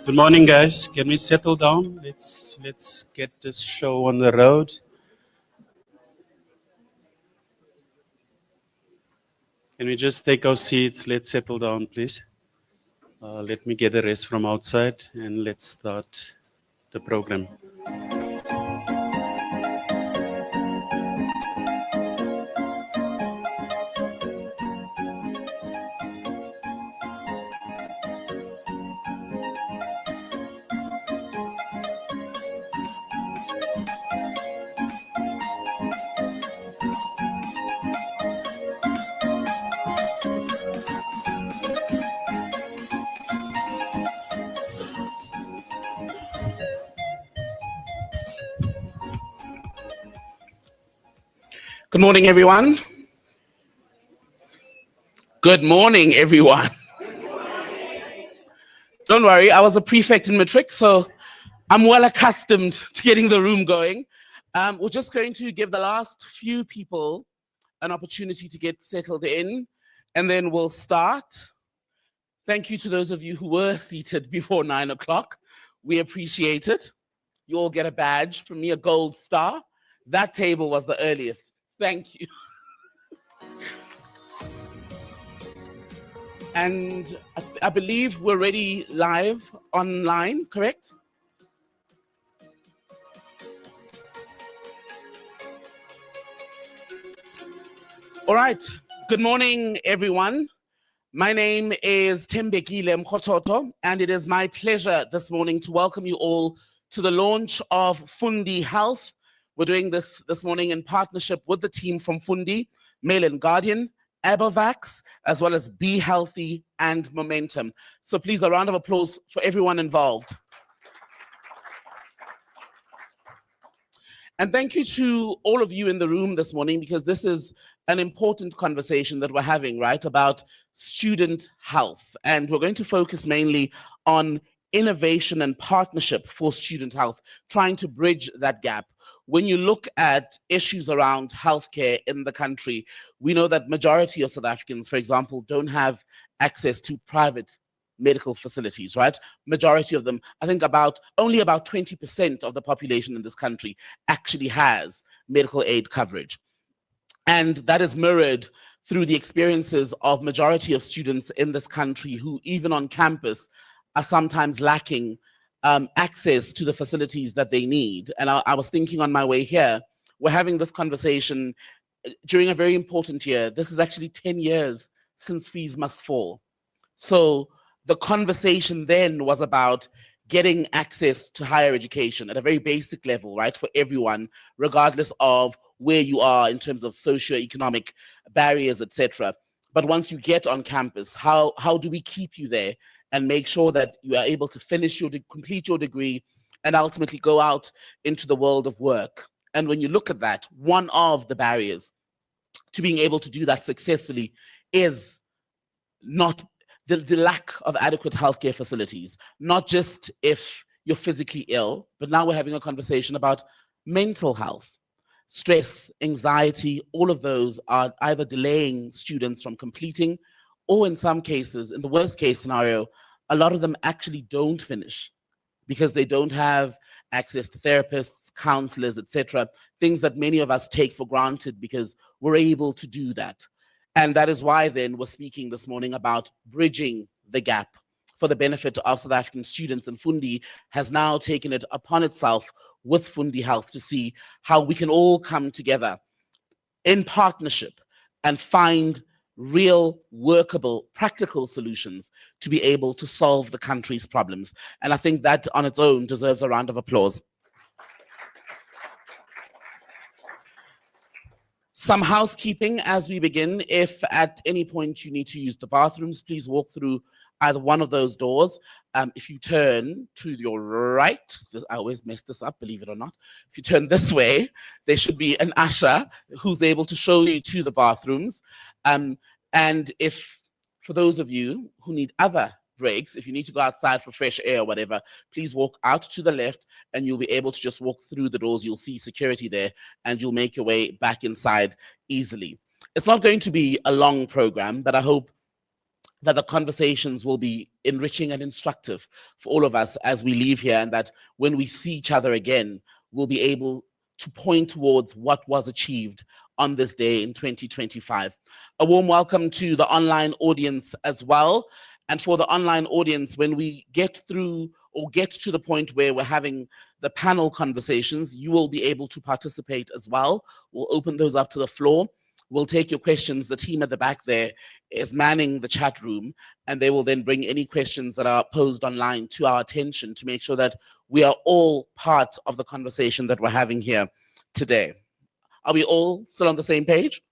Good morning, guys. Can we settle down? Let's get this show on the road. Can we just take our seats? Let's settle down, please. Let me get a rest from outside and let's start the program. Good morning, everyone. Good morning, everyone. Don't worry, I was a prefect in matric, so I'm well accustomed to getting the room going. We're just going to give the last few people an opportunity to get settled in, and then we'll start. Thank you to those of you who were seated before 9 o'clock. We appreciate it. You all get a badge, from me a gold star. That table was the earliest. Thank you. And I believe we're already live online, correct? All right. Good morning, everyone. My name is Tembekile Mkhototo, and it is my pleasure this morning to welcome you all to the launch of Fundi Health. We're doing this morning in partnership with the team from Fundi, Mail and Guardian, Abovax, as well as Be Healthy and Momentum. So please, a round of applause for everyone involved. And thank you to all of you in the room this morning, because this is an important conversation that we're having, right, about student health. And we're going to focus mainly on innovation and partnership for student health, trying to bridge that gap. When you look at issues around healthcare in the country, we know that majority of South Africans, for example, don't have access to private medical facilities, right? Majority of them, I think only about 20% of the population in this country actually has medical aid coverage. And that is mirrored through the experiences of majority of students in this country who, even on campus, are sometimes lacking access to the facilities that they need. And I was thinking on my way here, we're having this conversation during a very important year. This is actually 10 years since fees must fall. So the conversation then was about getting access to higher education at a very basic level, right, for everyone, regardless of where you are in terms of socioeconomic barriers, etc. But once you get on campus, how do we keep you there and make sure that you are able to complete your degree and ultimately go out into the world of work? And when you look at that, one of the barriers to being able to do that successfully is not the lack of adequate healthcare facilities, not just if you're physically ill, but now we're having a conversation about mental health. Stress, anxiety, all of those are either delaying students from completing, or in some cases, in the worst case scenario, a lot of them actually don't finish because they don't have access to therapists, counselors, etc., things that many of us take for granted because we're able to do that. And that is why then we're speaking this morning about bridging the gap for the benefit of South African students. And Fundi has now taken it upon itself with Fundi Health to see how we can all come together in partnership and find real, workable, practical solutions to be able to solve the country's problems. And I think that on its own deserves a round of applause. Some housekeeping as we begin. If at any point you need to use the bathrooms, please walk through either one of those doors. If you turn to your right, I always mess this up, believe it or not. If you turn this way, there should be an usher who's able to show you to the bathrooms. And if, for those of you who need other breaks, if you need to go outside for fresh air or whatever, please walk out to the left and you'll be able to just walk through the doors. You'll see security there and you'll make your way back inside easily. It's not going to be a long program, but I hope that the conversations will be enriching and instructive for all of us as we leave here, and that when we see each other again, we'll be able to point towards what was achieved on this day in 2025. A warm welcome to the online audience as well. And for the online audience, when we get through or get to the point where we're having the panel conversations, you will be able to participate as well. We'll open those up to the floor. We'll take your questions. The team at the back there is manning the chat room, and they will then bring any questions that are posed online to our attention to make sure that we are all part of the conversation that we're having here today. Are we all still on the same page?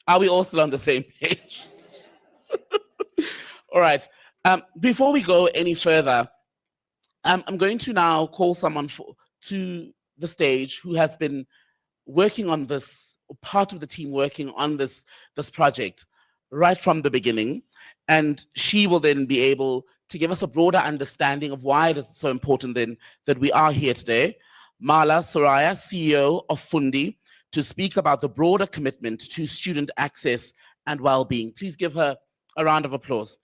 Are we all still on the same page? All right. Before we go any further, I'm going to now call someone to the stage who has been working on this, part of the team working on this project right from the beginning. And she will then be able to give us a broader understanding of why it is so important then that we are here today. Mala Suriah, CEO of Fundi, to speak about the broader commitment to student access and well-being. Please give her a round of applause.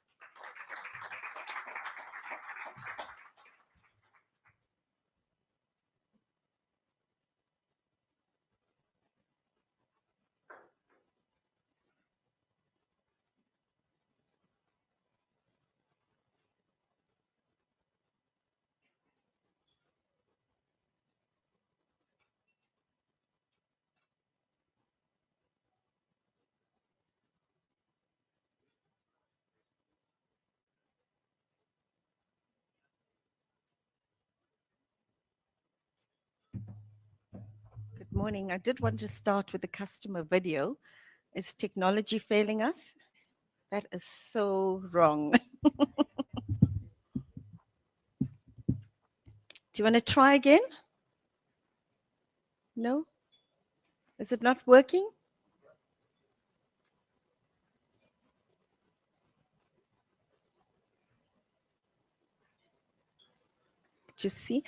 Good morning. I did want to start with the customer video. Is technology failing us? That is so wrong. Do you want to try again? No? Is it not working? Just see.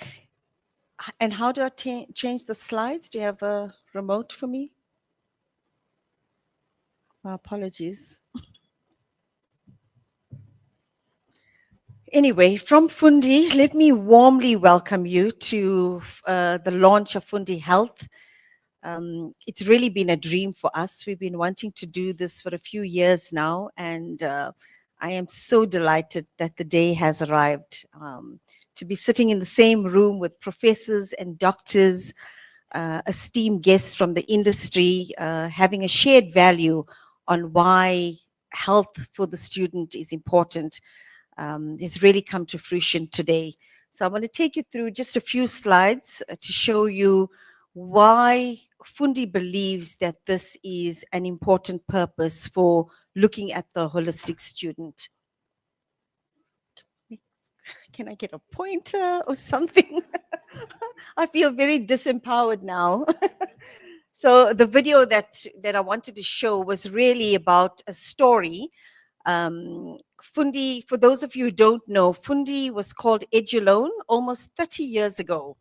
And how do I change the slides? Do you have a remote for me? My apologies. Anyway, from Fundi, let me warmly welcome you to the launch of Fundi Health. It's really been a dream for us. We've been wanting to do this for a few years now, and I am so delighted that the day has arrived. To be sitting in the same room with professors and doctors, esteemed guests from the industry, having a shared value on why health for the student is important, has really come to fruition today. So I'm going to take you through just a few slides to show you why Fundi believes that this is an important purpose for looking at the holistic student. Can I get a pointer or something? I feel very disempowered now. So the video that I wanted to show was really about a story. Fundi, for those of you who don't know, Fundi was called Edulone almost 30 years ago.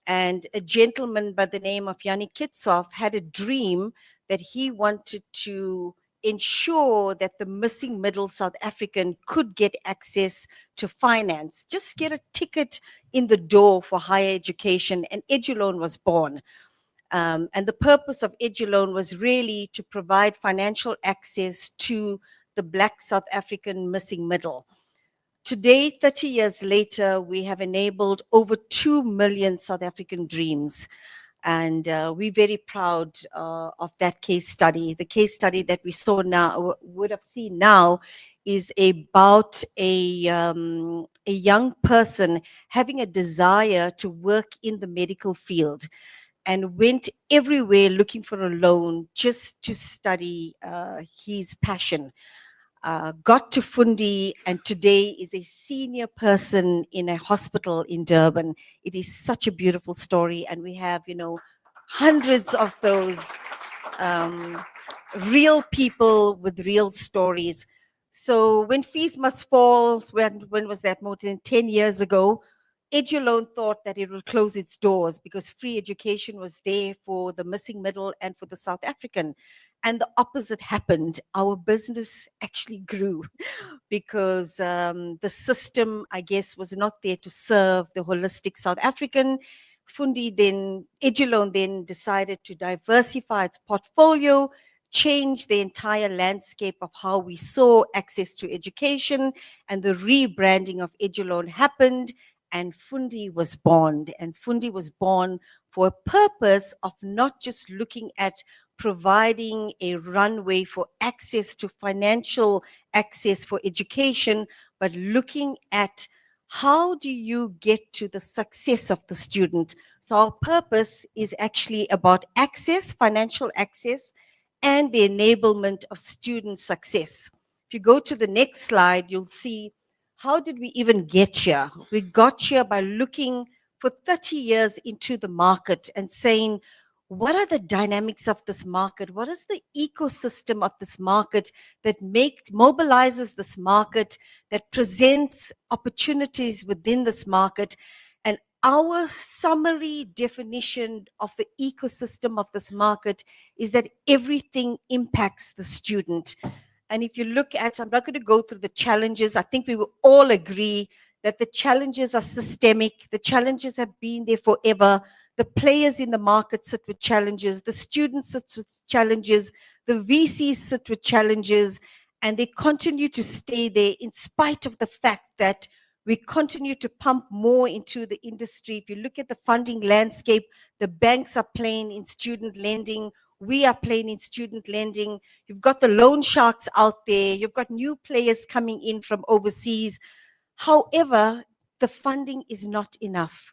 And a gentleman by the name of Yanni Kitsov had a dream that he wanted to ensure that the missing middle South African could get access to finance, just get a ticket in the door for higher education, and Edulone was born. And the purpose of Edulone was really to provide financial access to the Black South African missing middle. Today, 30 years later, we have enabled over 2 million South African dreams. And we're very proud of that case study. The case study that we saw now, would have seen now, is about a young person having a desire to work in the medical field and went everywhere looking for a loan just to study his passion. Got to Fundi, and today is a senior person in a hospital in Durban. It is such a beautiful story, and we have, hundreds of those real people with real stories. So when fees must fall, when was that? More than 10 years ago, Edulone thought that it would close its doors because free education was there for the missing middle and for the South African. And the opposite happened. Our business actually grew because the system, I guess, was not there to serve the holistic South African. Fundi then, Edulone then decided to diversify its portfolio, change the entire landscape of how we saw access to education, and the rebranding of Edulone happened, and Fundi was born. And Fundi was born for a purpose of not just looking at providing a runway for access to financial access for education, but looking at how do you get to the success of the student. So our purpose is actually about access, financial access, and the enablement of student success. If you go to the next slide, you'll see how did we even get here? We got here by looking for 30 years into the market and saying, what are the dynamics of this market? What is the ecosystem of this market that mobilizes this market, that presents opportunities within this market? And our summary definition of the ecosystem of this market is that everything impacts the student. And if you look at, I'm not going to go through the challenges. I think we will all agree that the challenges are systemic. The challenges have been there forever. The players in the market sit with challenges. The students sit with challenges. The VCs sit with challenges. And they continue to stay there in spite of the fact that we continue to pump more into the industry. If you look at the funding landscape, the banks are playing in student lending. We are playing in student lending. You've got the loan sharks out there. You've got new players coming in from overseas. However, the funding is not enough.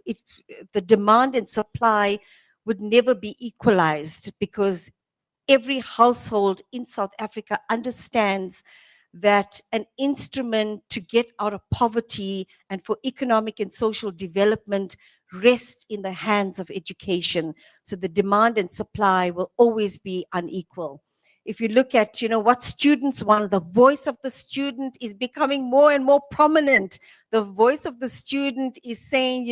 The demand and supply would never be equalized because every household in South Africa understands that an instrument to get out of poverty and for economic and social development rests in the hands of education. So the demand and supply will always be unequal. If you look at, what students want, the voice of the student is becoming more and more prominent. The voice of the student is saying,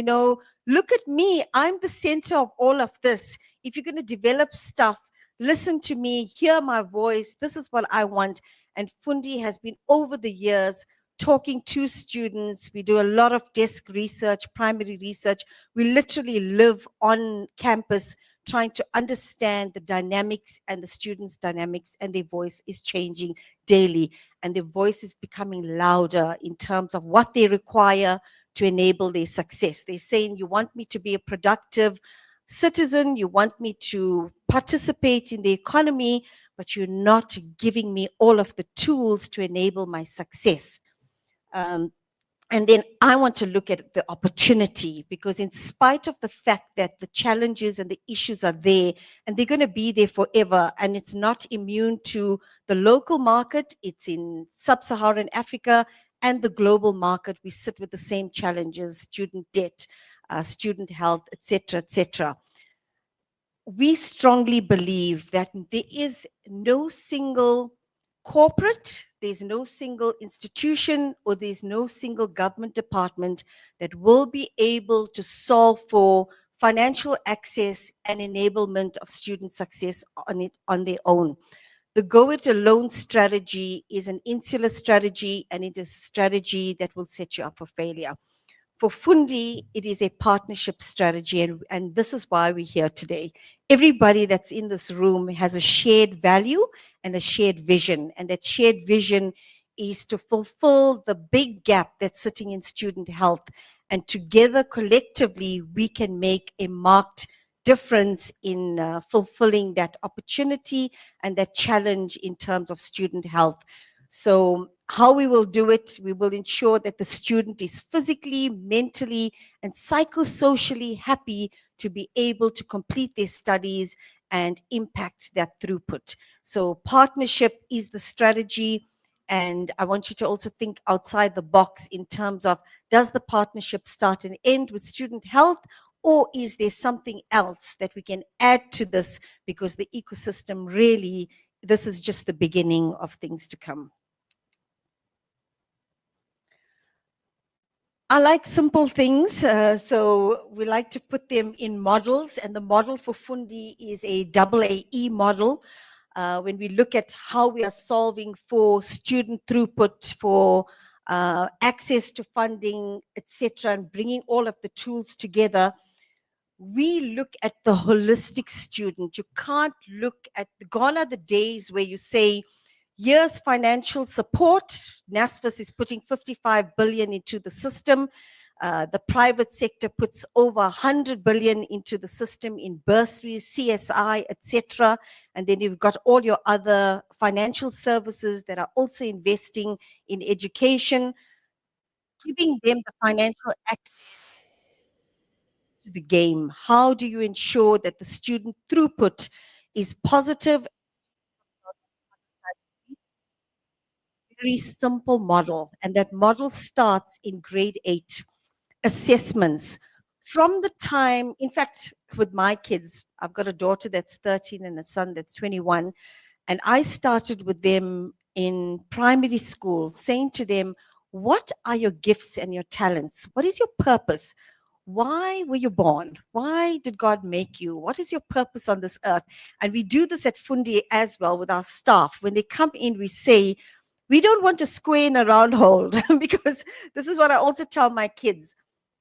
look at me, I'm the center of all of this. If you're going to develop stuff, listen to me, hear my voice, this is what I want. And Fundi has been over the years talking to students. We do a lot of desk research, primary research. We literally live on campus trying to understand the dynamics and the students' dynamics, and their voice is changing daily. And their voice is becoming louder in terms of what they require to enable their success. They're saying, you want me to be a productive citizen, you want me to participate in the economy, but you're not giving me all of the tools to enable my success. And then I want to look at the opportunity, because in spite of the fact that the challenges and the issues are there, and they're going to be there forever, and it's not immune to the local market, it's in sub-Saharan Africa and the global market, we sit with the same challenges, student debt, student health, etc., etc. We strongly believe that there is no single corporate, there's no single institution, or there's no single government department that will be able to solve for financial access and enablement of student success on their own. The go it alone strategy is an insular strategy, and it is a strategy that will set you up for failure. For Fundi, it is a partnership strategy, and this is why we're here today. Everybody that's in this room has a shared value and a shared vision, and that shared vision is to fulfill the big gap that's sitting in student health, and together, collectively, we can make a marked difference in fulfilling that opportunity and that challenge in terms of student health. So how we will do it, we will ensure that the student is physically, mentally, and psychosocially happy to be able to complete their studies and impact that throughput. So partnership is the strategy, and I want you to also think outside the box in terms of, does the partnership start and end with student health, or is there something else that we can add to this, because the ecosystem really, this is just the beginning of things to come. I like simple things, so we like to put them in models, and the model for Fundi is a AAE model. when we look at how we are solving for student throughput, for access to funding, etc., and bringing all of the tools together, we look at the holistic student. You can't look at, gone are the days where you say, here's financial support. NSFAS is putting 55 billion into the system. The private sector puts over 100 billion into the system in bursaries, CSI, etc. And then you've got all your other financial services that are also investing in education, giving them the financial access to the game. How do you ensure that the student throughput is positive? Very simple model, and that model starts in grade 8. Assessments. From the time, in fact, with my kids, I've got a daughter that's 13 and a son that's 21, and I started with them in primary school, saying to them, what are your gifts and your talents? What is your purpose? Why were you born? Why did God make you? What is your purpose on this earth? And we do this at Fundi as well with our staff. When they come in, we say, we don't want a square in a round hole, because this is what I also tell my kids.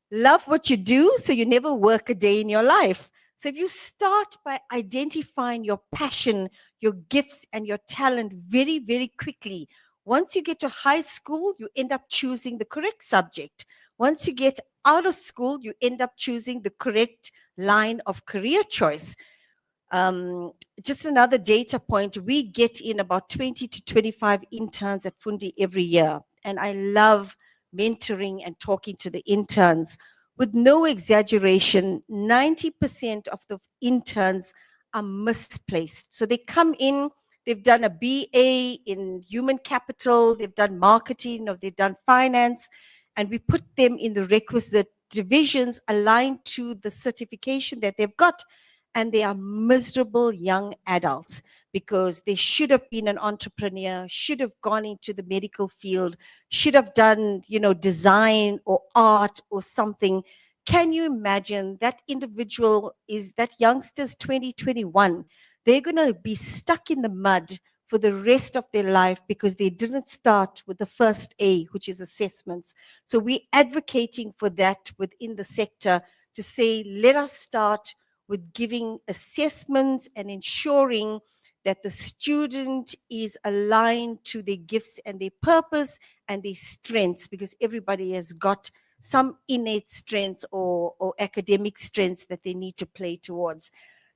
Love what you do so you never work a day in your life. So if you start by identifying your passion, your gifts, and your talent very, very quickly, once you get to high school, you end up choosing the correct subject. Once you get out of school, you end up choosing the correct line of career choice. Just another data point, we get in about 20 to 25 interns at Fundi every year. And I love mentoring and talking to the interns. With no exaggeration, 90% of the interns are misplaced. So they come in, they've done a BA in human capital, they've done marketing, or they've done finance, and we put them in the requisite divisions aligned to the certification that they've got. And they are miserable young adults because they should have been an entrepreneur, should have gone into the medical field, should have done, design or art or something. Can you imagine that individual is that youngster's 2021? They're going to be stuck in the mud for the rest of their life because they didn't start with the first A, which is assessments. So we're advocating for that within the sector to say, let us start with giving assessments and ensuring that the student is aligned to their gifts and their purpose and their strengths, because everybody has got some innate strengths or academic strengths that they need to play towards.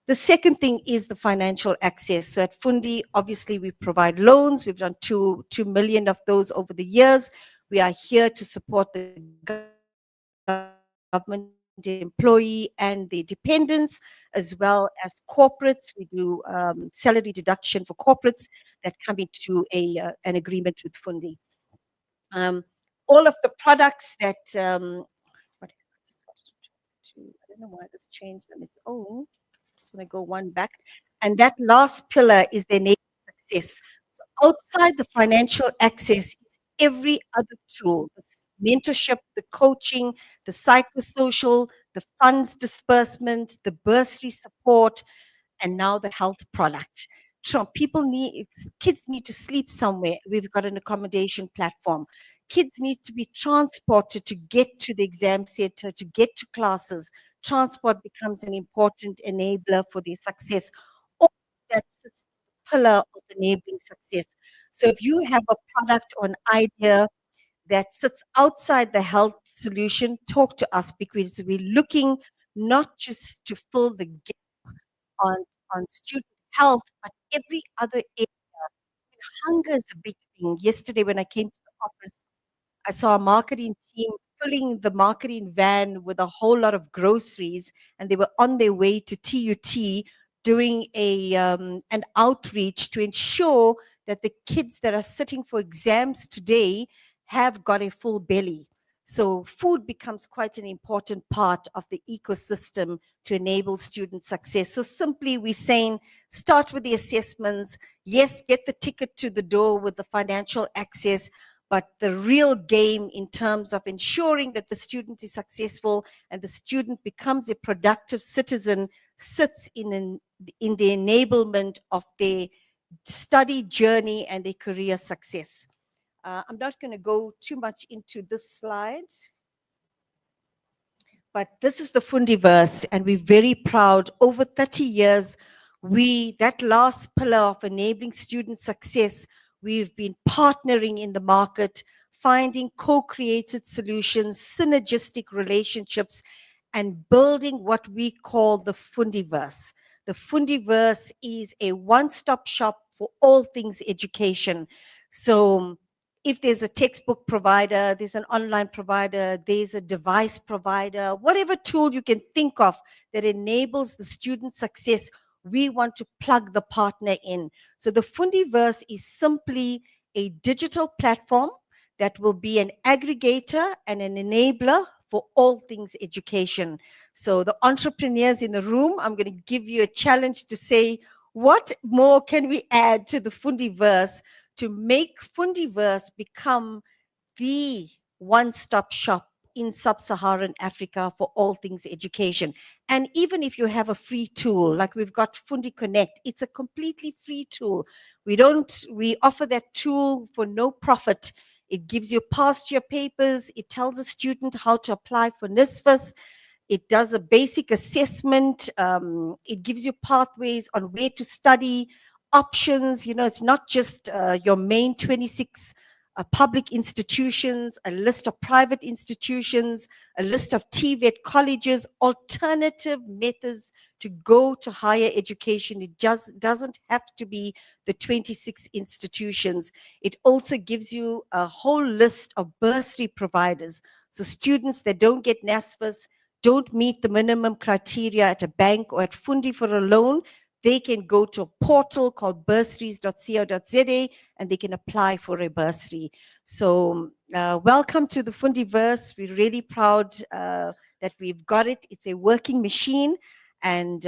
The second thing is the financial access. So at Fundi, obviously, we provide loans. We've done 2 million of those over the years. We are here to support the government employee and their dependents, as well as corporates. We do salary deduction for corporates that come into an agreement with Fundi. All of the products that, I don't know why this changed on its own. Just want to go one back. And that last pillar is the enabling success. So outside the financial access is every other tool, the mentorship, the coaching, the psychosocial, the funds disbursement, the bursary support, and now the health product. So kids need to sleep somewhere. We've got an accommodation platform. Kids need to be transported to get to the exam center, to get to classes. Transport becomes an important enabler for their success. All that sits in the pillar of enabling success. So if you have a product or an idea that sits outside the health solution, talk to us, because we're looking not just to fill the gap on student health, but every other area. Hunger is a big thing. Yesterday, when I came to the office, I saw a marketing team filling the marketing van with a whole lot of groceries, and they were on their way to TUT doing an outreach to ensure that the kids that are sitting for exams today have got a full belly. So food becomes quite an important part of the ecosystem to enable student success. So simply we're saying, start with the assessments. Yes, get the ticket to the door with the financial access, but the real game in terms of ensuring that the student is successful and the student becomes a productive citizen sits in the enablement of their study journey and their career success. I'm not going to go too much into this slide, but this is the Fundiverse, and we're very proud. Over 30 years, that last pillar of enabling student success, we've been partnering in the market, finding co-created solutions, synergistic relationships, and building what we call the Fundiverse. The Fundiverse is a one-stop shop for all things education. So if there's a textbook provider, there's an online provider, there's a device provider, whatever tool you can think of that enables the student success, we want to plug the partner in. So the Fundiverse is simply a digital platform that will be an aggregator and an enabler for all things education. So the entrepreneurs in the room, I'm going to give you a challenge to say, what more can we add to the Fundiverse to make Fundiverse become the one-stop shop in sub-Saharan Africa for all things education? And even if you have a free tool, like we've got Fundi Connect, it's a completely free tool. We offer that tool for no profit. It gives you past year papers. It tells a student how to apply for NSFAS. It does a basic assessment. It gives you pathways on where to study, options. You know, it's not just your main 26 public institutions, a list of private institutions, a list of TVET colleges, alternative methods to go to higher education. It just doesn't have to be the 26 institutions. It also gives you a whole list of bursary providers. So students that don't get NSFAS, don't meet the minimum criteria at a bank or at Fundi for a loan, they can go to a portal called bursaries.co.za and they can apply for a bursary. So welcome to the Fundiverse. We're really proud that we've got it. It's a working machine. And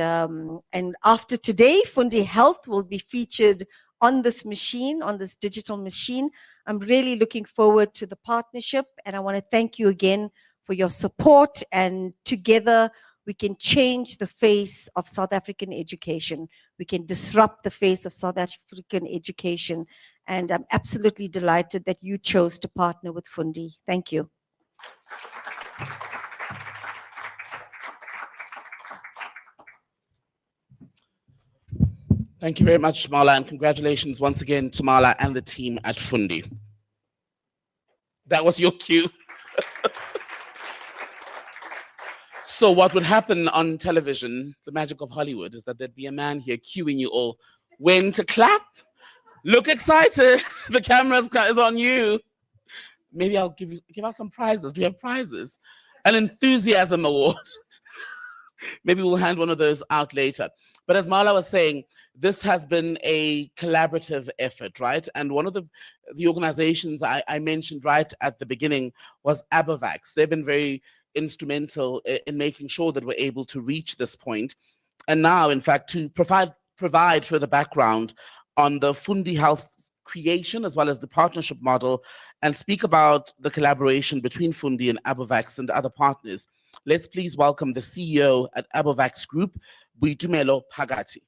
after today, Fundi Health will be featured on this machine, on this digital machine. I'm really looking forward to the partnership, and I want to thank you again for your support, and together we can change the face of South African education. We can disrupt the face of South African education, and I'm absolutely delighted that you chose to partner with Fundi. Thank you. Thank you very much, Mala, and congratulations once again to Mala and the team at Fundi. That was your cue. So what would happen on television, the magic of Hollywood, is that there'd be a man here cueing you all when to clap. Look excited. The camera is on you. Maybe I'll give out some prizes. Do we have prizes? An enthusiasm award. Maybe we'll hand one of those out later. But as Mala was saying, this has been a collaborative effort, right? And one of the organizations I mentioned right at the beginning was Abivax. They've been very instrumental in making sure that we're able to reach this point. And now, in fact, to provide further background on the Fundi Health creation as well as the partnership model and speak about the collaboration between Fundi and Abivax and other partners, let's please welcome the CEO at Abivax Group, Boitumelo Phakathi.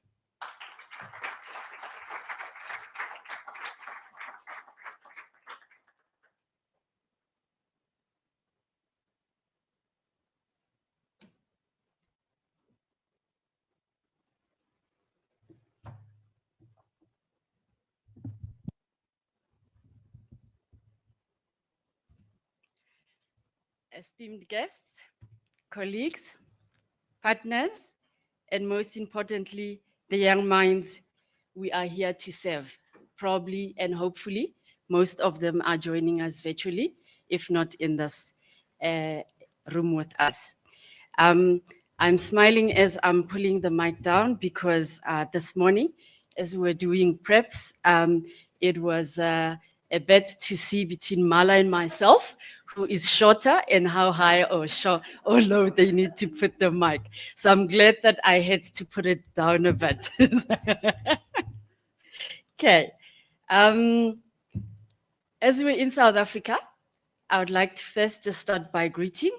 Esteemed guests, colleagues, partners, and most importantly, the young minds we are here to serve. Probably and hopefully, most of them are joining us virtually, if not in this room with us. I'm smiling as I'm pulling the mic down because this morning, as we were doing preps, it was a bet to see between Mala and myself who is shorter and how high or short or low they need to put the mic. So I'm glad that I had to put it down a bit. Okay. As we're in South Africa, I would like to first just start by greeting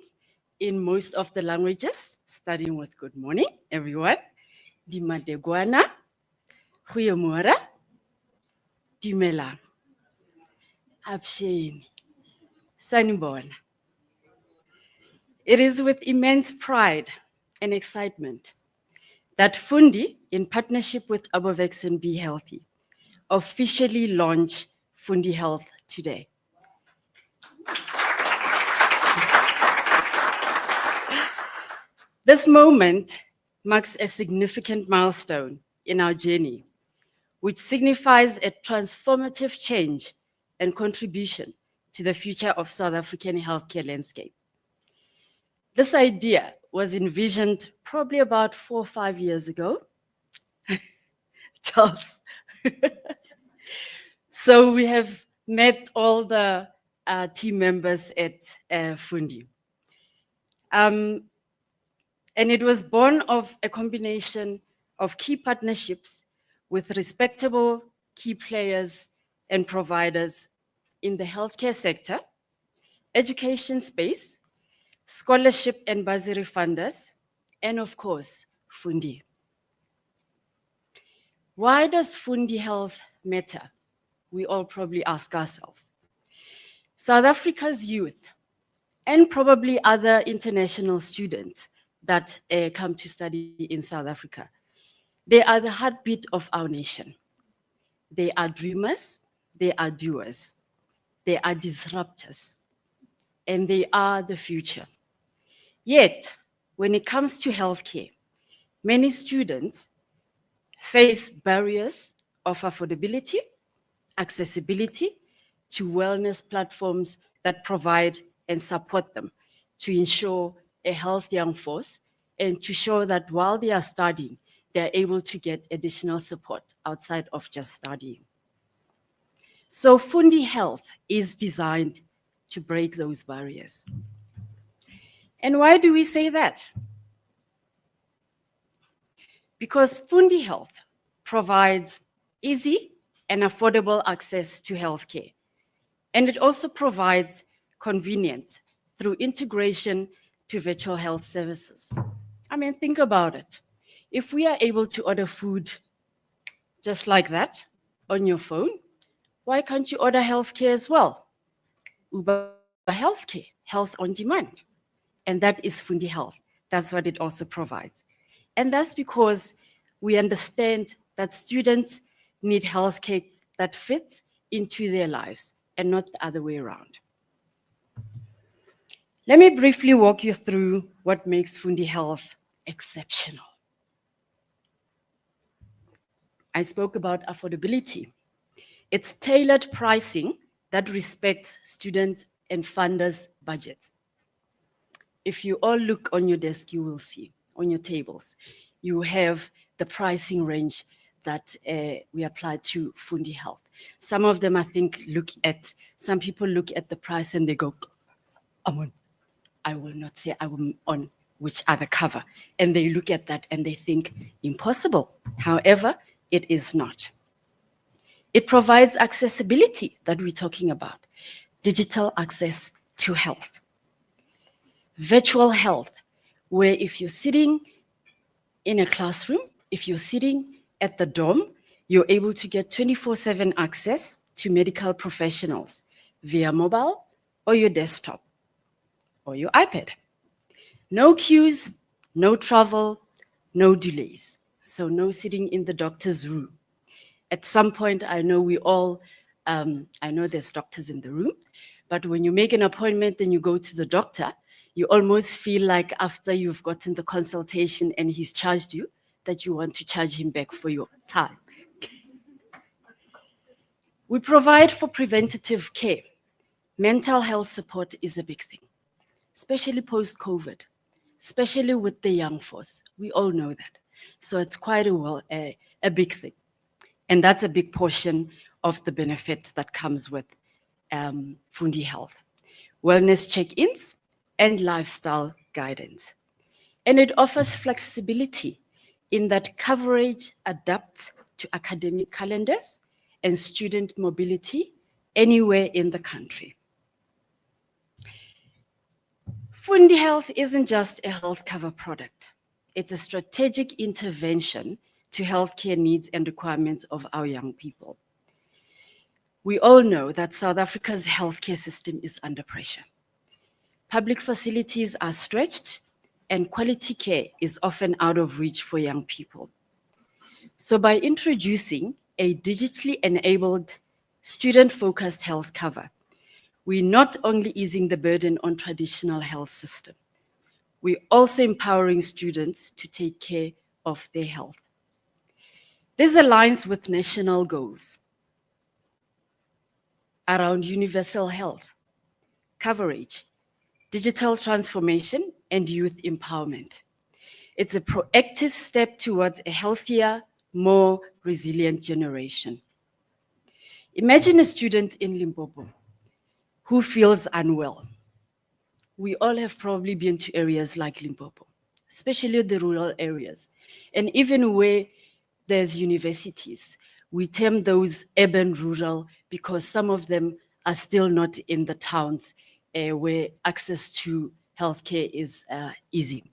in most of the languages, starting with good morning, everyone. Dimadegwana, Goeiemôre, Dumelang. Absheni. Sanibona. It is with immense pride and excitement that Fundi, in partnership with Abovex and Be Healthy, officially launch Fundi Health today. This moment marks a significant milestone in our journey, which signifies a transformative change and contribution to the future of South African healthcare landscape. This idea was envisioned probably about 4 or 5 years ago. Charles. So we have met all the team members at Fundi. And it was born of a combination of key partnerships with respectable key players and providers in the healthcare sector, education space, scholarship and bursary funders, and of course, Fundi. Why does Fundi Health matter? We all probably ask ourselves. South Africa's youth, and probably other international students that come to study in South Africa, they are the heartbeat of our nation. They are dreamers, they are doers, they are disruptors, and they are the future. Yet, when it comes to healthcare, many students face barriers of affordability, accessibility to wellness platforms that provide and support them to ensure a healthy young force and to show that while they are studying, they're able to get additional support outside of just studying. So Fundi Health is designed to break those barriers. And why do we say that? Because Fundi Health provides easy and affordable access to healthcare. And it also provides convenience through integration to virtual health services. I mean, think about it. If we are able to order food just like that on your phone, why can't you order healthcare as well? Uber Healthcare, health on demand. And that is Fundi Health. That's what it also provides. And that's because we understand that students need healthcare that fits into their lives and not the other way around. Let me briefly walk you through what makes Fundi Health exceptional. I spoke about affordability. It's tailored pricing that respects students and funders' budgets. If you all look on your desk, you will see on your tables, you have the pricing range that we apply to Fundi Health. Some of them, I think, some people look at the price and they go, I will not say I'm on which other cover. And they look at that and they think, impossible. However, it is not. It provides accessibility that we're talking about, digital access to health. Virtual health, where if you're sitting in a classroom, if you're sitting at the dorm, you're able to get 24/7 access to medical professionals via mobile or your desktop or your iPad. No queues, no travel, no delays. So no sitting in the doctor's room. At some point, I know I know there's doctors in the room, but when you make an appointment and you go to the doctor, you almost feel like after you've gotten the consultation and he's charged you, that you want to charge him back for your time. We provide for preventative care. Mental health support is a big thing, especially post-COVID, especially with the young force. We all know that. So it's quite a big thing. And that's a big portion of the benefit that comes with Fundi Health. Wellness check-ins and lifestyle guidance. And it offers flexibility in that coverage adapts to academic calendars and student mobility anywhere in the country. Fundi Health isn't just a health cover product. It's a strategic intervention to healthcare needs and requirements of our young people. We all know that South Africa's healthcare system is under pressure. Public facilities are stretched and quality care is often out of reach for young people. So by introducing a digitally enabled student-focused health cover, we're not only easing the burden on traditional health system, we're also empowering students to take care of their health. This aligns with national goals around universal health, coverage, digital transformation, and youth empowerment. It's a proactive step towards a healthier, more resilient generation. Imagine a student in Limpopo who feels unwell. We all have probably been to areas like Limpopo, especially the rural areas. And even where there's universities, we term those urban rural because some of them are still not in the towns where access to healthcare is easy.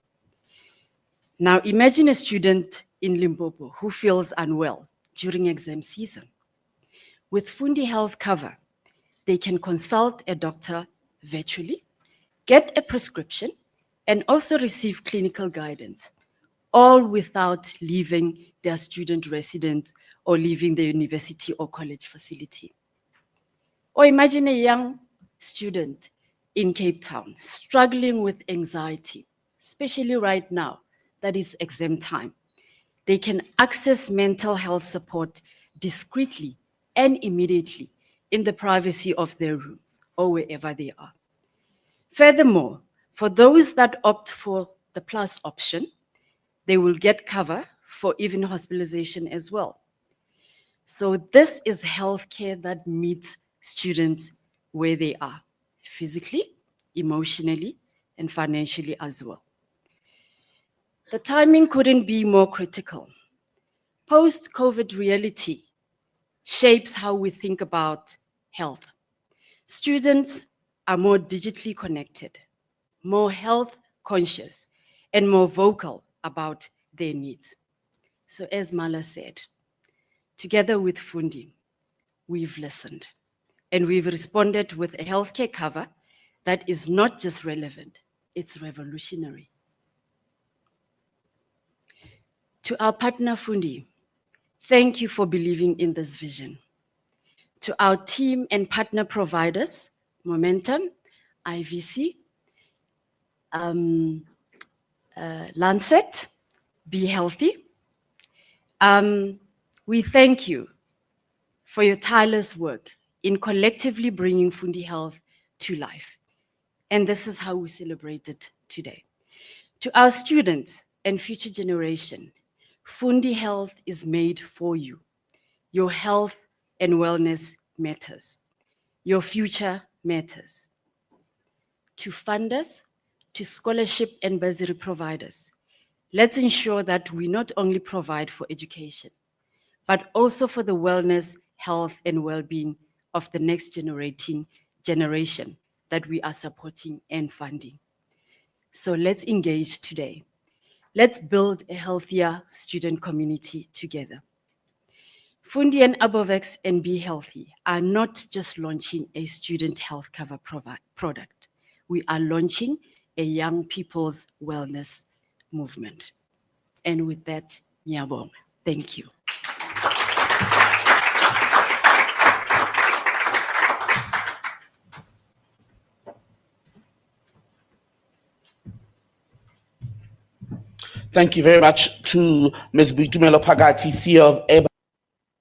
Now imagine a student in Limpopo who feels unwell during exam season. With Fundi Health cover, they can consult a doctor virtually, get a prescription, and also receive clinical guidance, all without leaving their student residence or leaving the university or college facility. Or imagine a young student in Cape Town struggling with anxiety, especially right now, that is exam time. They can access mental health support discreetly and immediately in the privacy of their rooms or wherever they are. Furthermore, for those that opt for the plus option, they will get cover for even hospitalization as well. So this is healthcare that meets students where they are, physically, emotionally, and financially as well. The timing couldn't be more critical. Post-COVID reality shapes how we think about health. Students are more digitally connected, more health conscious, and more vocal about their needs. So as Mala said, together with Fundi, we've listened and we've responded with a healthcare cover that is not just relevant, it's revolutionary. To our partner Fundi, thank you for believing in this vision. To our team and partner providers, Momentum, IVC, Lancet, Be Healthy. We thank you for your tireless work in collectively bringing Fundi Health to life. And this is how we celebrate it today. To our students and future generation, Fundi Health is made for you. Your health and wellness matters. Your future matters. To funders, to scholarship and bursary providers, let's ensure that we not only provide for education, but also for the wellness, health, and well-being of the next generation that we are supporting and funding. So let's engage today. Let's build a healthier student community together. Fundi and Abovex and Be Healthy are not just launching a student health cover product. We are launching a young people's wellness movement. And with that, Nyabong, thank you. Thank you very much to Ms. Boitumelo Phakathi, CEO of Eba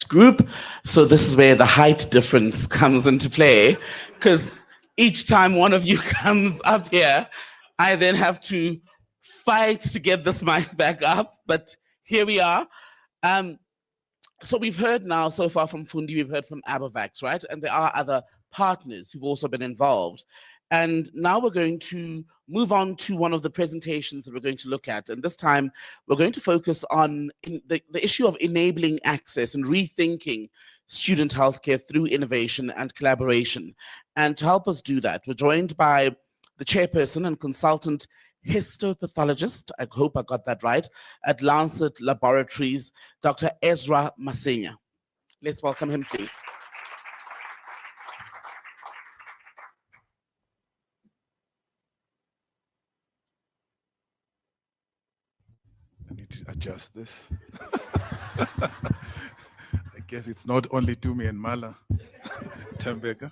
Group. So this is where the height difference comes into play, because each time one of you comes up here, I then have to fight to get this mic back up, but here we are. So we've heard now so far from Fundi, we've heard from Abovex, right? And there are other partners who've also been involved. And now we're going to move on to one of the presentations that we're going to look at. And this time, we're going to focus on the issue of enabling access and rethinking student healthcare through innovation and collaboration. And to help us do that, we're joined by the chairperson and consultant histopathologist, I hope I got that right, at Lancet Laboratories, Dr. Ezra Masenya. Let's welcome him, please. adjust this. I guess it's not only Dumi and Mala. Tembega.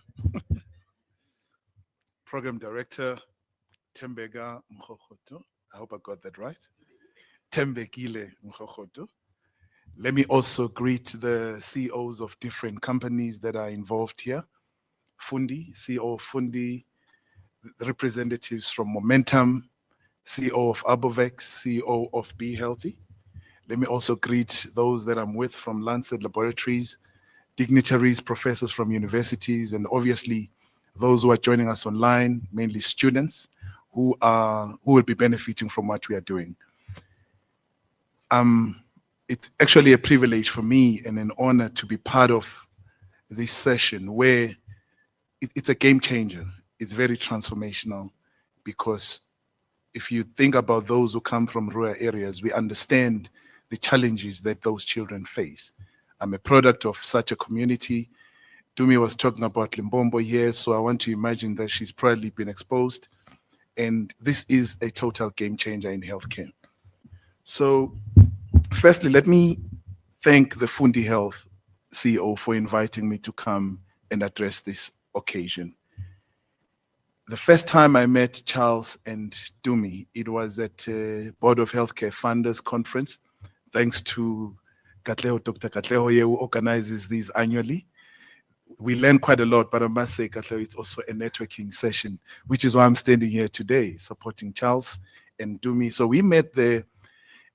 Program Director, Tembega Mkhokoto. I hope I got that right. Tembekile Mkhokoto. Let me also greet the CEOs of different companies that are involved here. Fundi, CEO of Fundi, representatives from Momentum, CEO of Abovex, CEO of Be Healthy. Let me also greet those that I'm with from Lancet Laboratories, dignitaries, professors from universities, and obviously those who are joining us online, mainly students who will be benefiting from what we are doing. It's actually a privilege for me and an honor to be part of this session where it's a game changer. It's very transformational because if you think about those who come from rural areas, we understand the challenges that those children face. I'm a product of such a community. Dumi was talking about Limbombo here, so I want to imagine that she's probably been exposed. And this is a total game changer in healthcare. So firstly, let me thank the Fundi Health CEO for inviting me to come and address this occasion. The first time I met Charles and Dumi, it was at a Board of Healthcare Funders Conference, thanks to Katlego, Dr. Katlego, who organizes these annually. We learn quite a lot, but I must say, Katlego, it's also a networking session, which is why I'm standing here today, supporting Charles and Dumi. So we met there,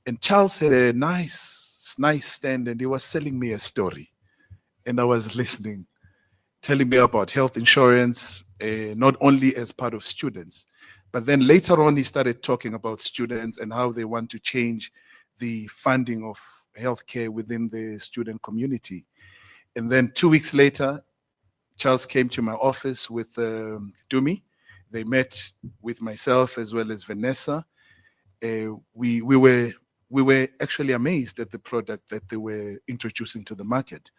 and Charles had a nice stand, and he was selling me a story. And I was listening, telling me about health insurance, not only as part of students, but then later on he started talking about students and how they want to change the funding of healthcare within the student community. And then 2 weeks later, Charles came to my office with Dumi. They met with myself as well as Vanessa. We were actually amazed at the product that they were introducing to the market.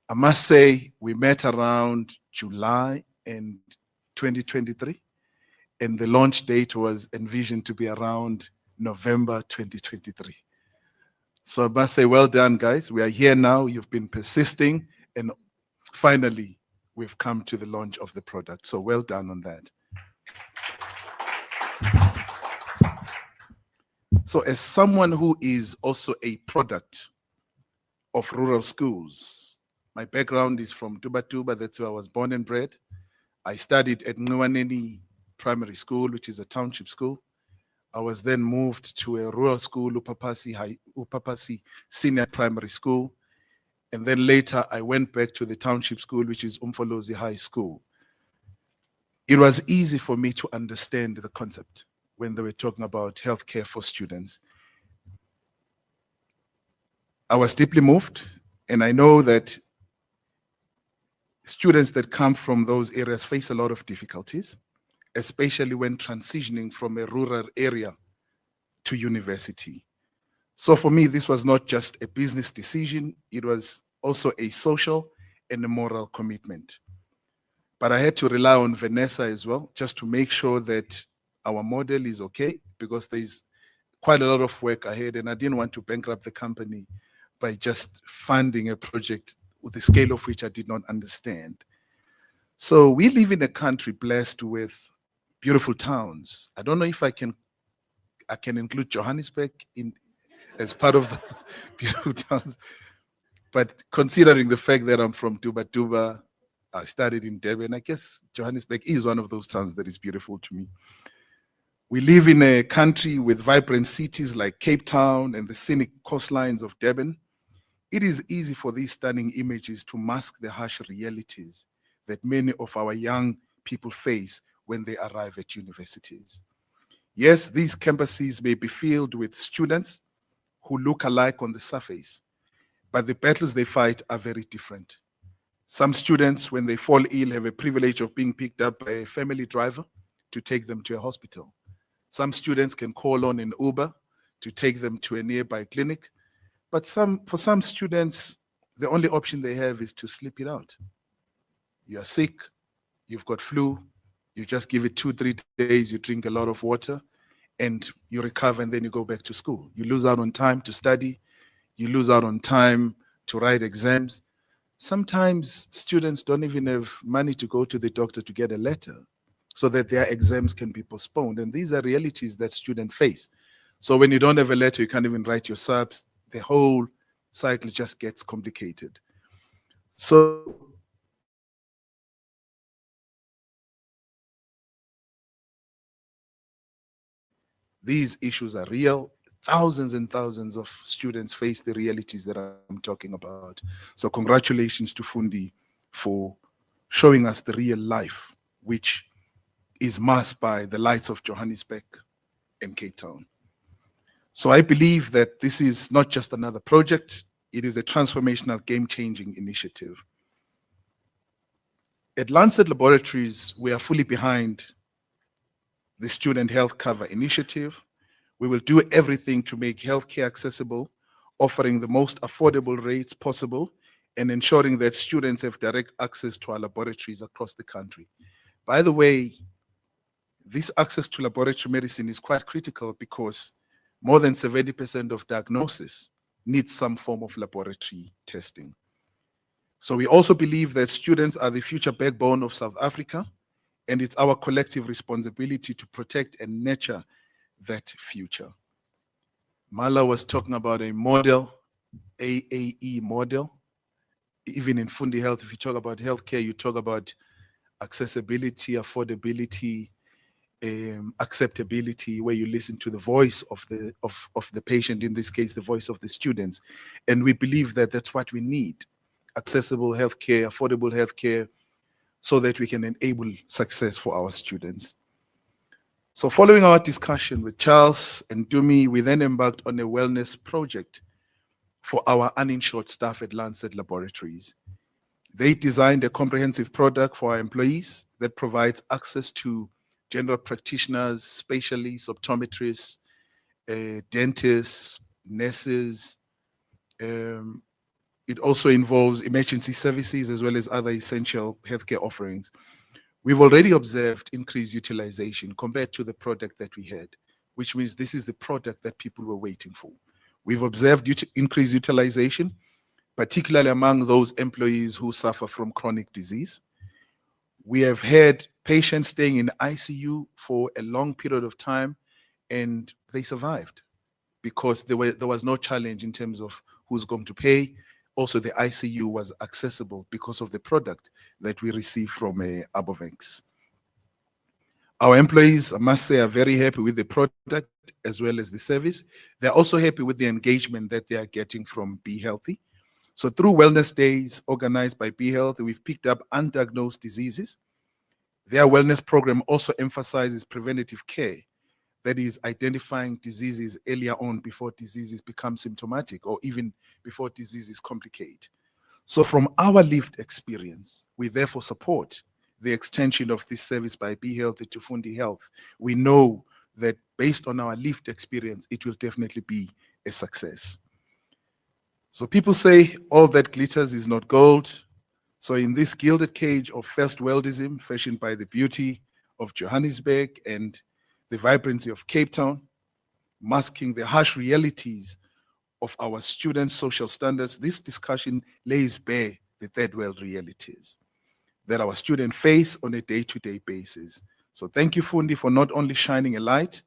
I must say, we met around July in 2023, and the launch date was envisioned to be around November 2023. So I must say, well done, guys. We are here now. You've been persisting, and finally, we've come to the launch of the product. So well done on that. So as someone who is also a product of rural schools, my background is from Tuba, that's where I was born and bred. I studied at Nwaneni Primary School, which is a township school. I was then moved to a rural school, Upapasi Senior Primary School. And then later I went back to the township school, which is Umfolozi High School. It was easy for me to understand the concept when they were talking about healthcare for students. I was deeply moved, and I know that students that come from those areas face a lot of difficulties, especially when transitioning from a rural area to university. So for me, this was not just a business decision, it was also a social and a moral commitment. But I had to rely on Vanessa as well, just to make sure that our model is okay, because there's quite a lot of work ahead, and I didn't want to bankrupt the company by just funding a project with the scale of which I did not understand. So we live in a country blessed with beautiful towns. I don't know if I can include Johannesburg as part of those beautiful towns, but considering the fact that I'm from Tuba, I studied in Durban, I guess Johannesburg is one of those towns that is beautiful to me. We live in a country with vibrant cities like Cape Town and the scenic coastlines of Durban. It is easy for these stunning images to mask the harsh realities that many of our young people face when they arrive at universities. Yes, these campuses may be filled with students who look alike on the surface, but the battles they fight are very different. Some students, when they fall ill, have a privilege of being picked up by a family driver to take them to a hospital. Some students can call on an Uber to take them to a nearby clinic. But for some students, the only option they have is to sleep it out. You are sick, you've got flu, you just give it 2-3 days, you drink a lot of water, and you recover and then you go back to school. You lose out on time to study. You lose out on time to write exams. Sometimes students don't even have money to go to the doctor to get a letter so that their exams can be postponed. And these are realities that students face. So when you don't have a letter, you can't even write your subs. The whole cycle just gets complicated. So these issues are real. Thousands and thousands of students face the realities that I'm talking about. So congratulations to Fundi for showing us the real life, which is masked by the lights of Johannesburg and Cape Town. So I believe that this is not just another project, it is a transformational, game-changing initiative. At Lancet Laboratories, we are fully behind the Student Health Cover Initiative. We will do everything to make healthcare accessible, offering the most affordable rates possible, and ensuring that students have direct access to our laboratories across the country. By the way, this access to laboratory medicine is quite critical because more than 70% of diagnosis needs some form of laboratory testing. So we also believe that students are the future backbone of South Africa, and it's our collective responsibility to protect and nurture that future. Mala was talking about a model, AAE model. Even in Fundi Health, if you talk about healthcare, you talk about accessibility, affordability, acceptability, where you listen to the voice of the patient, in this case, the voice of the students. And we believe that that's what we need: accessible healthcare, affordable healthcare, so that we can enable success for our students. So following our discussion with Charles and Dumi, we then embarked on a wellness project for our uninsured staff at Lancet Laboratories. They designed a comprehensive product for our employees that provides access to general practitioners, specialists, optometrists, dentists, nurses. It also involves emergency services as well as other essential healthcare offerings. We've already observed increased utilization compared to the product that we had, which means this is the product that people were waiting for. We've observed increased utilization, particularly among those employees who suffer from chronic disease. We have had patients staying in ICU for a long period of time, and they survived because there was no challenge in terms of who's going to pay. Also, the ICU was accessible because of the product that we received from Abovex. Our employees, I must say, are very happy with the product as well as the service. They're also happy with the engagement that they are getting from Be Healthy. So through wellness days organized by Be Healthy, we've picked up undiagnosed diseases. Their wellness program also emphasizes preventative care, that is identifying diseases earlier on before diseases become symptomatic or even before diseases complicate. So from our lived experience, we therefore support the extension of this service by Be Healthy to Fundi Health. We know that based on our lived experience, it will definitely be a success. So people say all that glitters is not gold. So in this gilded cage of first worldism, fashioned by the beauty of Johannesburg and the vibrancy of Cape Town, masking the harsh realities of our students' social standards, this discussion lays bare the third world realities that our students face on a day-to-day basis. So thank you, Fundi, for not only shining a light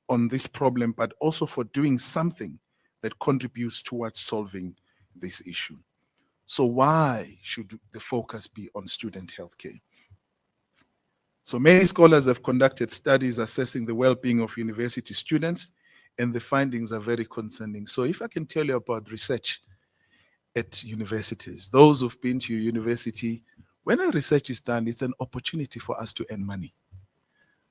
on this problem, but also for doing something that contributes towards solving this issue. So why should the focus be on student healthcare? So many scholars have conducted studies assessing the well-being of university students, and the findings are very concerning. So if I can tell you about research at universities, those who've been to your university, when a research is done, it's an opportunity for us to earn money.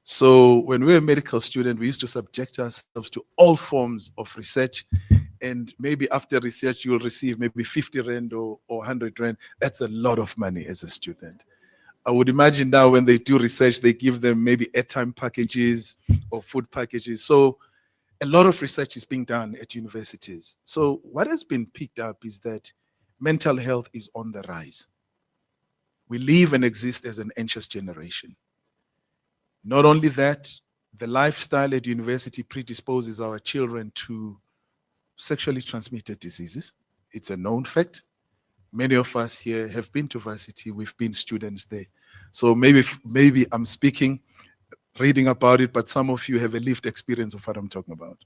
So when we were medical students, we used to subject ourselves to all forms of research, and maybe after research, you will receive maybe 50 Rand or 100 Rand. That's a lot of money as a student. I would imagine now when they do research, they give them maybe airtime packages or food packages. So a lot of research is being done at universities. So what has been picked up is that mental health is on the rise. We live and exist as an anxious generation. Not only that, the lifestyle at university predisposes our children to sexually transmitted diseases. It's a known fact. Many of us here have been to varsity. We've been students there. So maybe I'm speaking, reading about it, but some of you have a lived experience of what I'm talking about.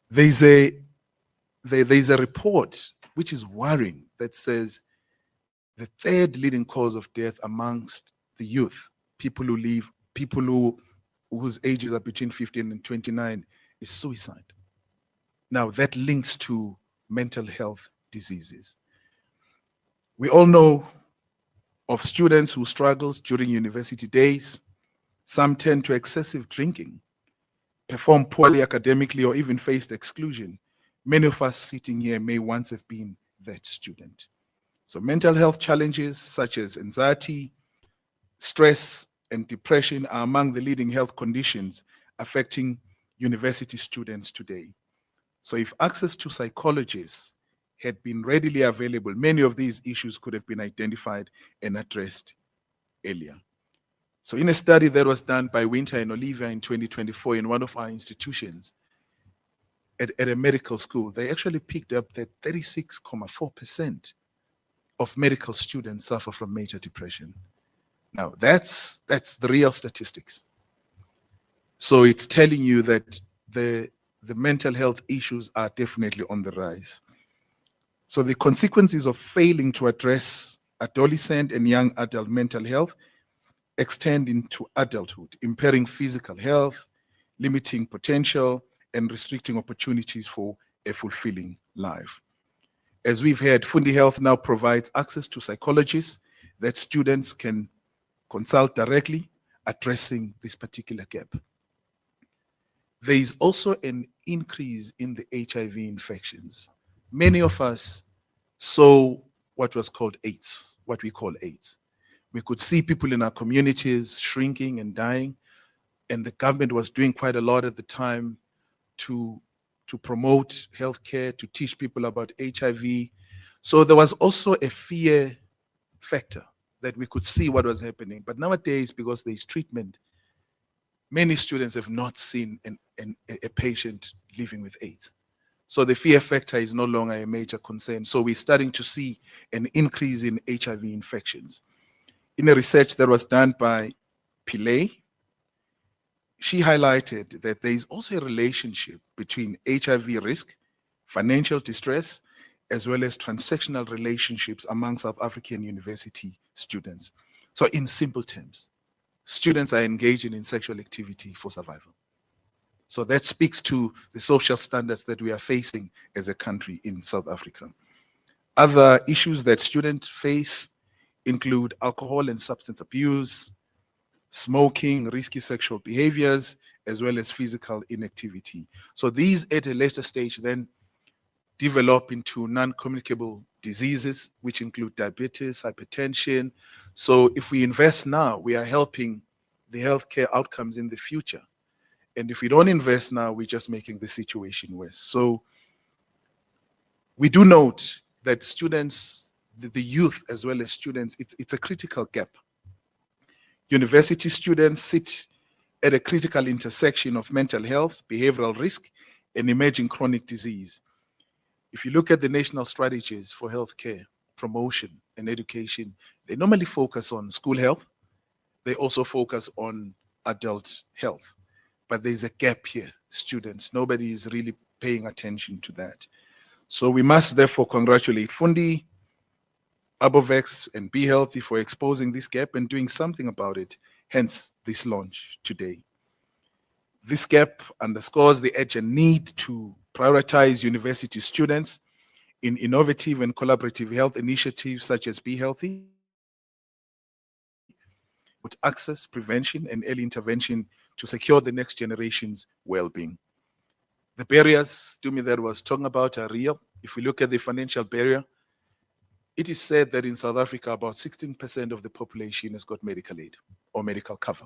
There's a report which is worrying that says the third leading cause of death amongst the youth, people whose ages are between 15 and 29, is suicide. Now that links to mental health diseases. We all know of students who struggle during university days. Some turn to excessive drinking, perform poorly academically, or even faced exclusion. Many of us sitting here may once have been that student. So mental health challenges such as anxiety, stress, and depression are among the leading health conditions affecting university students today. So if access to psychologists had been readily available, many of these issues could have been identified and addressed earlier. So in a study that was done by Winter and Olivia in 2024 in one of our institutions at a medical school, they actually picked up that 36.4% of medical students suffer from major depression. Now that's the real statistics. So it's telling you that the mental health issues are definitely on the rise. So the consequences of failing to address adolescent and young adult mental health extend into adulthood, impairing physical health, limiting potential, and restricting opportunities for a fulfilling life. As we've heard, Fundi Health now provides access to psychologists that students can consult directly, addressing this particular gap. There is also an increase in the HIV infections. Many of us saw what was called AIDS, what we call AIDS. We could see people in our communities shrinking and dying, and the government was doing quite a lot at the time to promote healthcare, to teach people about HIV. So there was also a fear factor that we could see what was happening. But nowadays, because there is treatment, many students have not seen a patient living with AIDS. So the fear factor is no longer a major concern. So we're starting to see an increase in HIV infections. In a research that was done by Pillay, she highlighted that there is also a relationship between HIV risk, financial distress, as well as transactional relationships among South African university students. So in simple terms, students are engaging in sexual activity for survival. So that speaks to the social standards that we are facing as a country in South Africa. Other issues that students face include alcohol and substance abuse, smoking, risky sexual behaviors, as well as physical inactivity. So these at a later stage then develop into non-communicable diseases, which include diabetes, hypertension. So if we invest now, we are helping the healthcare outcomes in the future. And if we don't invest now, we're just making the situation worse. So we do note that students, the youth as well as students, it's a critical gap. University students sit at a critical intersection of mental health, behavioral risk, and emerging chronic disease. If you look at the national strategies for healthcare, promotion, and education, they normally focus on school health. They also focus on adult health. But there's a gap here, students. Nobody is really paying attention to that. So we must therefore congratulate Fundi, Abovex, and Be Healthy for exposing this gap and doing something about it, hence this launch today. This gap underscores the urgent need to prioritize university students in innovative and collaborative health initiatives such as Be Healthy, with access, prevention, and early intervention to secure the next generation's well-being. The barriers, Dumi, that was talking about are real. If we look at the financial barrier, it is said that in South Africa, about 16% of the population has got medical aid or medical cover.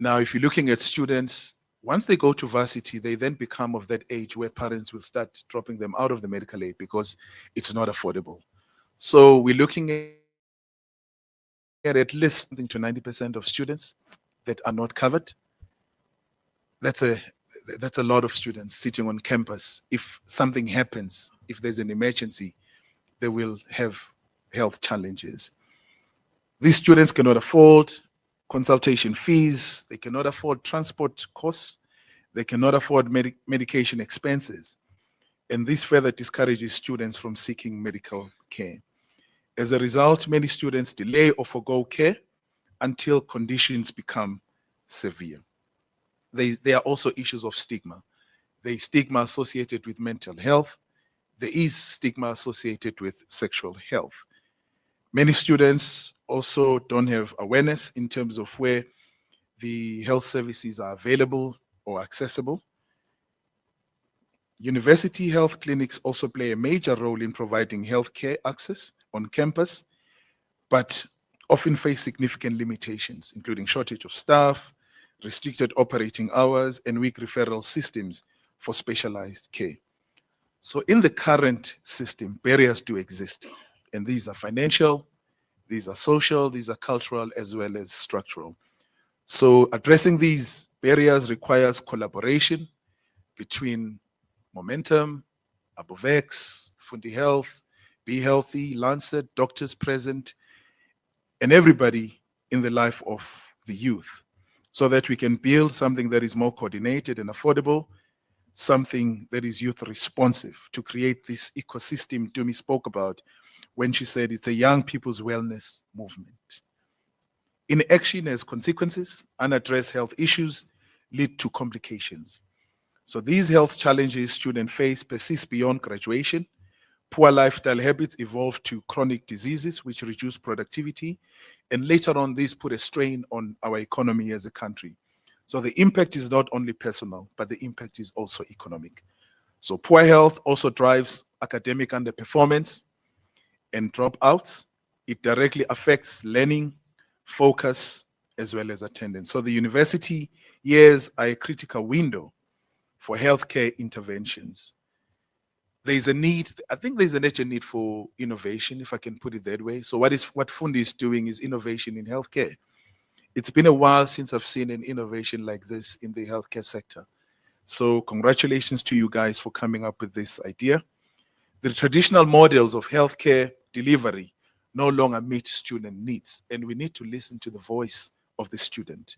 Now, if you're looking at students, once they go to varsity, they then become of that age where parents will start dropping them out of the medical aid because it's not affordable. So we're looking at least something to 90% of students that are not covered. that's a lot of students sitting on campus. If something happens, if there's an emergency, they will have health challenges. These students cannot afford consultation fees, they cannot afford transport costs, they cannot afford medication expenses. And this further discourages students from seeking medical care. As a result, many students delay or forgo care until conditions become severe. There are also issues of stigma. There is stigma associated with mental health. There is stigma associated with sexual health. Many students also don't have awareness in terms of where the health services are available or accessible. University health clinics also play a major role in providing healthcare access on campus, but often face significant limitations, including shortage of staff, restricted operating hours, and weak referral systems for specialized care. So in the current system, barriers do exist, and these are financial, these are social, these are cultural, as well as structural. So addressing these barriers requires collaboration between Momentum, Abovex, Fundi Health, Be Healthy, Lancet, doctors present, and everybody in the life of the youth, so that we can build something that is more coordinated and affordable, something that is youth responsive, to create this ecosystem Dumi spoke about when she said it's a young people's wellness movement. Inaction has consequences. Unaddressed health issues lead to complications. So these health challenges students face persist beyond graduation. Poor lifestyle habits evolve to chronic diseases, which reduce productivity. And later on, these put a strain on our economy as a country. So the impact is not only personal, but the impact is also economic. So poor health also drives academic underperformance and dropouts. It directly affects learning, focus, as well as attendance. So the university years are a critical window for healthcare interventions. There's a need, I think there's an urgent need for innovation, if I can put it that way. So what Fundi is doing is innovation in healthcare. It's been a while since I've seen an innovation like this in the healthcare sector. So congratulations to you guys for coming up with this idea. The traditional models of healthcare delivery no longer meet student needs, and we need to listen to the voice of the student,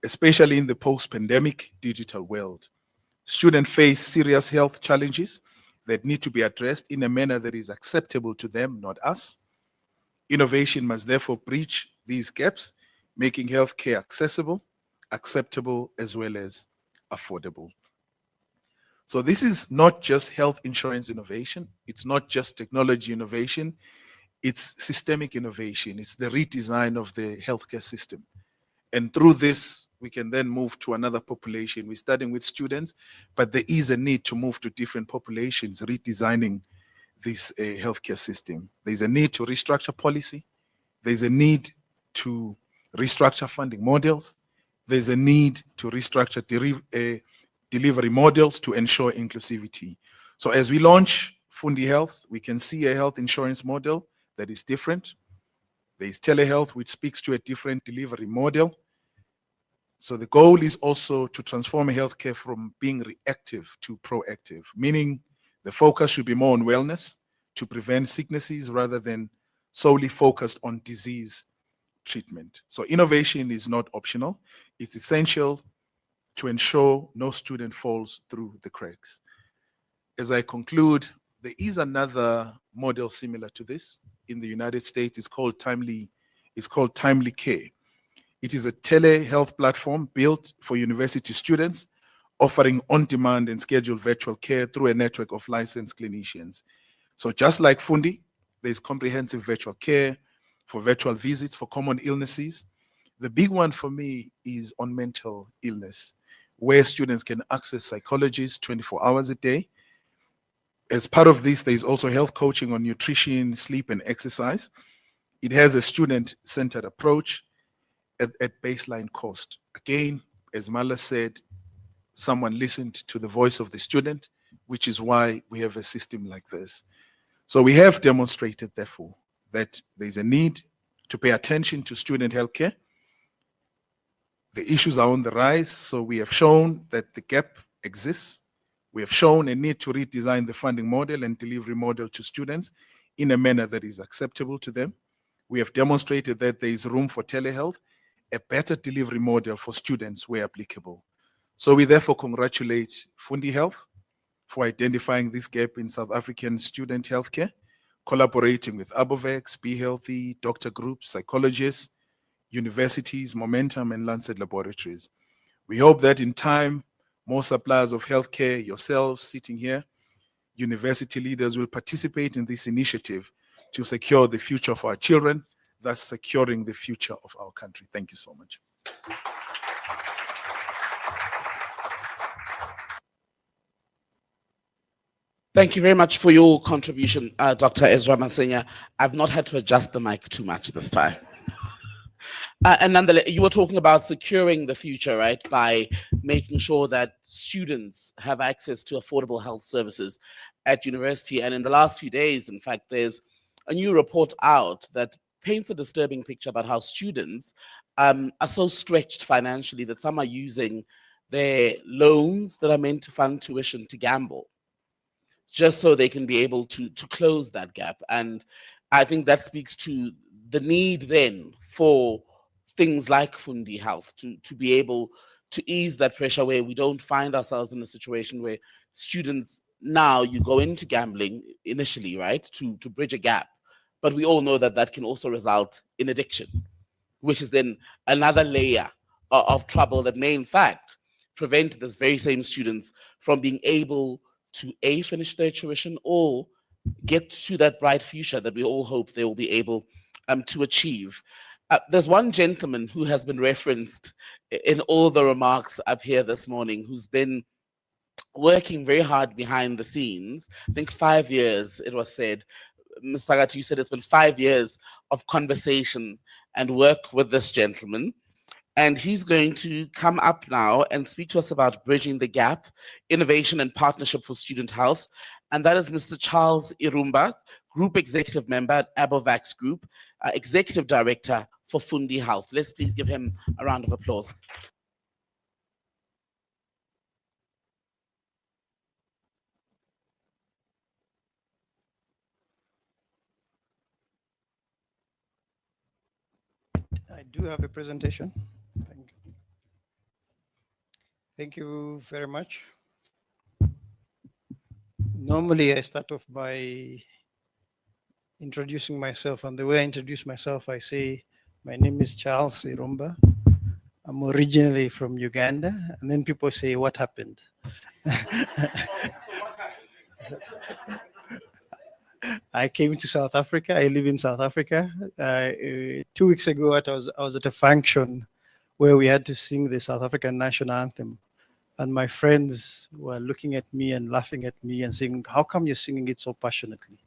especially in the post-pandemic digital world. Students face serious health challenges that need to be addressed in a manner that is acceptable to them, not us. Innovation must therefore bridge these gaps, making healthcare accessible, acceptable, as well as affordable. So this is not just health insurance innovation. It's not just technology innovation. It's systemic innovation. It's the redesign of the healthcare system. And through this, we can then move to another population. We're starting with students, but there is a need to move to different populations, redesigning this healthcare system. There's a need to restructure policy. There's a need to restructure funding models. There's a need to restructure delivery models to ensure inclusivity. So as we launch Fundi Health, we can see a health insurance model that is different. There is telehealth, which speaks to a different delivery model. So the goal is also to transform healthcare from being reactive to proactive, meaning the focus should be more on wellness to prevent sicknesses rather than solely focused on disease treatment. So innovation is not optional. It's essential to ensure no student falls through the cracks. As I conclude, there is another model similar to this in the United States. It's called Timely Care. It is a telehealth platform built for university students, offering on-demand and scheduled virtual care through a network of licensed clinicians. So just like Fundi, there's comprehensive virtual care for virtual visits for common illnesses. The big one for me is on mental illness, where students can access psychologists 24 hours a day. As part of this, there is also health coaching on nutrition, sleep, and exercise. It has a student-centered approach at baseline cost. Again, as Mala said, someone listened to the voice of the student, which is why we have a system like this. So we have demonstrated, therefore, that there's a need to pay attention to student healthcare. The issues are on the rise, so we have shown that the gap exists. We have shown a need to redesign the funding model and delivery model to students in a manner that is acceptable to them. We have demonstrated that there is room for telehealth, a better delivery model for students where applicable. So we therefore congratulate Fundi Health for identifying this gap in South African student healthcare, collaborating with Abovex, Be Healthy, doctor groups, psychologists, universities, Momentum, and Lancet Laboratories. We hope that in time, more suppliers of healthcare, yourselves sitting here, university leaders will participate in this initiative to secure the future of our children, thus securing the future of our country. Thank you so much. Thank you very much for your contribution, Dr. Ezra Masenya. I've not had to adjust the mic too much this time. And nonetheless, you were talking about securing the future, right? By making sure that students have access to affordable health services at university. And in the last few days, in fact, there's a new report out that paints a disturbing picture about how students are so stretched financially that some are using their loans that are meant to fund tuition to gamble, just so they can be able to close that gap. And I think that speaks to the need then for things like Fundi Health to be able to ease that pressure, where we don't find ourselves in a situation where students, now you go into gambling initially, right, to bridge a gap. But we all know that that can also result in addiction, which is then another layer of trouble that may in fact prevent these very same students from being able to A, finish their tuition, or get to that bright future that we all hope they will be able to achieve. There's one gentleman who has been referenced in all the remarks up here this morning, who's been working very hard behind the scenes. I think 5 years, it was said. Ms. Pagati, you said it's been 5 years of conversation and work with this gentleman. And he's going to come up now and speak to us about bridging the gap, innovation and partnership for student health. And that is Mr. Charles Irumba, Group Executive Member at Abovex Group, Executive Director for Fundi Health. Let's please give him a round of applause. I do have a presentation. Thank you very much. Normally, I start off by introducing myself, and the way I introduce myself, I say, my name is Charles Irumba. I'm originally from Uganda, and then people say, what happened? I came to South Africa. I live in South Africa. 2 weeks ago, I was at a function where we had to sing the South African national anthem. And my friends were looking at me and laughing at me and saying, how come you're singing it so passionately?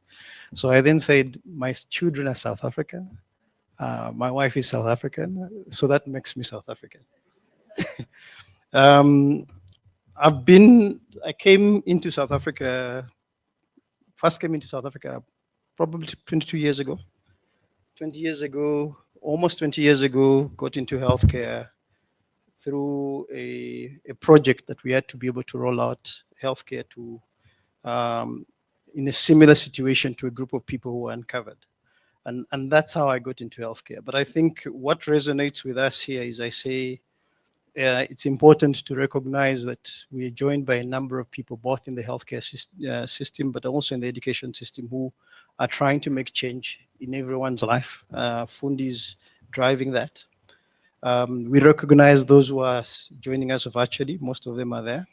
So I then said, my children are South African. My wife is South African. So that makes me South African. I came into South Africa, first came into South Africa probably 22 years ago. 20 years ago, almost 20 years ago, got into healthcare through a project that we had to be able to roll out healthcare to in a similar situation to a group of people who were uncovered. And that's how I got into healthcare. But I think what resonates with us here is, I say, it's important to recognize that we are joined by a number of people, both in the healthcare system, but also in the education system, who are trying to make change in everyone's life. Fundi is driving that. We recognize those who are joining us virtually. Most of them are there.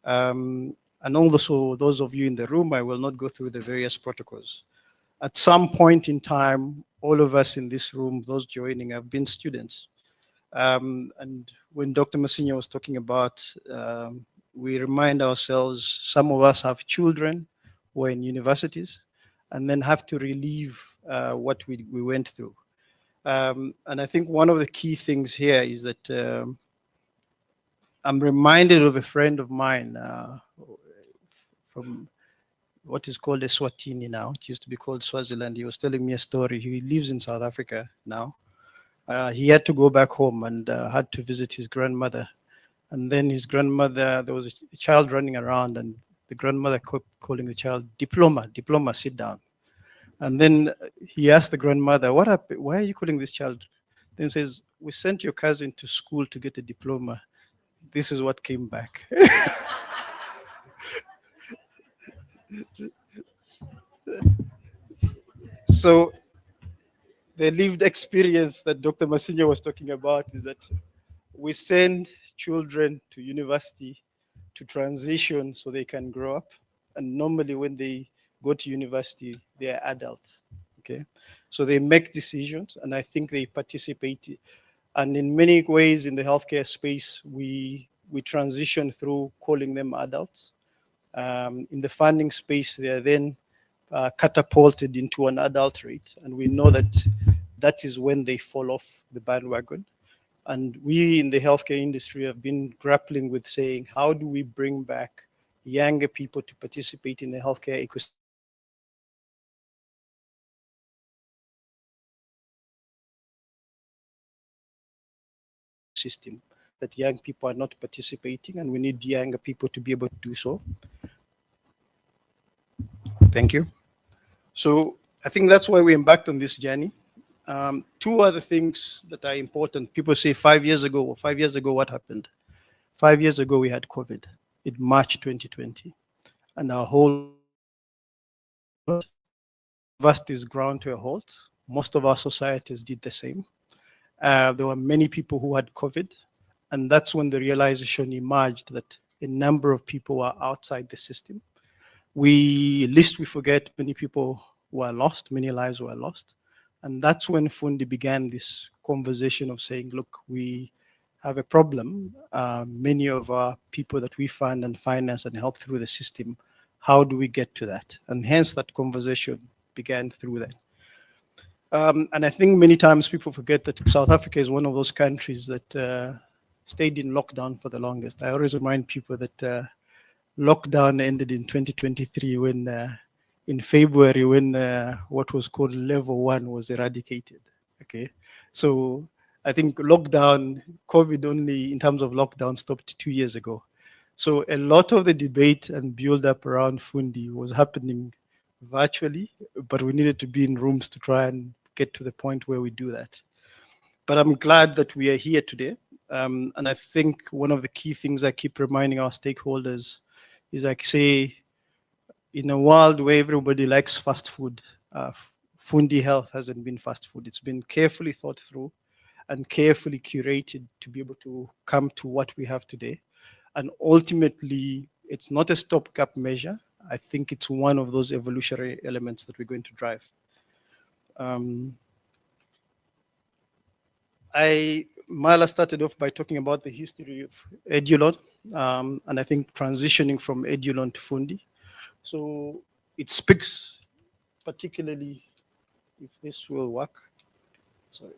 And also those of you in the room, I will not go through the various protocols. At some point in time, all of us in this room, those joining, have been students. And when Dr. Masenya was talking about, we remind ourselves, some of us have children who are in universities and then have to relive what we went through. And I think one of the key things here is that I'm reminded of a friend of mine from what is called Eswatini now. It used to be called Swaziland. He was telling me a story. He lives in South Africa now. He had to go back home and had to visit his grandmother. And then his grandmother, there was a child running around, and the grandmother kept calling the child, "Diploma, diploma, sit down." And then he asked the grandmother, "What happened? Why are you calling this child?" Then says, "We sent your cousin to school to get a diploma. This is what came back." So the lived experience that Dr. Masenya was talking about is that we send children to university to transition so they can grow up. And normally when they go to university, they are adults. Okay. So they make decisions, and I think they participate. And in many ways in the healthcare space, we transition through calling them adults. In the funding space, they are then catapulted into an adult rate. And we know that that is when they fall off the bandwagon. And we in the healthcare industry have been grappling with saying, how do we bring back younger people to participate in the healthcare ecosystem, that young people are not participating, and we need younger people to be able to do so. Thank you. So I think that's why we embarked on this journey. Two other things that are important. People say 5 years ago, what happened? 5 years ago, we had COVID in March 2020, and our whole universities ground to a halt. Most of our societies did the same. There were many people who had COVID, and that's when the realization emerged that a number of people were outside the system. Lest we forget, many people were lost, many lives were lost. And that's when Fundi began this conversation of saying, look, we have a problem. Many of our people that we fund and finance and help through the system, how do we get to that? And hence that conversation began through that. And I think many times people forget that South Africa is one of those countries that stayed in lockdown for the longest. I always remind people that lockdown ended in 2023 when in February when what was called level 1 was eradicated. Okay, so I think lockdown, COVID only in terms of lockdown stopped 2 years ago. So a lot of the debate and build up around Fundi was happening virtually, but we needed to be in rooms to try and get to the point where we do that. But I'm glad that we are here today. And I think one of the key things I keep reminding our stakeholders is, like, say, in a world where everybody likes fast food, Fundi Health hasn't been fast food. It's been carefully thought through and carefully curated to be able to come to what we have today. And ultimately, it's not a stopgap measure. I think it's one of those evolutionary elements that we're going to drive. Mala started off by talking about the history of Edulon, and I think transitioning from Edulon to Fundi. So it speaks particularly, if this will work. Sorry.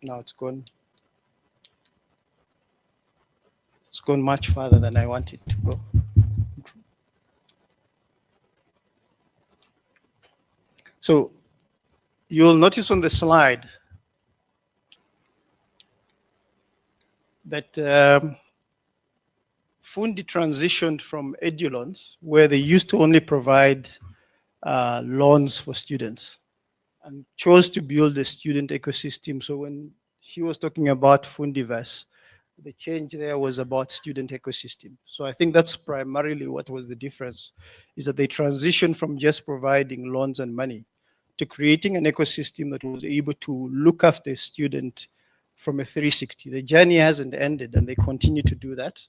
Now it's gone. It's gone much farther than I wanted to go. So you'll notice on the slide that Fundi transitioned from Edulons, where they used to only provide loans for students, and chose to build a student ecosystem. So when she was talking about Fundiverse, the change there was about student ecosystem. So I think that's primarily what was the difference, is that they transitioned from just providing loans and money to creating an ecosystem that was able to look after a student from a 360. The journey hasn't ended, and they continue to do that.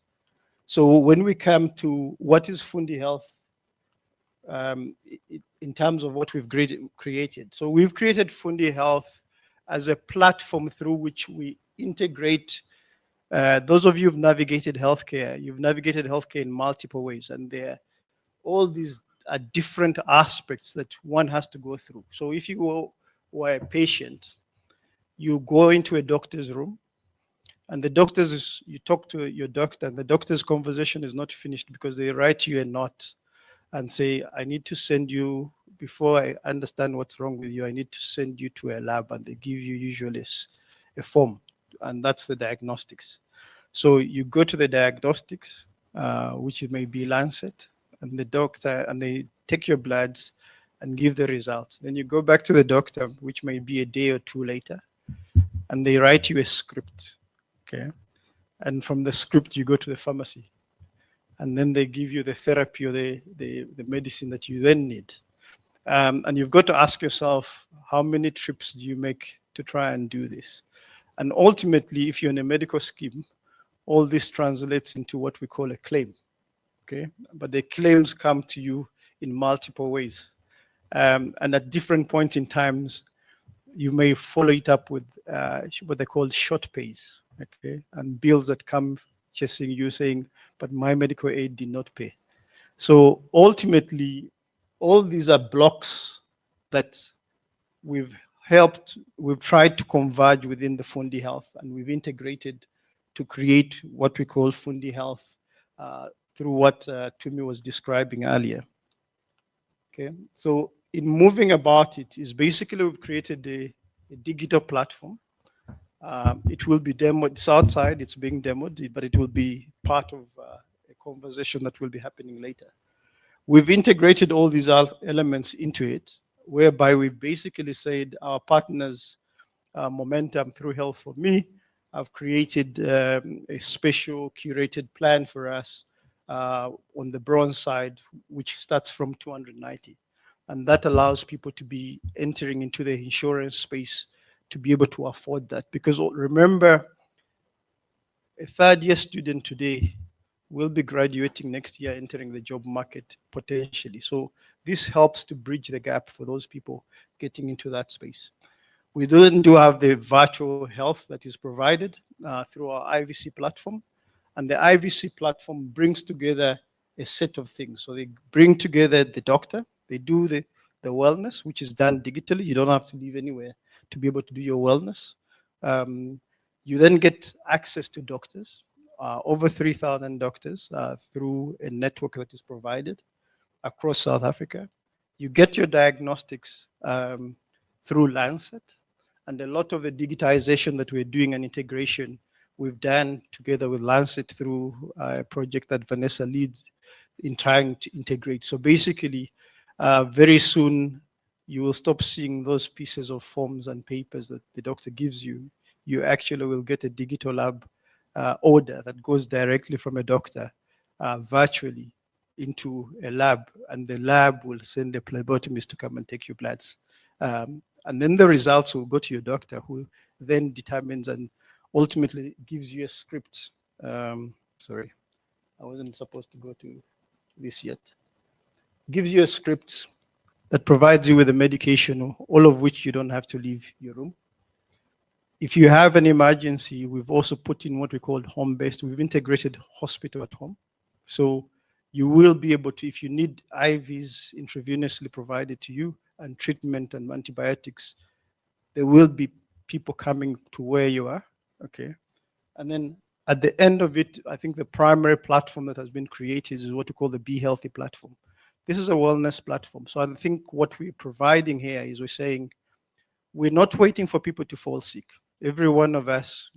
So when we come to what is Fundi Health, in terms of what we've created. So we've created Fundi Health as a platform through which we integrate. Those of you who've navigated healthcare, you've navigated healthcare in multiple ways, and there all these are different aspects that one has to go through. So if you were a patient, you go into a doctor's room, and you talk to your doctor, and the doctor's conversation is not finished because they write you a note and say, I need to send you, before I understand what's wrong with you, I need to send you to a lab, and they give you usually a form, and that's the diagnostics. So you go to the diagnostics, which may be Lancet, and the doctor, and they take your bloods and give the results. Then you go back to the doctor, which may be a day or two later, and they write you a script, okay? And from the script, you go to the pharmacy, and then they give you the therapy or the medicine that you then need. And you've got to ask yourself, how many trips do you make to try and do this? And ultimately, if you're in a medical scheme, all this translates into what we call a claim, okay? But the claims come to you in multiple ways. And at different points in times, you may follow it up with what they call short pays, okay? And bills that come chasing you saying, but my medical aid did not pay. So ultimately, all these are blocks that we've tried to converge within the Fundi Health, and we've integrated to create what we call Fundi Health through what Tumi was describing earlier. Okay, so in moving about it is basically we've created a digital platform. It will be demoed, it's outside, it's being demoed, but it will be part of a conversation that will be happening later. We've integrated all these elements into it, whereby we basically said our partners, Momentum through Health for Me, have created a special curated plan for us on the bronze side, which starts from 290. And that allows people to be entering into the insurance space to be able to afford that. Because remember, a third-year student today will be graduating next year, entering the job market potentially. So this helps to bridge the gap for those people getting into that space. We then do have the virtual health that is provided through our IVC platform. And the IVC platform brings together a set of things. So they bring together the doctor, they do the wellness, which is done digitally. You don't have to leave anywhere to be able to do your wellness. You then get access to doctors, over 3,000 doctors through a network that is provided across South Africa. You get your diagnostics through Lancet, and a lot of the digitization that we're doing and integration we've done together with Lancet through a project that Vanessa leads in trying to integrate. So basically, very soon, you will stop seeing those pieces of forms and papers that the doctor gives you. You actually will get a digital lab order that goes directly from a doctor virtually into a lab, and the lab will send a phlebotomist to come and take your bloods. And then the results will go to your doctor, who then determines and ultimately gives you a script. Sorry, I wasn't supposed to go to this yet. Gives you a script that provides you with a medication, all of which you don't have to leave your room. If you have an emergency, we've also put in what we call home-based. We've integrated hospital at home. So you will be able to, if you need IVs intravenously provided to you and treatment and antibiotics, there will be people coming to where you are, okay? And then at the end of it, I think the primary platform that has been created is what we call the Be Healthy platform. This is a wellness platform. So I think what we're providing here is we're saying, we're not waiting for people to fall sick. Every one of us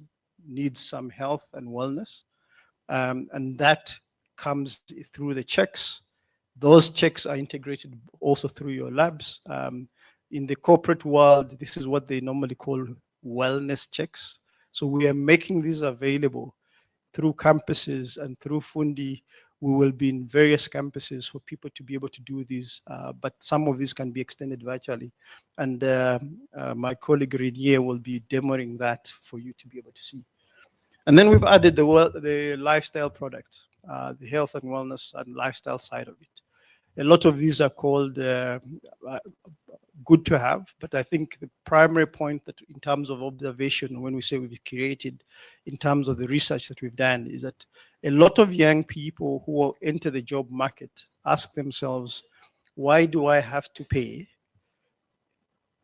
needs some health and wellness. And that comes through the checks. Those checks are integrated also through your labs. In the corporate world, this is what they normally call wellness checks. So we are making these available through campuses, and through Fundi, we will be in various campuses for people to be able to do these, but some of these can be extended virtually. And my colleague Renier will be demoing that for you to be able to see. And then we've added the lifestyle product, the health and wellness and lifestyle side of it. A lot of these are called good to have, but I think the primary point that in terms of observation, when we say we've created, in terms of the research that we've done, is that a lot of young people who enter the job market ask themselves, why do I have to pay?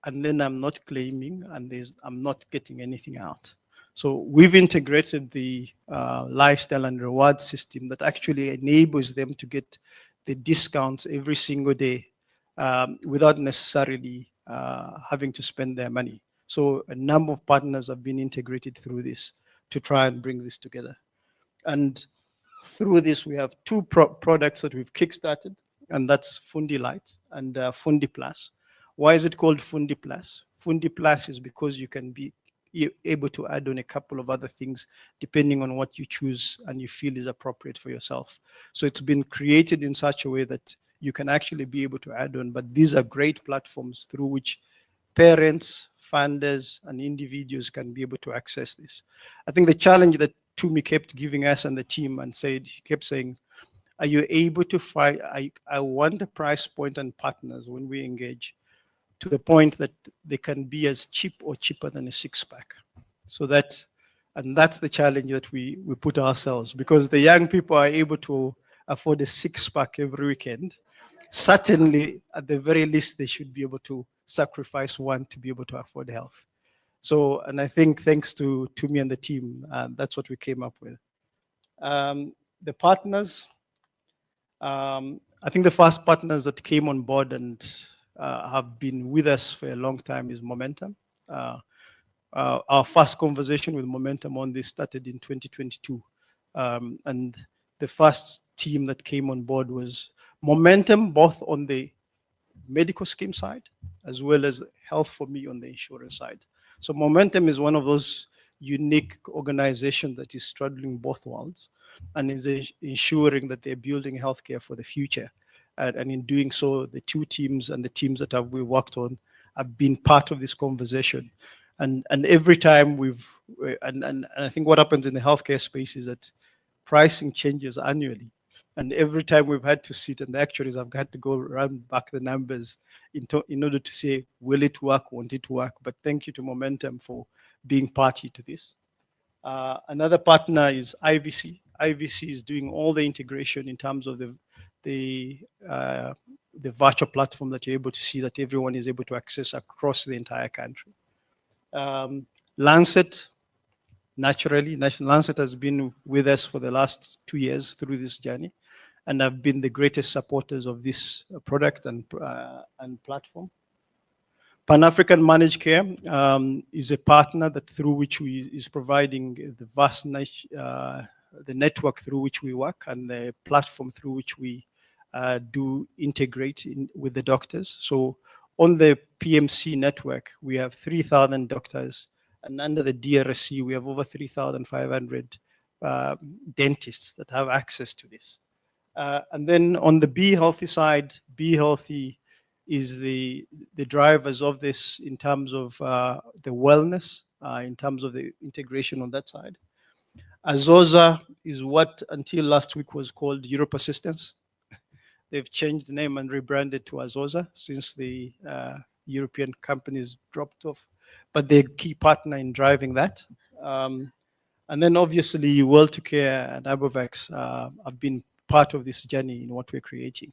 And then I'm not claiming, and I'm not getting anything out. So we've integrated the lifestyle and reward system that actually enables them to get the discounts every single day without necessarily having to spend their money. So a number of partners have been integrated through this to try and bring this together. And through this, we have two products that we've kickstarted, and that's Fundi Lite and Fundi Plus. Why is it called Fundi Plus? Fundi Plus is because you can be able to add on a couple of other things depending on what you choose and you feel is appropriate for yourself. So it's been created in such a way that you can actually be able to add on, but these are great platforms through which parents, funders, and individuals can be able to access this. I think the challenge that Tumi kept giving us and the team and he kept saying, are you able to find, I want a price point and partners when we engage to the point that they can be as cheap or cheaper than a 6-pack. So that's the challenge that we put ourselves, because the young people are able to afford a 6-pack every weekend. Certainly, at the very least, they should be able to sacrifice one to be able to afford health. So, and I think thanks to me and the team, that's what we came up with. The partners, I think the first partners that came on board and have been with us for a long time is Momentum. Our first conversation with Momentum on this started in 2022. And the first team that came on board was Momentum, both on the medical scheme side, as well as Health for Me on the insurance side. So Momentum is one of those unique organizations that is straddling both worlds and is ensuring that they're building healthcare for the future. And in doing so, the two teams and the teams that we worked on have been part of this conversation. And every time and I think what happens in the healthcare space is that pricing changes annually. And every time we've had to sit, and the actuaries have had to go run back the numbers in order to say, will it work, won't it work? But thank you to Momentum for being party to this. Another partner is IVC. IVC is doing all the integration in terms of the virtual platform that you're able to see that everyone is able to access across the entire country. Lancet, naturally, Lancet has been with us for the last 2 years through this journey, and have been the greatest supporters of this product and platform. Pan-African Managed Care is a partner that through which is providing the vast the network through which we work and the platform through which we do integrate with the doctors. So on the PMC network, we have 3,000 doctors, and under the DRSC, we have over 3,500 dentists that have access to this. And then on the Be Healthy side, Be Healthy is the drivers of this in terms of the wellness, in terms of the integration on that side. Azosa is what until last week was called Europe Assistance. They've changed the name and rebranded to Azosa since the European companies dropped off, but they're a key partner in driving that. And then obviously World to Care and Abovax have been part of this journey in what we're creating.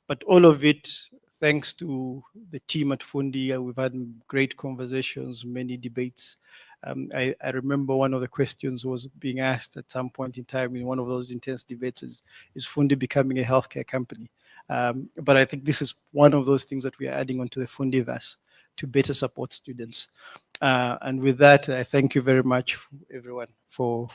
But all of it, thanks to the team at Fundi, we've had great conversations, many debates. I remember one of the questions was being asked at some point in time in one of those intense debates is Fundi becoming a healthcare company? But I think this is one of those things that we are adding onto the Fundiverse to better support students. And with that, I thank you very much, everyone, for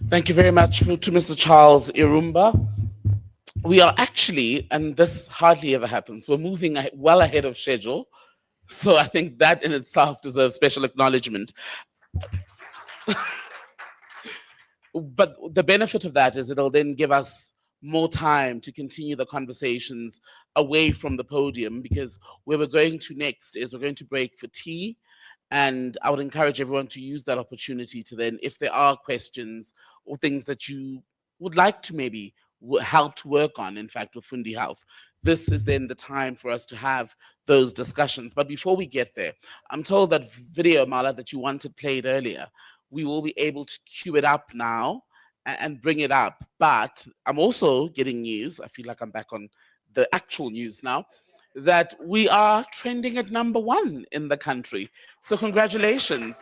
Thank you very much to Mr. Charles Irumba. We are actually, and this hardly ever happens, we're moving well ahead of schedule. So I think that in itself deserves special acknowledgement. But the benefit of that is it'll then give us more time to continue the conversations away from the podium, because where we're going to next is we're going to break for tea. And I would encourage everyone to use that opportunity to then, if there are questions or things that you would like to maybe help to work on, in fact, with Fundi Health, this is then the time for us to have those discussions. But before we get there, I'm told that video, Mala, that you wanted played earlier, we will be able to queue it up now and bring it up. But I'm also getting news. I feel like I'm back on the actual news now. that we are trending at #1 in the country. So congratulations.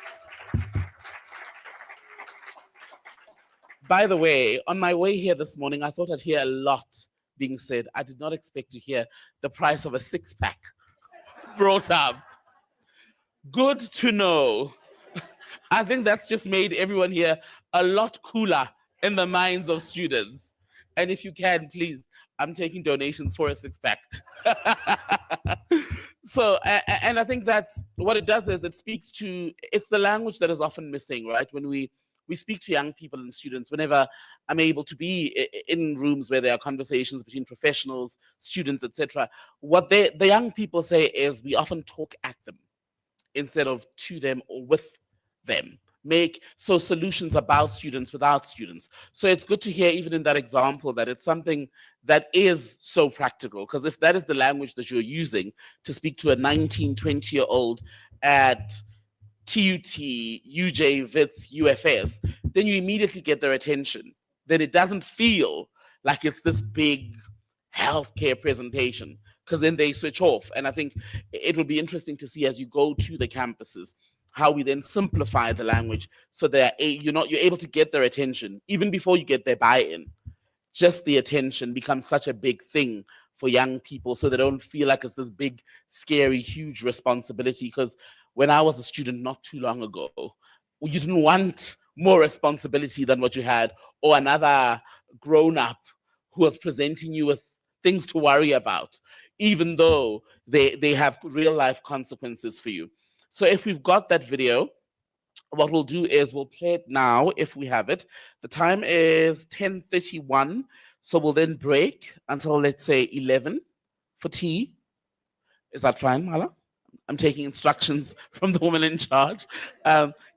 By the way, on my way here this morning, I thought I'd hear a lot being said. I did not expect to hear the price of a six-pack brought up. Good to know. I think that's just made everyone here a lot cooler in the minds of students. And if you can, please, I'm taking donations for a six-pack. So, and I think that's what it does is it speaks to, it's the language that is often missing, right? When we speak to young people and students, whenever I'm able to be in rooms where there are conversations between professionals, students, etc., what the young people say is we often talk at them instead of to them or with them. Make so solutions about students without students. So it's good to hear, even in that example, that it's something that is so practical. Because if that is the language that you're using to speak to a 19, 20-year-old at TUT, UJ, WITS, UFS, then you immediately get their attention. Then it doesn't feel like it's this big healthcare presentation, because then they switch off. And I think it will be interesting to see as you go to the campuses how we then simplify the language so that you're able to get their attention even before you get their buy-in. Just the attention becomes such a big thing for young people, so they don't feel like it's this big, scary, huge responsibility. Because when I was a student not too long ago, you didn't want more responsibility than what you had, or another grown-up who was presenting you with things to worry about, even though they have real life consequences for you. So if we've got that video, what we'll do is we'll play it now if we have it. The time is 10:31, so we'll then break until, let's say, 11 for tea. Is that fine, Mala? I'm taking instructions from the woman in charge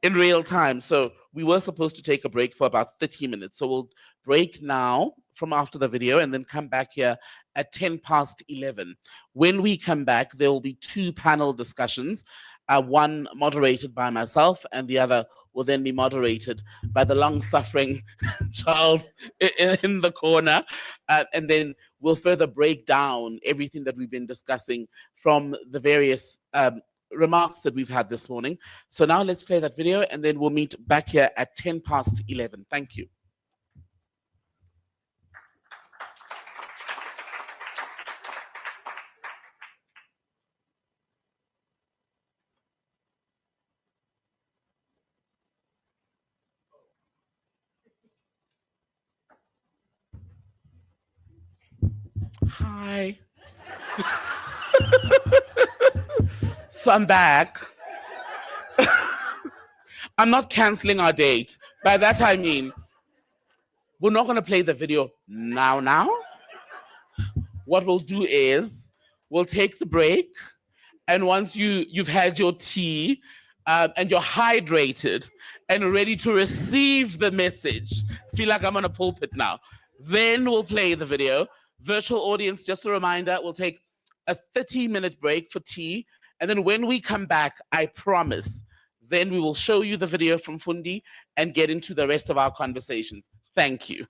in real time. So we were supposed to take a break for about 30 minutes. So we'll break now from after the video and then come back here at 11:10. When we come back, there will be two panel discussions, one moderated by myself and the other will then be moderated by the long-suffering Charles in the corner. And then we'll further break down everything that we've been discussing from the various remarks that we've had this morning. So now let's play that video and then we'll meet back here at 11:10. Thank you. Hi. So I'm back. I'm not canceling our date. By that I mean, we're not going to play the video now. What we'll do is we'll take the break, and once you've had your tea and you're hydrated and ready to receive the message, feel like I'm on a pulpit now, then we'll play the video. Virtual audience, just a reminder, we'll take a 30-minute break for tea, and then when we come back, I promise, then we will show you the video from Fundi and get into the rest of our conversations. Thank you.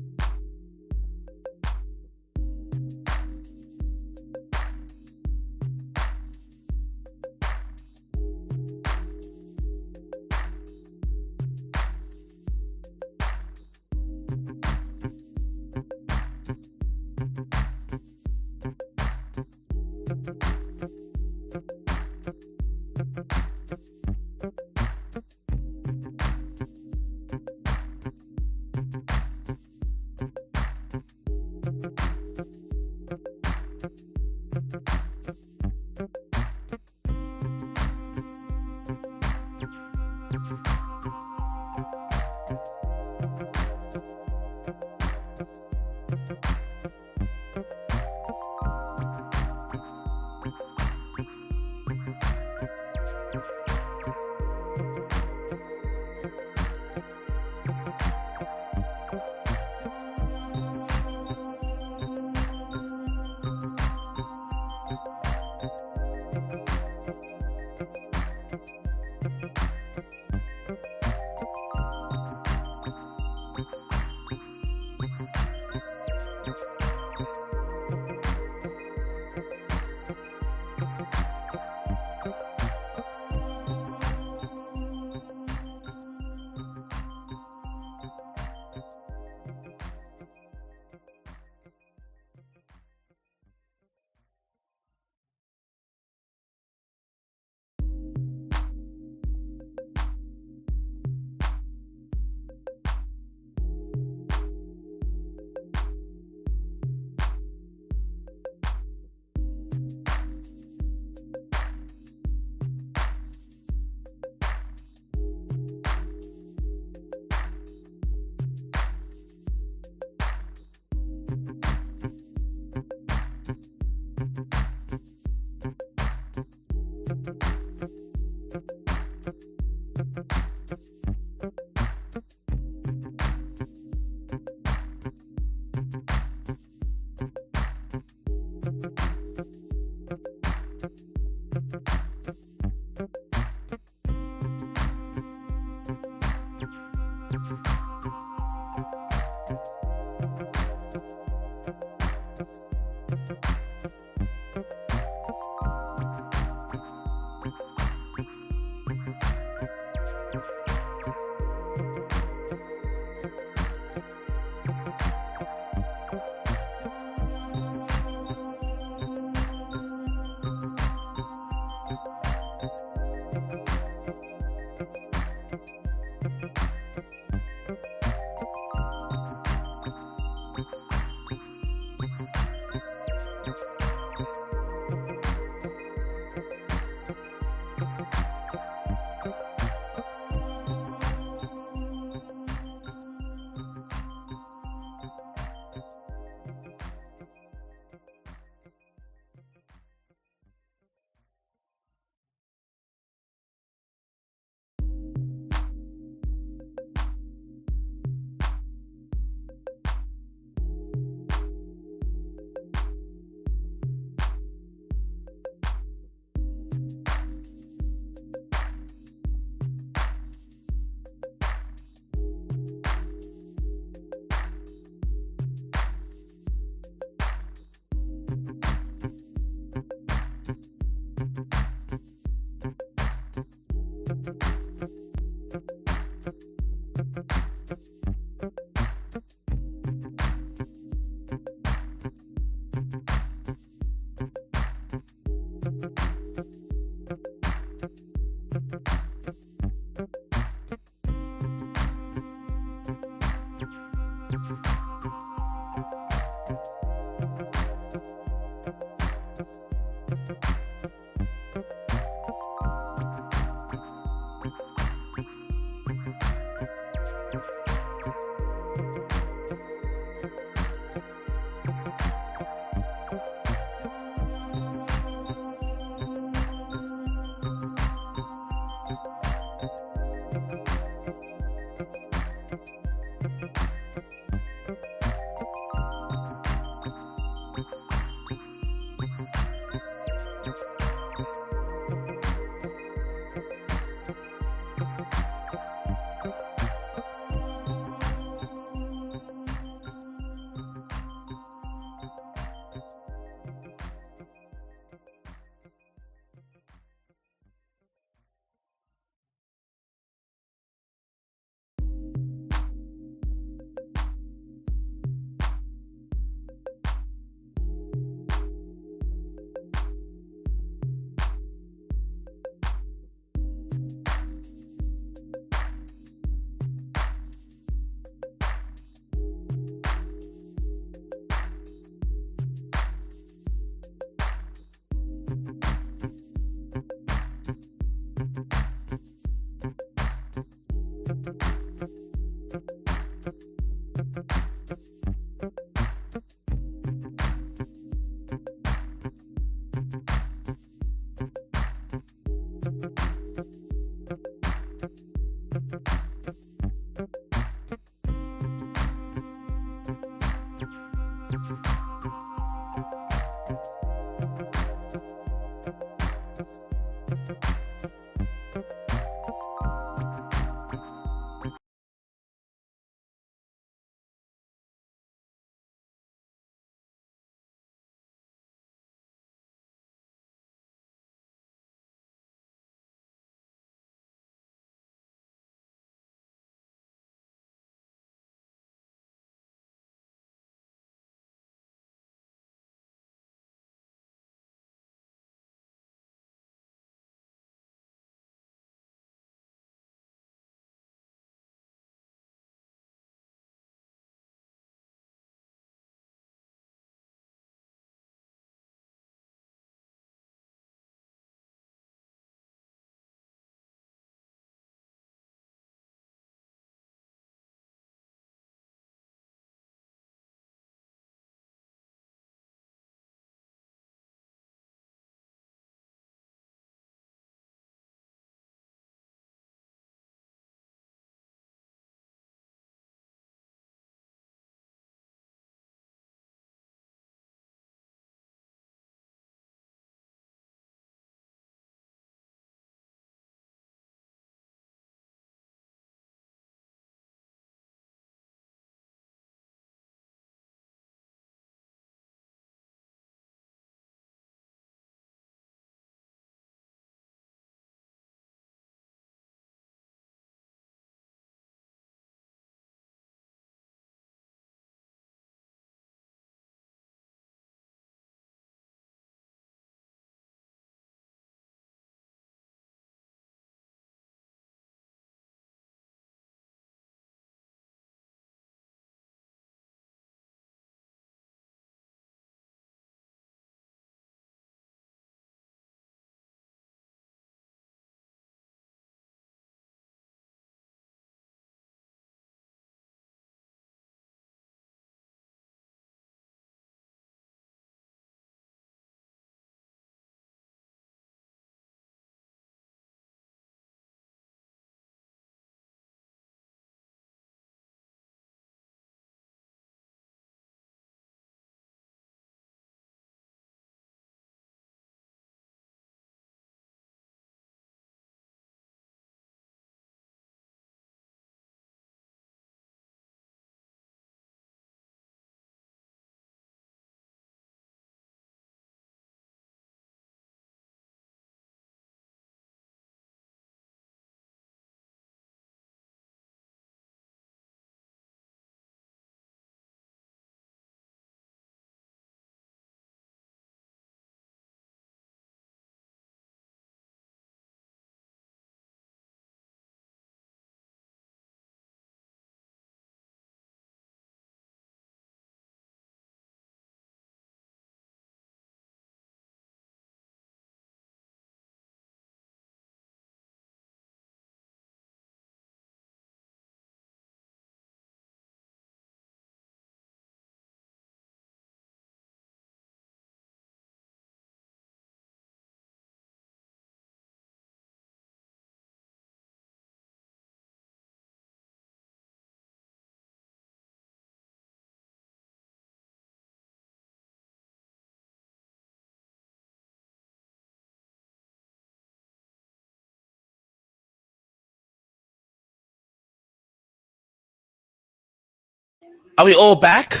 Are we all back?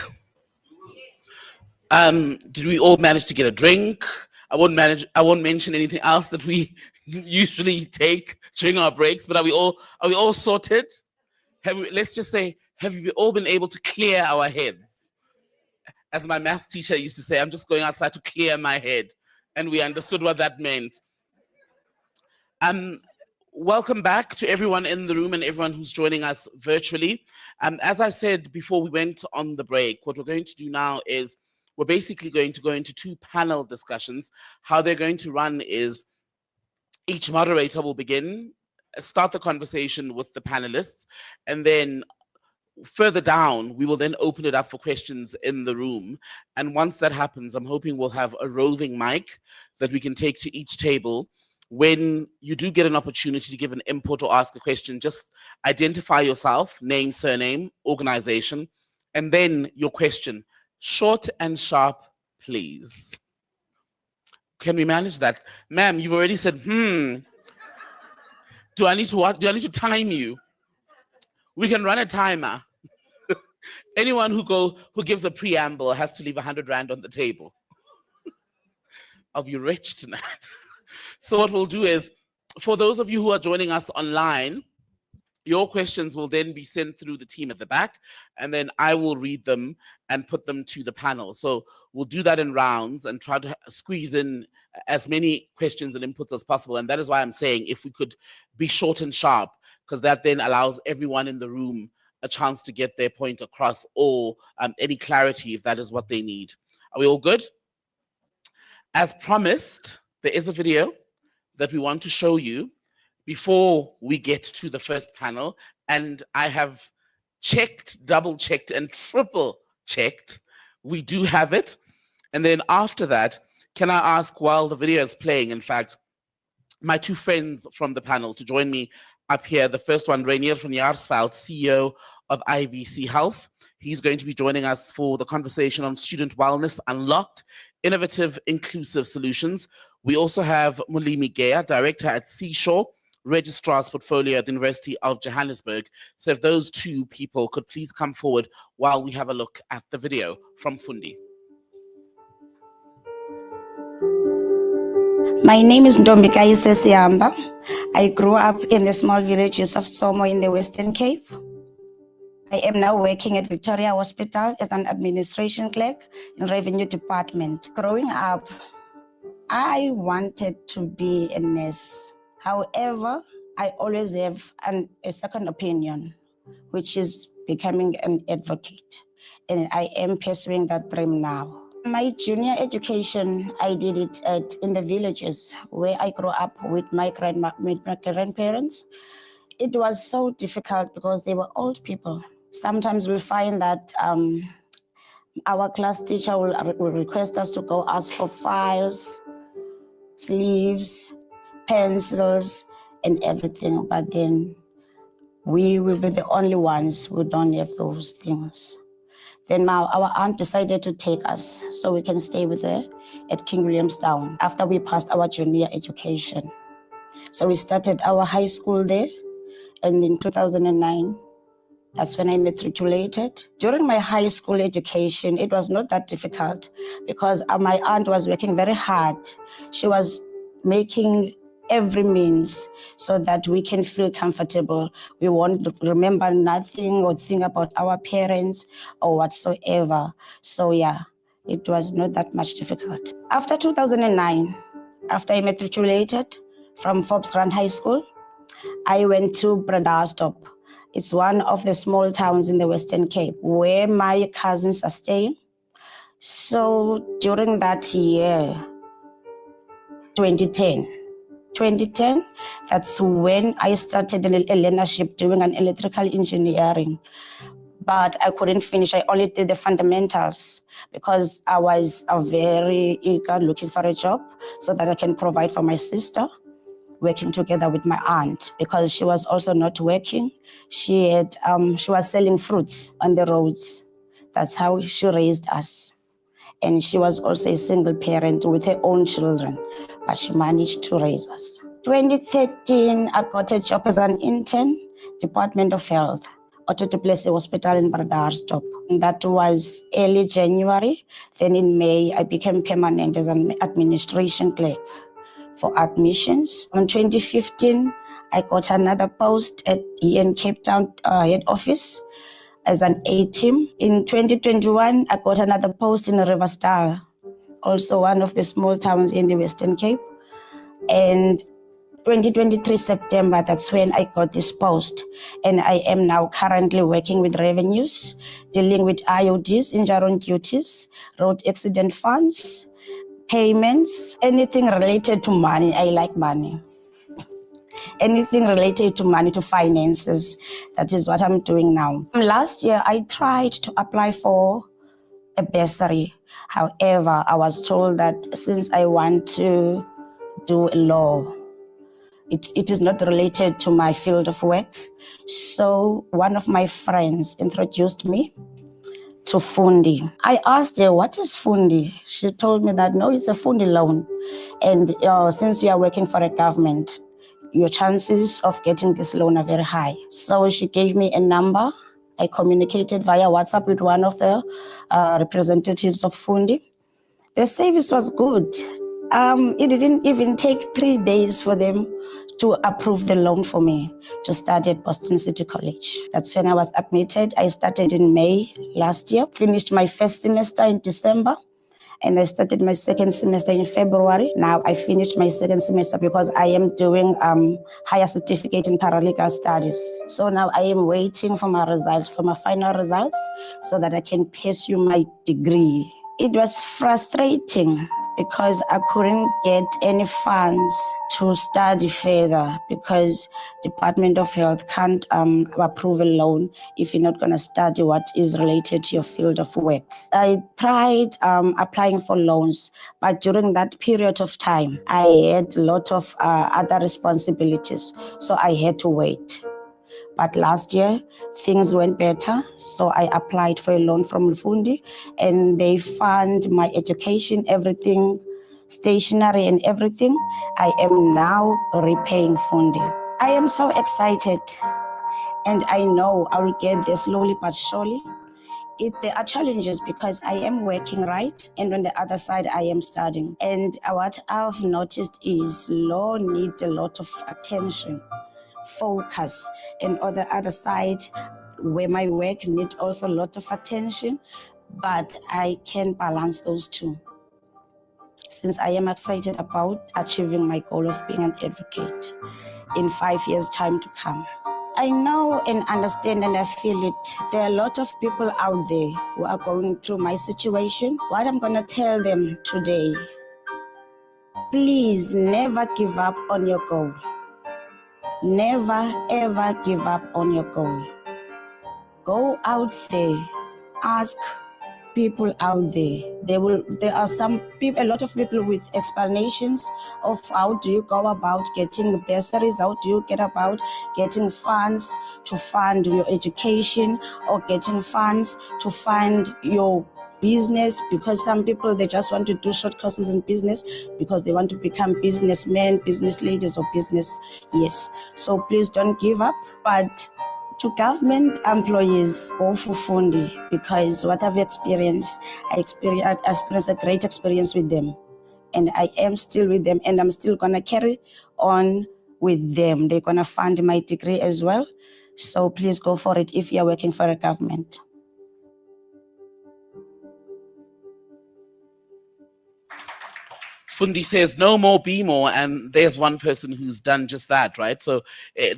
Did we all manage to get a drink? I won't mention anything else that we usually take during our breaks, but are we all sorted? Let's just say, have we all been able to clear our heads? As my math teacher used to say, I'm just going outside to clear my head. And we understood what that meant. Welcome back to everyone in the room and everyone who's joining us virtually. As I said before we went on the break, what we're going to do now is we're basically going to go into two panel discussions. How they're going to run is each moderator will start the conversation with the panelists, and then further down, we will then open it up for questions in the room. And once that happens, I'm hoping we'll have a roving mic that we can take to each table. When you do get an opportunity to give an input or ask a question, just identify yourself, name, surname, organization, and then your question. Short and sharp, please. Can we manage that? Ma'am, you've already said, Do I need to time you? We can run a timer. Anyone who gives a preamble has to leave 100 Rand on the table. I'll be rich tonight. So what we'll do is, for those of you who are joining us online, your questions will then be sent through the team at the back, and then I will read them and put them to the panel. So we'll do that in rounds and try to squeeze in as many questions and inputs as possible. And that is why I'm saying if we could be short and sharp, because that then allows everyone in the room a chance to get their point across, or any clarity if that is what they need. Are we all good? As promised, there is a video that we want to show you before we get to the first panel. And I have checked, double checked, and triple checked. We do have it. And then after that, can I ask, while the video is playing, in fact, my two friends from the panel to join me up here. The first one, Rainier van Jaarsveld, CEO of IVC Health. He's going to be joining us for the conversation on student wellness unlocked, innovative, inclusive solutions. We also have Molikane, director at Seashore, registrar's portfolio at the University of Johannesburg. So if those two people could please come forward while we have a look at the video from Fundi. My name is Ndombikayi Sesiamba. I grew up in the small villages of Somo in the Western Cape. I am now working at Victoria Hospital as an administration clerk in Revenue Department. Growing up, I wanted to be a nurse. However, I always have a second opinion, which is becoming an advocate. And I am pursuing that dream now. My junior education, I did it in the villages where I grew up with my grandparents. It was so difficult because they were old people. Sometimes we'll find that our class teacher will request us to go ask for files, sleeves, pencils, and everything. But then we will be the only ones who don't have those things. Then our aunt decided to take us so we can stay with her at King Williamstown after we passed our junior education. So we started our high school there, and in 2009, that's when I matriculated. During my high school education, it was not that difficult because my aunt was working very hard. She was making every means so that we can feel comfortable. We won't remember nothing or think about our parents or whatsoever. So yeah, it was not that much difficult. After 2009, after I matriculated from Forbes Rand High School, I went to Bredasdorp. It's one of the small towns in the Western Cape where my cousins are staying. So during that year, 2010, that's when I started a learnership doing an electrical engineering. But I couldn't finish. I only did the fundamentals because I was very eager looking for a job so that I can provide for my sister, working together with my aunt because she was also not working. She was selling fruits on the roads. That's how she raised us. And she was also a single parent with her own children, but she managed to raise us. 2013, I got a job as an intern, Department of Health, Ototoplese Hospital in Bradaarstop. That was early January. Then in May, I became permanent as an administration clerk for admissions. In 2015, I got another post at EN Cape Town head office as an A-team. In 2021, I got another post in Riversdale, also one of the small towns in the Western Cape. And 2023 September, that's when I got this post. And I am now currently working with revenues, dealing with IODs, injury on duties, road accident funds, payments, anything related to money. I like money. Anything related to money, to finances. That is what I'm doing now. Last year, I tried to apply for a bursary. However, I was told that since I want to do law, it is not related to my field of work. So one of my friends introduced me to Fundi. I asked her, what is Fundi? She told me that, no, it's a Fundi loan. And since you are working for a government, your chances of getting this loan are very high. So she gave me a number. I communicated via WhatsApp with one of the representatives of Fundi. The service was good. It didn't even take 3 days for them to approve the loan for me to study at Boston City College. That's when I was admitted. I started in May last year, finished my first semester in December, and I started my second semester in February. Now I finished my second semester because I am doing higher certificate in paralegal studies. So now I am waiting for my results, for my final results, so that I can pursue my degree. It was frustrating because I couldn't get any funds to study further because Department of Health can't approve a loan if you're not going to study what is related to your field of work. I tried applying for loans, but during that period of time, I had a lot of other responsibilities, so I had to wait. But last year, things went better, so I applied for a loan from Fundi, and they fund my education, everything, stationery and everything. I am now repaying Fundi. I am so excited, and I know I will get there slowly but surely. There are challenges because I am working, right? And on the other side, I am studying. And what I've noticed is law needs a lot of attention, focus, and on the other side where my work needs also a lot of attention, but I can balance those two since I am excited about achieving my goal of being an advocate in 5 years' time to come. I know and understand and I feel it. There are a lot of people out there who are going through my situation. What I'm going to tell them today, please never give up on your goal. Never ever give up on your goal. Go out there, ask people out there. There are some people, a lot of people with explanations of how do you go about getting bursaries, how do you get about getting funds to fund your education or getting funds to fund your business, because some people, they just want to do short courses in business because they want to become businessmen, business ladies, or business. Yes. So please don't give up. But to government employees, go for Fundi, because what I've experienced, I experienced a great experience with them. And I am still with them, and I'm still going to carry on with them. They're going to fund my degree as well. So please go for it if you're working for a government. Fundi says no more, be more, and there's one person who's done just that, right? So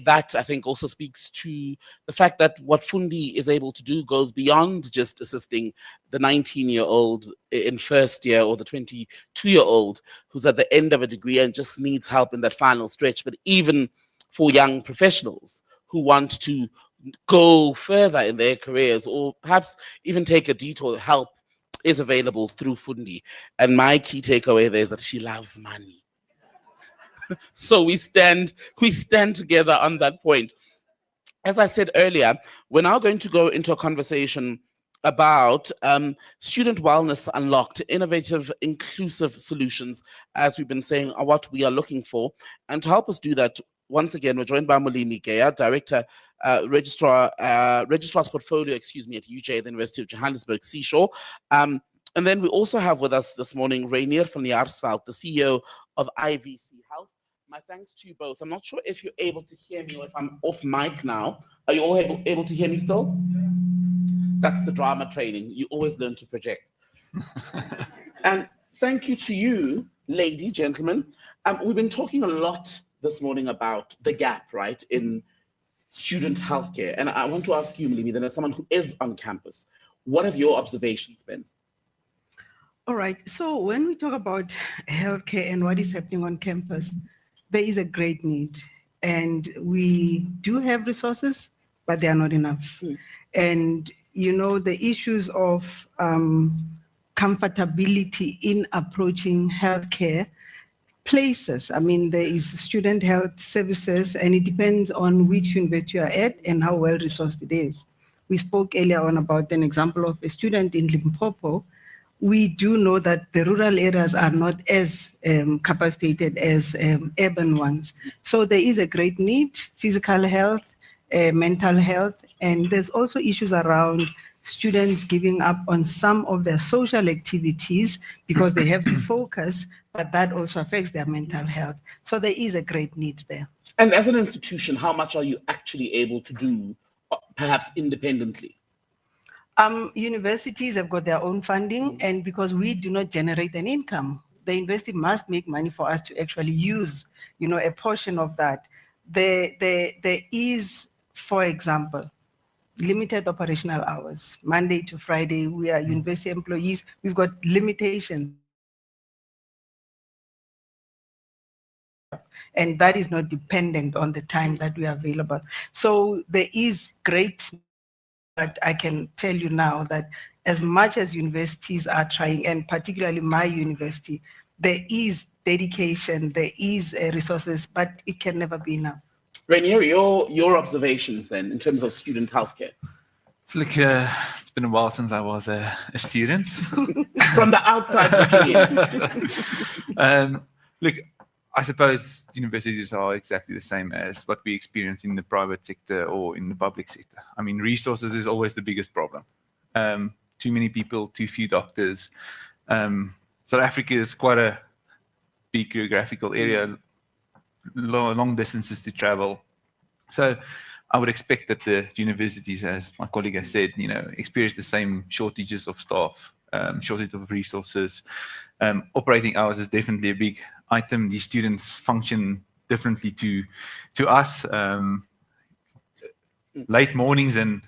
that, I think, also speaks to the fact that what Fundi is able to do goes beyond just assisting the 19-year-old in first year or the 22-year-old who's at the end of a degree and just needs help in that final stretch, but even for young professionals who want to go further in their careers or perhaps even take a detour, help is available through Fundi. And my key takeaway there is that she loves money. So we stand together on that point. As I said earlier, we're now going to go into a conversation about student wellness unlocked, innovative, inclusive solutions, as we've been saying, are what we are looking for. And to help us do that, once again, we're joined by Molikane, Director registrar's portfolio, excuse me, at UJ, the University of Johannesburg Seashore. And then we also have with us this morning Rainier van Jaarsveld, the CEO of IVC Health. My thanks to you both. I'm not sure if you're able to hear me or if I'm off mic now. Are you all able to hear me still? That's the drama training. You always learn to project. And thank you to you, lady, gentlemen. We've been talking a lot this morning about the gap, right, in student healthcare. And I want to ask you, Malimi, then as someone who is on campus, what have your observations been? All right. So when we talk about healthcare and what is happening on campus, there is a great need. And we do have resources, but they are not enough. And, you know, the issues of comfortability in approaching healthcare places. I mean, there is student health services, and it depends on which university you are at and how well resourced it is. We spoke earlier on about an example of a student in Limpopo. We do know that the rural areas are not as capacitated as urban ones. So there is a great need, physical health, mental health, and there's also issues around students giving up on some of their social activities because they have to focus, but that also affects their mental health. So there is a great need there. And as an institution, how much are you actually able to do, perhaps independently? Universities have got their own funding, and because we do not generate an income, the university must make money for us to actually use, you know, a portion of that. There is, for example, limited operational hours. Monday to Friday, we are university employees. We've got limitations. And that is not dependent on the time that we are available. So there is great, but I can tell you now that as much as universities are trying, and particularly my university, there is dedication, there is resources, but it can never be enough. Rainier, your observations then in terms of student healthcare? Look, it's been a while since I was a student. From the outside looking in. Look, I suppose universities are exactly the same as what we experience in the private sector or in the public sector. I mean, resources is always the biggest problem. Too many people, too few doctors. South Africa is quite a big geographical area, long distances to travel. So I would expect that the universities, as my colleague has said, you know, experience the same shortages of staff, shortage of resources. Operating hours is definitely a big item. These students function differently to us. Late mornings and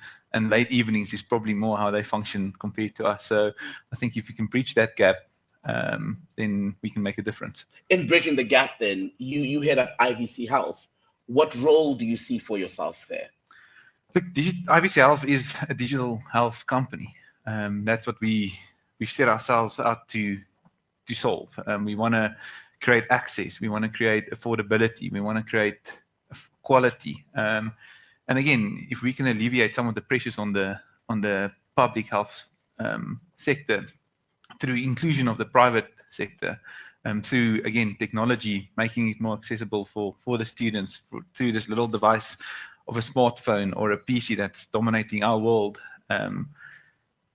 late evenings is probably more how they function compared to us. So I think if we can breach that gap, then we can make a difference. In bridging the gap then, you head up IVC Health. What role do you see for yourself there? Look, IVC Health is a digital health company. That's what we've set ourselves out to solve. We want to create access. We want to create affordability. We want to create quality. And again, if we can alleviate some of the pressures on the public health sector through inclusion of the private sector, through, again, technology, making it more accessible for the students through this little device of a smartphone or a PC that's dominating our world.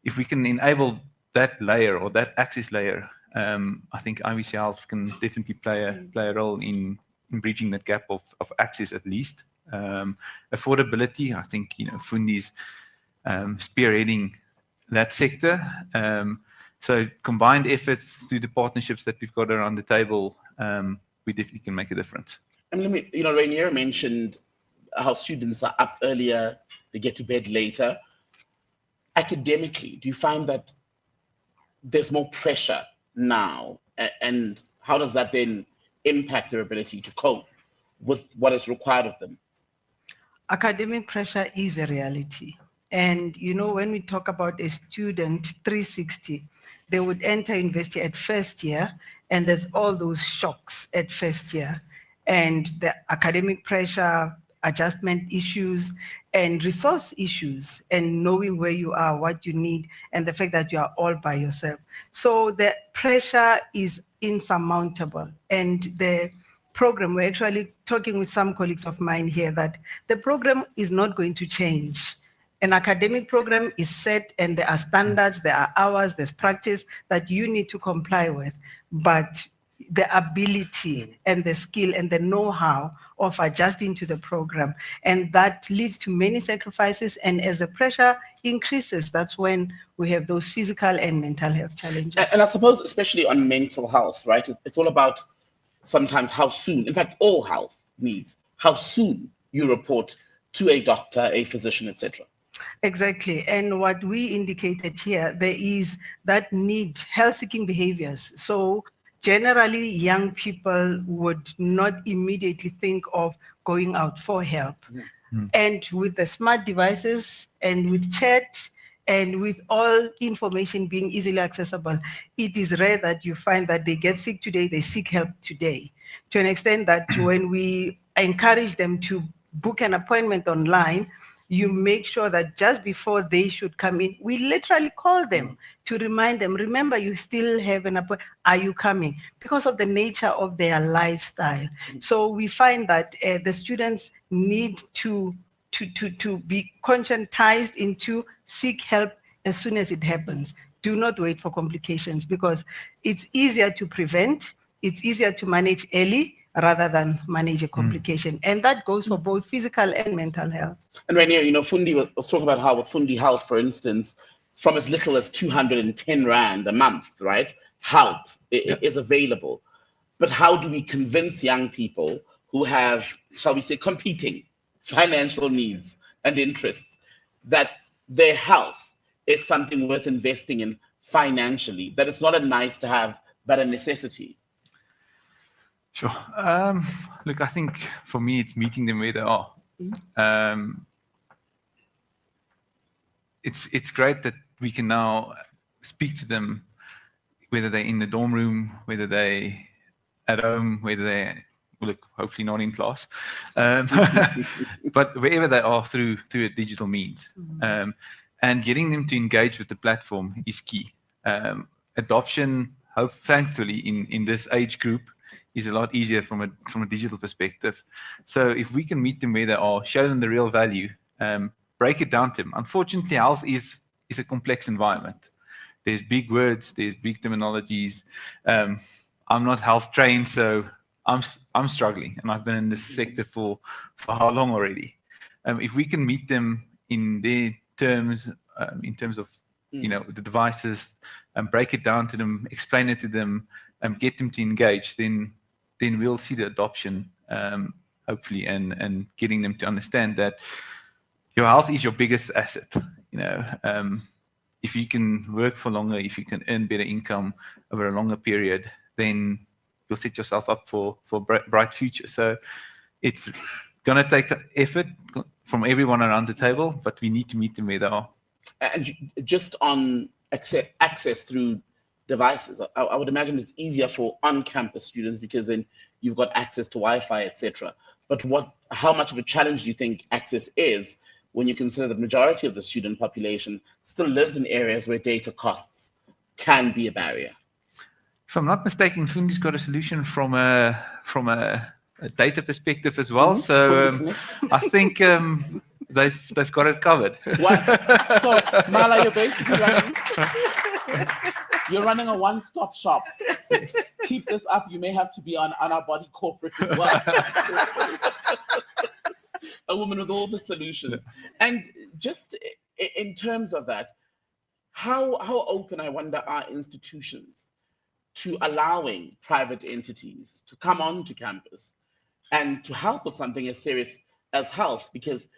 If we can enable that layer or that access layer, I think IVC Health can definitely play a role in bridging that gap of access at least. Affordability, I think, you know, Fundi's spearheading that sector. So combined efforts through the partnerships that we've got around the table, we definitely can make a difference. And Rainier mentioned how students are up earlier, they get to bed later. Academically, do you find that there's more pressure now? And how does that then impact their ability to cope with what is required of them? Academic pressure is a reality. And, you know, when we talk about a student 360, they would enter university at first year, and there's all those shocks at first year. And the academic pressure, adjustment issues, and resource issues, and knowing where you are, what you need, and the fact that you are all by yourself. So the pressure is insurmountable. And the program, we're actually talking with some colleagues of mine here that the program is not going to change. An academic program is set and there are standards, there are hours, there's practice that you need to comply with, but the ability and the skill and the know-how of adjusting to the program. And that leads to many sacrifices. And as the pressure increases, that's when we have those physical and mental health challenges. And I suppose, especially on mental health, right? It's all about sometimes how soon, in fact, all health needs, how soon you report to a doctor, a physician, etc. Exactly. And what we indicated here, there is that need, health-seeking behaviors. So generally, young people would not immediately think of going out for help. And with the smart devices and with chat and with all information being easily accessible, it is rare that you find that they get sick today, they seek help today. To an extent that when we encourage them to book an appointment online, you make sure that just before they should come in, we literally call them to remind them, remember, you still have an appointment. Are you coming? Because of the nature of their lifestyle. So we find that the students need to be conscientized into seek help as soon as it happens. Do not wait for complications because it's easier to prevent, it's easier to manage early rather than manage a complication. And that goes for both physical and mental health. And Rainier, you know, Fundi was talking about how with Fundi Health, for instance, from as little as 210 Rand a month, right? Help is available. But how do we convince young people who have, shall we say, competing financial needs and interests that their health is something worth investing in financially, that it's not a nice to have, but a necessity? Sure. Look, I think for me, it's meeting them where they are. It's great that we can now speak to them, whether they're in the dorm room, whether they're at home, whether they're, well, look, hopefully not in class, but wherever they are through a digital means. And getting them to engage with the platform is key. Adoption, thankfully, in this age group, is a lot easier from a digital perspective. So if we can meet them where they are, show them the real value, break it down to them. Unfortunately, health is a complex environment. There's big words, there's big terminologies. I'm not health trained, so I'm struggling, and I've been in this sector for how long already? If we can meet them in their terms, in terms of you know the devices, and break it down to them, explain it to them, and get them to engage, then we'll see the adoption, hopefully, and getting them to understand that your health is your biggest asset. You know, if you can work for longer, if you can earn better income over a longer period, then you'll set yourself up for a bright future. So it's going to take effort from everyone around the table, but we need to meet them where they are. And just on access through devices, I would imagine it's easier for on-campus students because then you've got access to Wi-Fi, etc. But how much of a challenge do you think access is when you consider the majority of the student population still lives in areas where data costs can be a barrier? If I'm not mistaken, Fundi's got a solution from a data perspective as well. So I think they've got it covered. So Mala, you're basically running a one-stop shop. Keep this up. You may have to be on our body corporate as well. A woman with all the solutions. And just in terms of that, how open, I wonder, are institutions to allowing private entities to come onto campus and to help with something as serious as health? Because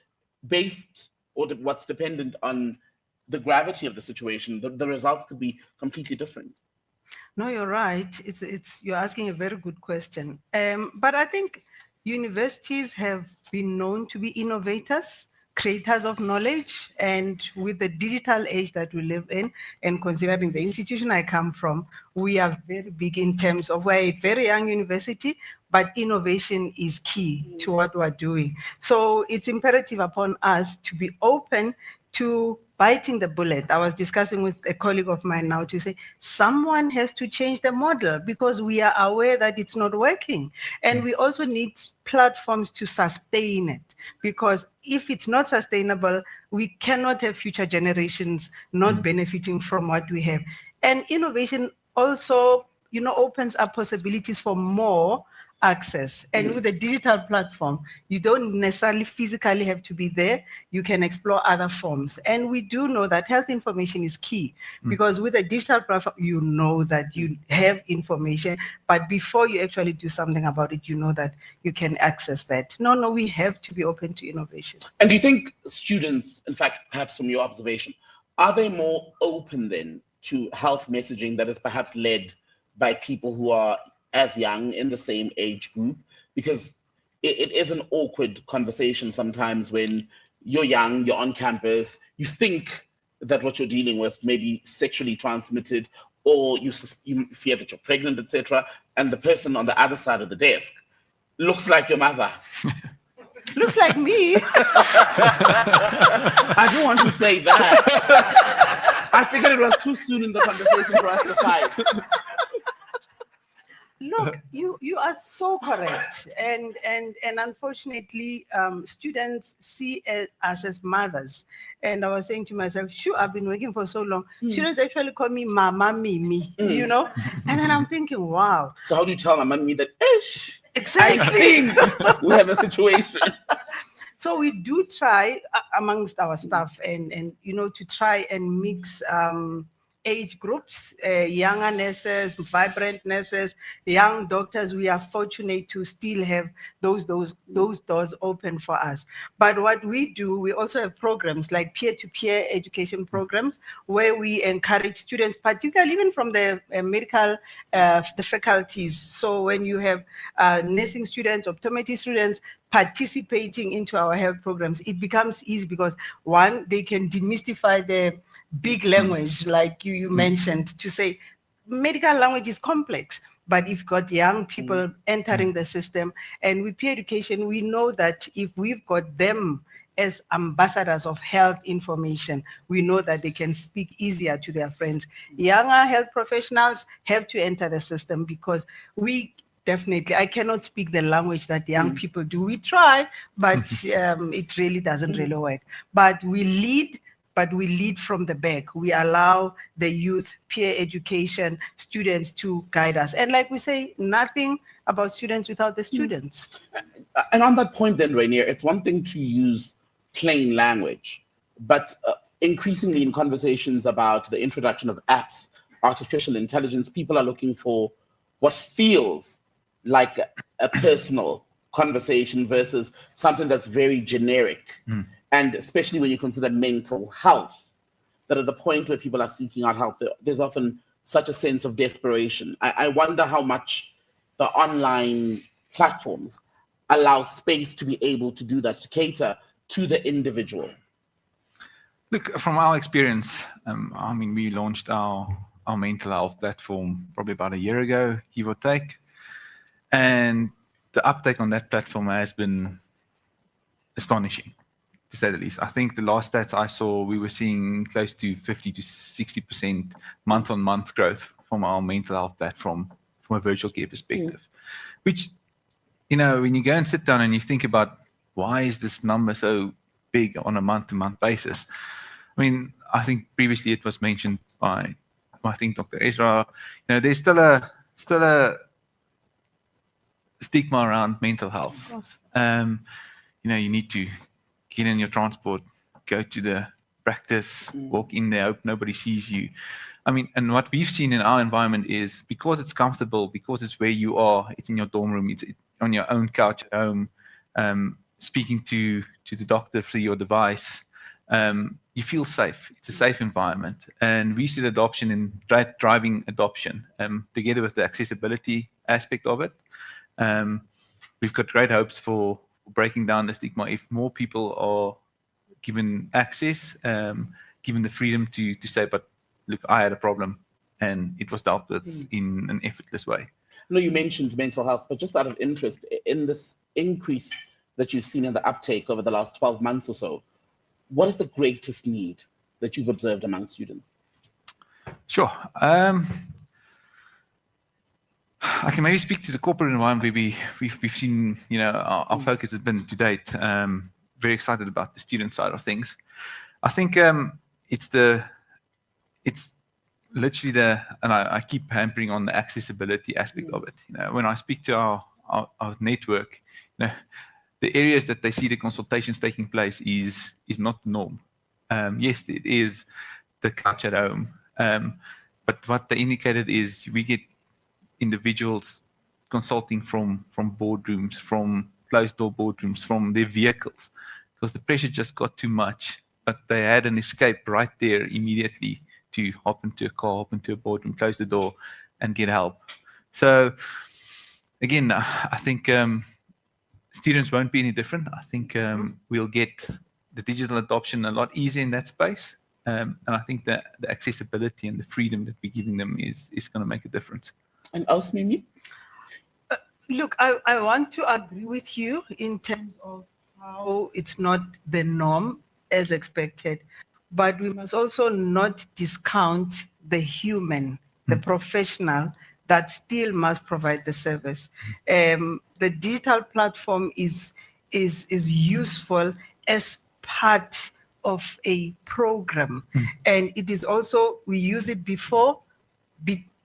what's dependent on the gravity of the situation, the results could be completely different. No, you're right. You're asking a very good question. But I think universities have been known to be innovators, creators of knowledge, and with the digital age that we live in, and considering the institution I come from, we are very big in terms of we're a very young university, but innovation is key to what we're doing. So it's imperative upon us to be open to biting the bullet. I was discussing with a colleague of mine now to say someone has to change the model because we are aware that it's not working. And we also need platforms to sustain it, because if it's not sustainable, we cannot have future generations not benefiting from what we have. And innovation also, opens up possibilities for more access. And with a digital platform, you don't necessarily physically have to be there. You can explore other forms. And we do know that health information is key, because with a digital platform, you know that you have information, but before you actually do something about it, you know that you can access that. No, we have to be open to innovation. And do you think students, in fact, perhaps from your observation, are they more open then to health messaging that is perhaps led by people who are as young, in the same age group? Because it is an awkward conversation sometimes when you're young, you're on campus, you think that what you're dealing with may be sexually transmitted, or you fear that you're pregnant, etc. And the person on the other side of the desk looks like your mother. Looks like me. I don't want to say that. I figured it was too soon in the conversation for us to fight. Look, you are so correct, and unfortunately, students see us as mothers. And I was saying to myself, sure, I've been working for so long. Students actually call me Mama Mimi, And then I'm thinking, wow. So how do you tell Mama Mimi that? Ish, exactly. I think we have a situation. So we do try amongst our staff, and to try and mix age groups, younger nurses, vibrant nurses, young doctors. We are fortunate to still have those doors open for us. But what we do, we also have programs like peer-to-peer education programs where we encourage students, particularly even from the medical, the faculties. So when you have nursing students, optometry students participating into our health programs, it becomes easy because one, they can demystify the big language, like you mentioned, to say medical language is complex, but if you've got young people entering the system, and with peer education, we know that if we've got them as ambassadors of health information, we know that they can speak easier to their friends. Younger health professionals have to enter the system because definitely, I cannot speak the language that young people do. We try, but it really doesn't really work. But we lead from the back. We allow the youth, peer education, students to guide us. And like we say, nothing about students without the students. And on that point then, Rainier, it's one thing to use plain language, but increasingly in conversations about the introduction of apps, artificial intelligence, people are looking for what feels like a personal conversation versus something that's very generic. And especially when you consider mental health, that at the point where people are seeking out help, there's often such a sense of desperation. I wonder how much the online platforms allow space to be able to do that, to cater to the individual. Look, from our experience, we launched our mental health platform probably about a year ago, give or take. And the uptake on that platform has been astonishing, to say the least. I think the last stats I saw, we were seeing close to 50 to 60% month-on-month growth from our mental health platform from a virtual care perspective. Which, when you go and sit down and you think about why is this number so big on a month-to-month basis? I think previously it was mentioned by, Dr. Ezra, there's still a stigma around mental health. You need to get in your transport, go to the practice, walk in there, hope nobody sees you. And what we've seen in our environment is because it's comfortable, because it's where you are, it's in your dorm room, it's on your own couch at home, speaking to the doctor through your device, you feel safe. It's a safe environment. And we see the adoption in driving adoption, together with the accessibility aspect of it. We've got great hopes for breaking down the stigma. If more people are given access, given the freedom to say, but look, I had a problem, and it was dealt with in an effortless way. You mentioned mental health, but just out of interest, in this increase that you've seen in the uptake over the last 12 months or so, what is the greatest need that you've observed among students? Sure. I can maybe speak to the corporate environment where we've seen, our focus has been to date. Very excited about the student side of things. I think it's literally and I keep hampering on the accessibility aspect of it. When I speak to our network, the areas that they see the consultations taking place is not the norm. Yes, it is the couch at home, but what they indicated is we get individuals consulting from boardrooms, from closed door boardrooms, from their vehicles, because the pressure just got too much. But they had an escape right there immediately to hop into a car, hop into a boardroom, close the door, and get help. So again, I think students won't be any different. I think we'll get the digital adoption a lot easier in that space. And I think that the accessibility and the freedom that we're giving them is going to make a difference. And else, Mimi? Look, I want to agree with you in terms of how it's not the norm as expected, but we must also not discount the human, the professional that still must provide the service. The digital platform is useful as part of a program, and it is also, we use it before,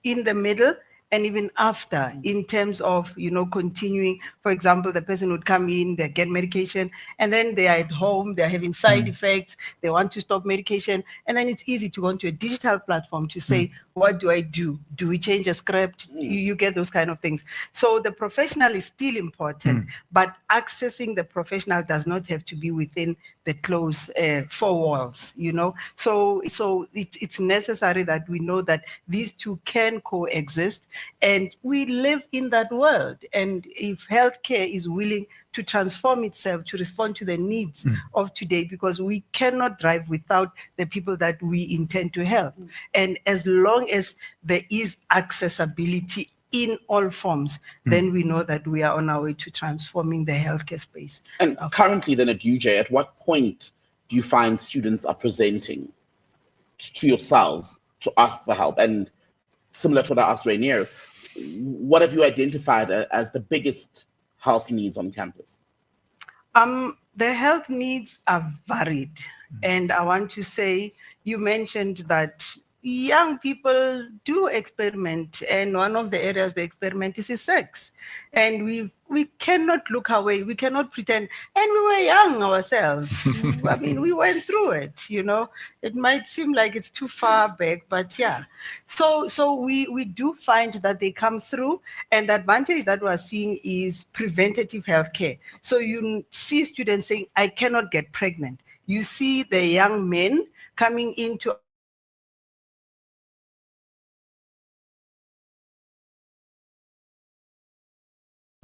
in the middle, and even after, in terms of, continuing. For example, the person would come in, they get medication, and then they are at home, they're having side effects, they want to stop medication, and then it's easy to go onto a digital platform to say, what do I do? Do we change a script? You get those kind of things. So the professional is still important, but accessing the professional does not have to be within the closed four walls, So it's necessary that we know that these two can coexist, and we live in that world. And if healthcare is willing to transform itself to respond to the needs of today, because we cannot drive without the people that we intend to help. And as long as there is accessibility in all forms, then we know that we are on our way to transforming the healthcare space. And currently then at UJ, at what point do you find students are presenting to yourselves to ask for help? And similar to what I asked Rainier, what have you identified as the biggest health needs on campus? The health needs are varied. And I want to say, you mentioned that young people do experiment, and one of the areas they experiment is sex. And we cannot look away, we cannot pretend. And we were young ourselves. I mean, we went through it, It might seem like it's too far back, but yeah. So we do find that they come through, and the advantage that we're seeing is preventative healthcare. So you see students saying, I cannot get pregnant. You see the young men coming into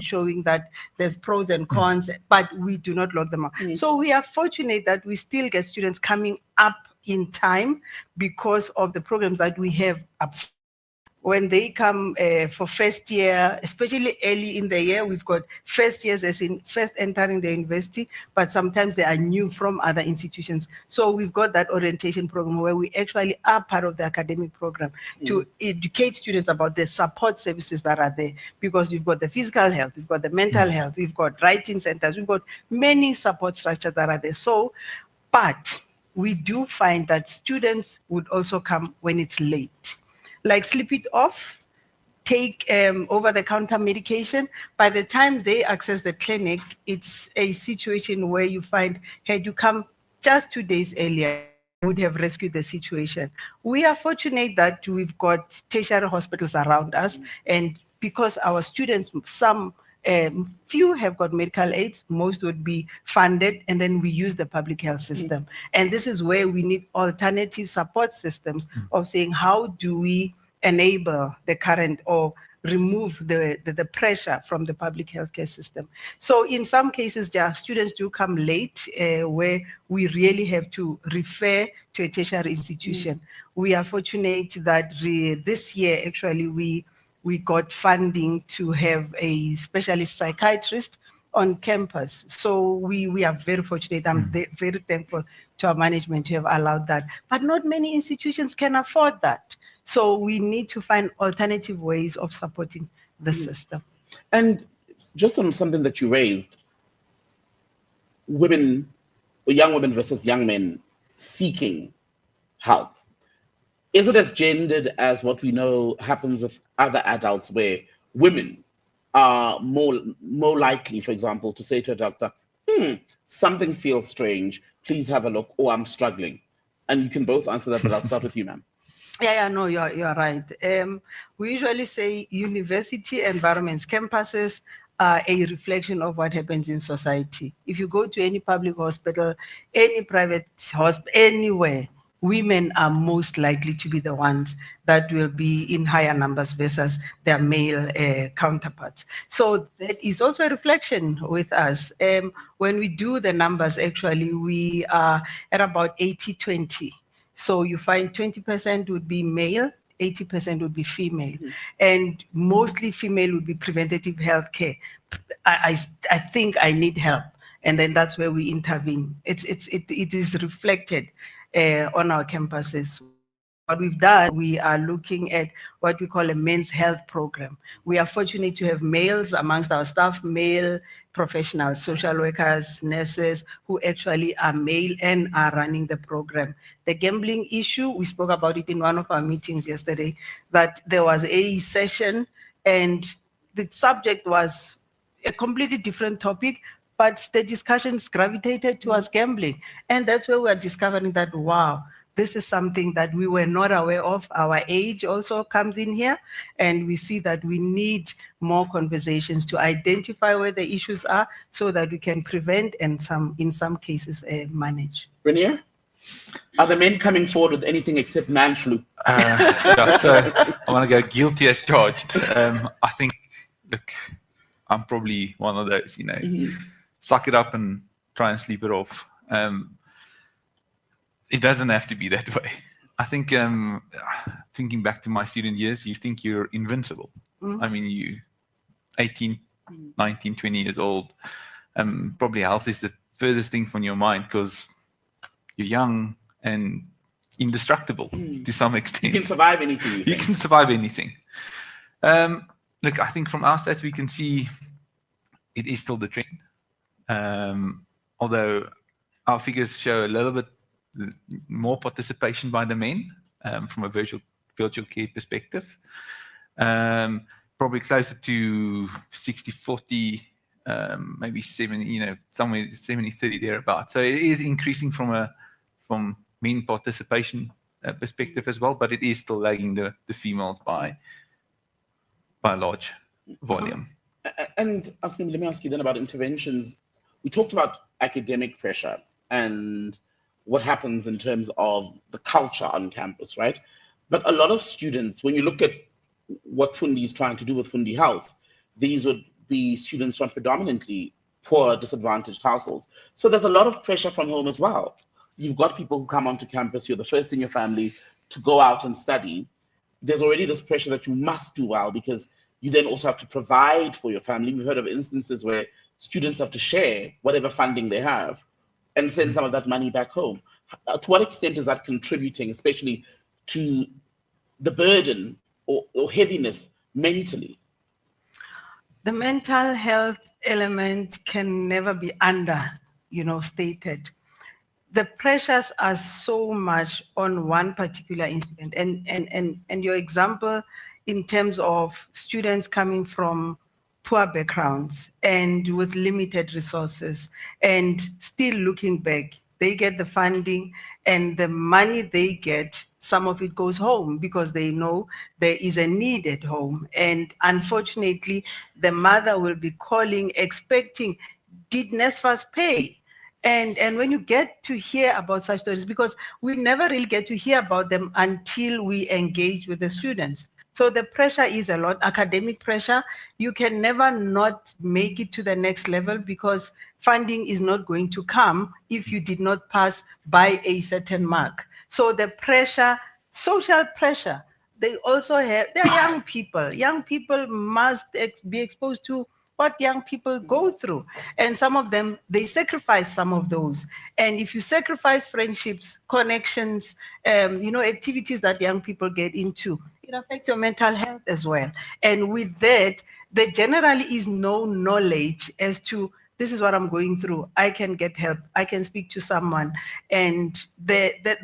showing that there's pros and cons, but we do not lock them out. So we are fortunate that we still get students coming up in time because of the programs that we have up. When they come for first year, especially early in the year, we've got first years as in first entering the university, but sometimes they are new from other institutions. So we've got that orientation program where we actually are part of the academic program to educate students about the support services that are there, because we've got the physical health, we've got the mental health, we've got writing centers, we've got many support structures that are there. So, but we do find that students would also come when it's late. Like sleep it off, take over-the-counter medication. By the time they access the clinic, it's a situation where you find, had you come just 2 days earlier, would have rescued the situation. We are fortunate that we've got tertiary hospitals around us, and because our students, few have got medical aids, most would be funded, and then we use the public health system. And this is where we need alternative support systems of saying, how do we enable the current or remove the pressure from the public healthcare system? So in some cases, students do come late, where we really have to refer to a tertiary institution. We are fortunate that this year, actually, we got funding to have a specialist psychiatrist on campus. So we are very fortunate. I'm very thankful to our management to have allowed that. But not many institutions can afford that. So we need to find alternative ways of supporting the system. And just on something that you raised, women, or young women versus young men seeking help. Is it as gendered as what we know happens with other adults, where women are more likely, for example, to say to a doctor, something feels strange, please have a look, or I'm struggling? And you can both answer that, but I'll start with you, ma'am. Yeah, no, you're right. We usually say university environments, campuses are a reflection of what happens in society. If you go to any public hospital, any private hospital, anywhere, women are most likely to be the ones that will be in higher numbers versus their male counterparts. So that is also a reflection with us. When we do the numbers, actually, we are at about 80-20. So you find 20% would be male, 80% would be female, and mostly female would be preventative health care. I think I need help, and then that's where we intervene. It is reflected on our campuses. What we've done, we are looking at what we call a men's health program. We are fortunate to have males amongst our staff, male professionals, social workers, nurses, who actually are male and are running the program. The gambling issue, we spoke about it in one of our meetings yesterday, that there was a session and the subject was a completely different topic, but the discussions gravitated towards gambling. And that's where we are discovering that, wow, this is something that we were not aware of. Our age also comes in here, and we see that we need more conversations to identify where the issues are so that we can prevent and in some cases manage. Rainier, are the men coming forward with anything except man flu? Yeah, so I want to go guilty as charged. I think, look, I'm probably one of those, suck it up and try and sleep it off. It doesn't have to be that way. I think, thinking back to my student years, you think you're invincible. I mean, you 18, 19, 20 years old, probably health is the furthest thing from your mind because you're young and indestructible to some extent. You can survive anything. You can survive anything. Look, I think from our stats, we can see it is still the trend. Although our figures show a little bit more participation by the men from a virtual care perspective. Probably closer to 60-40, maybe 70, somewhere 70-30 thereabouts. So it is increasing from men participation perspective as well, but it is still lagging the females by a large volume. And let me ask you then about interventions. We talked about academic pressure and what happens in terms of the culture on campus, right? But a lot of students, when you look at what Fundi is trying to do with Fundi Health, these would be students from predominantly poor, disadvantaged households. So there's a lot of pressure from home as well. You've got people who come onto campus, you're the first in your family to go out and study. There's already this pressure that you must do well because you then also have to provide for your family. We've heard of instances where students have to share whatever funding they have and send some of that money back home. To what extent is that contributing, especially to the burden or heaviness mentally? The mental health element can never be stated. The pressures are so much on one particular incident. And your example in terms of students coming from poor backgrounds and with limited resources and still looking back, they get the funding and the money they get, some of it goes home because they know there is a need at home. And unfortunately, the mother will be calling, expecting, did NSFAS pay? And when you get to hear about such stories, because we never really get to hear about them until we engage with the students. So the pressure is a lot, academic pressure. You can never not make it to the next level because funding is not going to come if you did not pass by a certain mark. So the pressure, social pressure, they also have, they're young people. Young people must be exposed to what young people go through. And some of them, they sacrifice some of those. And if you sacrifice friendships, connections, activities that young people get into, it affects your mental health as well. And with that, there generally is no knowledge as to this is what I'm going through. I can get help. I can speak to someone. And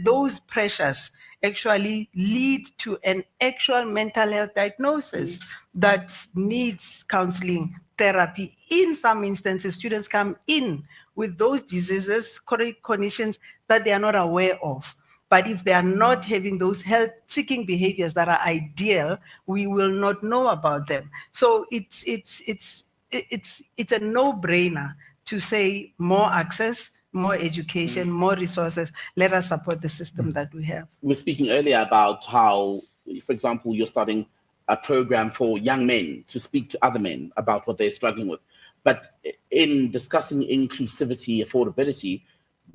those pressures actually lead to an actual mental health diagnosis that needs counseling, therapy. In some instances, students come in with those diseases, chronic conditions that they are not aware of. But if they are not having those health-seeking behaviors that are ideal, we will not know about them. So it's a no-brainer to say more access, more education, more resources. Let us support the system that we have. We were speaking earlier about how, for example, you're starting a program for young men to speak to other men about what they're struggling with. But in discussing inclusivity, affordability,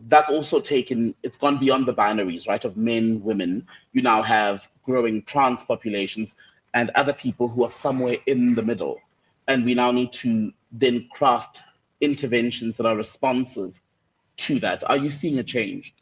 that's also it's gone beyond the binaries, right, of men, women. You now have growing trans populations and other people who are somewhere in the middle. And we now need to then craft interventions that are responsive to that. Are you seeing a change?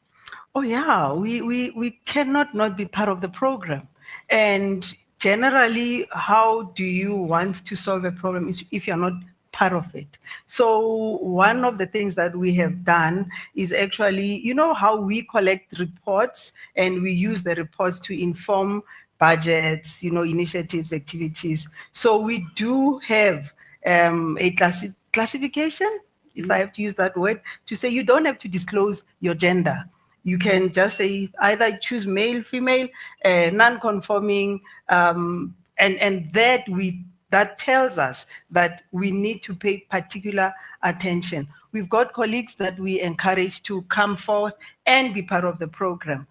Oh yeah, we cannot not be part of the program. And generally, how do you want to solve a problem if you're not part of it? So one of the things that we have done is actually, you know how we collect reports and we use the reports to inform budgets, initiatives, activities. So we do have a classification, if I have to use that word, to say you don't have to disclose your gender. You can just say either choose male, female, non-conforming, and that tells us that we need to pay particular attention. We've got colleagues that we encourage to come forth and be part of the program.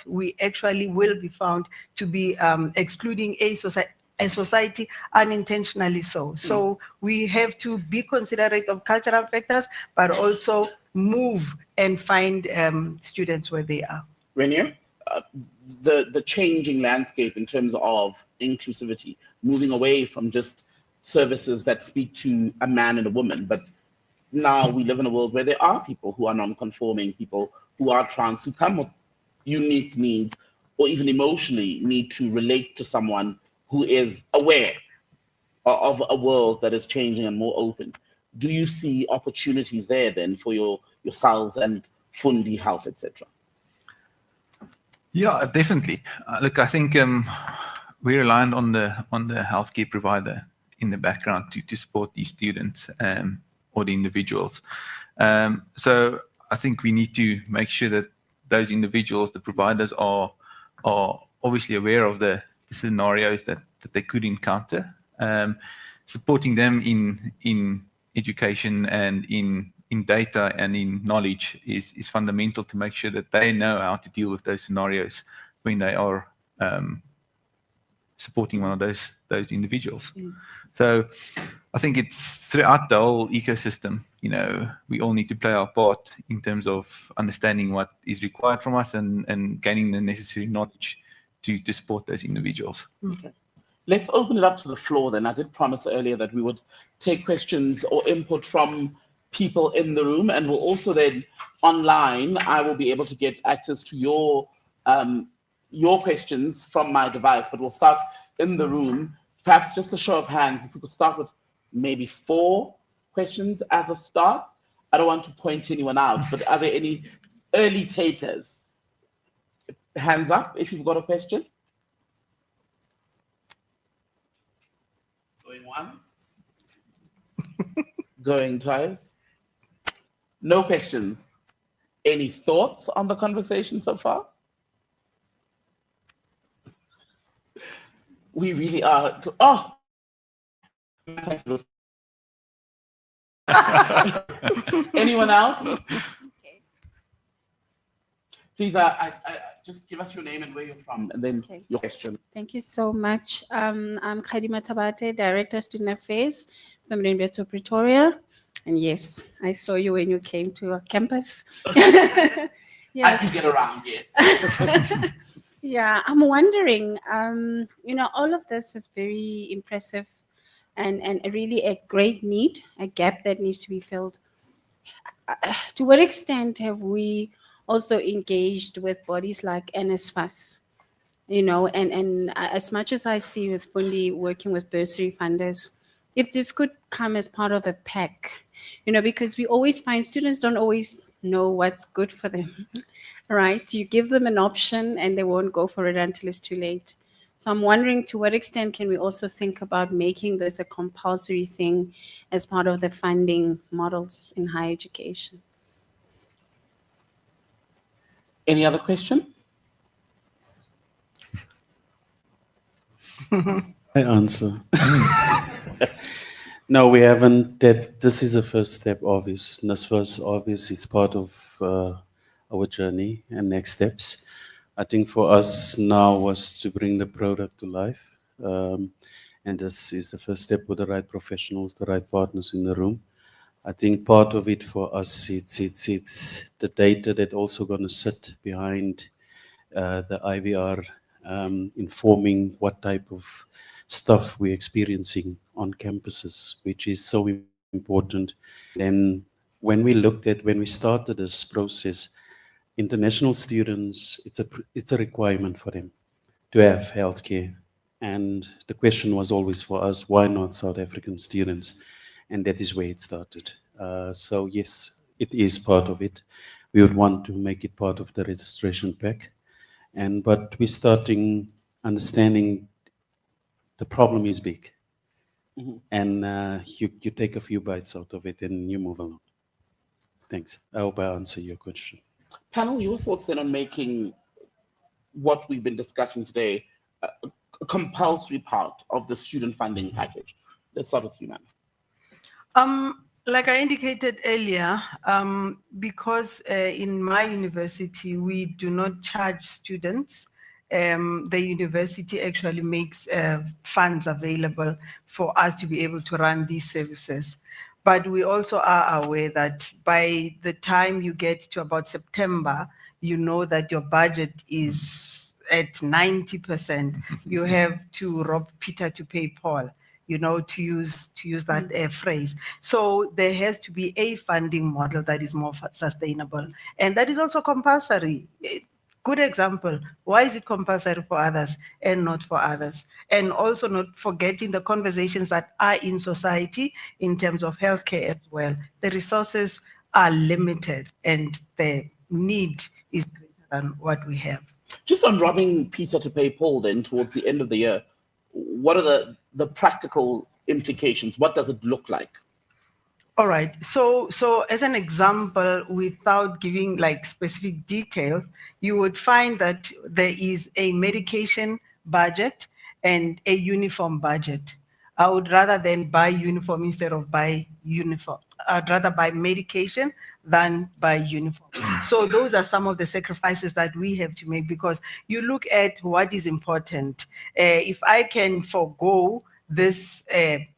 We actually will be found to be excluding a society unintentionally so. So we have to be considerate of cultural factors, but also move and find students where they are. Renier, the changing landscape in terms of inclusivity, moving away from just services that speak to a man and a woman, but now we live in a world where there are people who are non-conforming, people who are trans, who come with unique needs, or even emotionally need to relate to someone who is aware of a world that is changing and more open. Do you see opportunities there then for yourselves and Fundi Health, etc.? Yeah, definitely. Look, I think we're reliant on the healthcare provider in the background to support these students or the individuals. So I think we need to make sure that those individuals, the providers, are obviously aware of the scenarios that they could encounter. Supporting them in education and in data and in knowledge is fundamental to make sure that they know how to deal with those scenarios when they are supporting one of those individuals. So I think it's throughout the whole ecosystem, we all need to play our part in terms of understanding what is required from us and gaining the necessary knowledge to support those individuals. Okay. Let's open it up to the floor then. I did promise earlier that we would take questions or input from people in the room, and we'll also then online, I will be able to get access to your questions from my device, but we'll start in the room. Perhaps just a show of hands, if we could start with maybe 4 questions as a start. I don't want to point anyone out, but are there any early takers? Hands up if you've got a question. Going once. Going twice. No questions. Any thoughts on the conversation so far? We really are. Anyone else? Please, just give us your name and where you're from, and then Okay. your question. Thank you so much. I'm Khadima Tabate, Director Student Affairs from the University of Pretoria. And yes, I saw you when you came to our campus. I Yes. can get around, yes. Yeah, I'm wondering, all of this is very impressive and really a great need, a gap that needs to be filled. To what extent have we also engaged with bodies like NSFAS? And as much as I see with Fundi working with bursary funders, if this could come as part of a pack, because we always find students don't always know what's good for them, right? You give them an option and they won't go for it until it's too late. So I'm wondering, to what extent can we also think about making this a compulsory thing as part of the funding models in higher education? Any other question? I answer. No, we haven't. This is a first step, obvious. NSFAS, obvious, it's part of our journey and next steps. I think for us now was to bring the product to life. And this is the first step with the right professionals, the right partners in the room. I think part of it for us, it's the data that also going to sit behind the IVR, informing what type of stuff we're experiencing on campuses, which is so important. And when we started this process, international students, it's a requirement for them to have healthcare. And the question was always for us, why not South African students? And that is where it started. So yes, it is part of it. We would want to make it part of the registration pack. But we're starting understanding the problem is big. Mhm. And you take a few bites out of it and you move along. Thanks. I hope I answer your question. Panel, your thoughts then on making what we've been discussing today a compulsory part of the student funding package. Let's start with you, ma'am. Like I indicated earlier, because in my university, we do not charge students, the university actually makes funds available for us to be able to run these services. But we also are aware that by the time you get to about September, you know that your budget is at 90%. You have to rob Peter to pay Paul, to use that phrase. So there has to be a funding model that is more sustainable. And that is also compulsory. Good example. Why is it compulsory for others and not for others? And also not forgetting the conversations that are in society in terms of healthcare as well. The resources are limited and the need is greater than what we have. Just on robbing Peter to pay Paul then towards the end of the year, what are the practical implications? What does it look like? All right. So as an example, without giving like specific details, you would find that there is a medication budget and a uniform budget. I would rather then buy uniform instead of buy uniform. I'd rather buy medication than buy uniform. So those are some of the sacrifices that we have to make, because you look at what is important. If I can forego this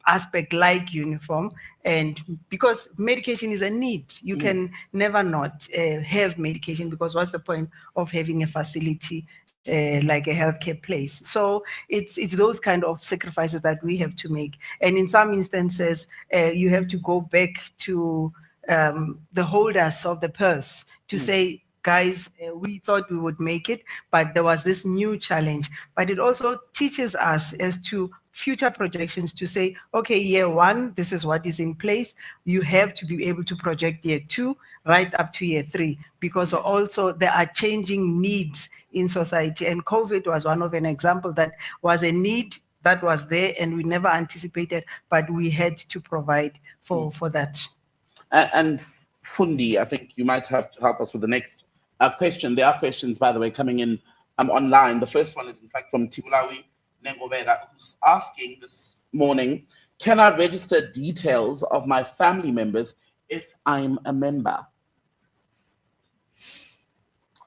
aspect like uniform, and because medication is a need, you can never not have medication, because what's the point of having a facility like a healthcare place? So it's those kind of sacrifices that we have to make. And in some instances, you have to go back to the holders of the purse to say, guys, we thought we would make it, but there was this new challenge. But it also teaches us as to future projections to say, okay, year one, this is what is in place. You have to be able to project year two, right up to year three, because also there are changing needs in society. And COVID was one of an example that was a need that was there and we never anticipated, but we had to provide for that. And Fundi, I think you might have to help us with the next question. There are questions, by the way, coming in online. The first one is, in fact, from Tibulawi Nengobeda, who's asking this morning, can I register details of my family members if I'm a member?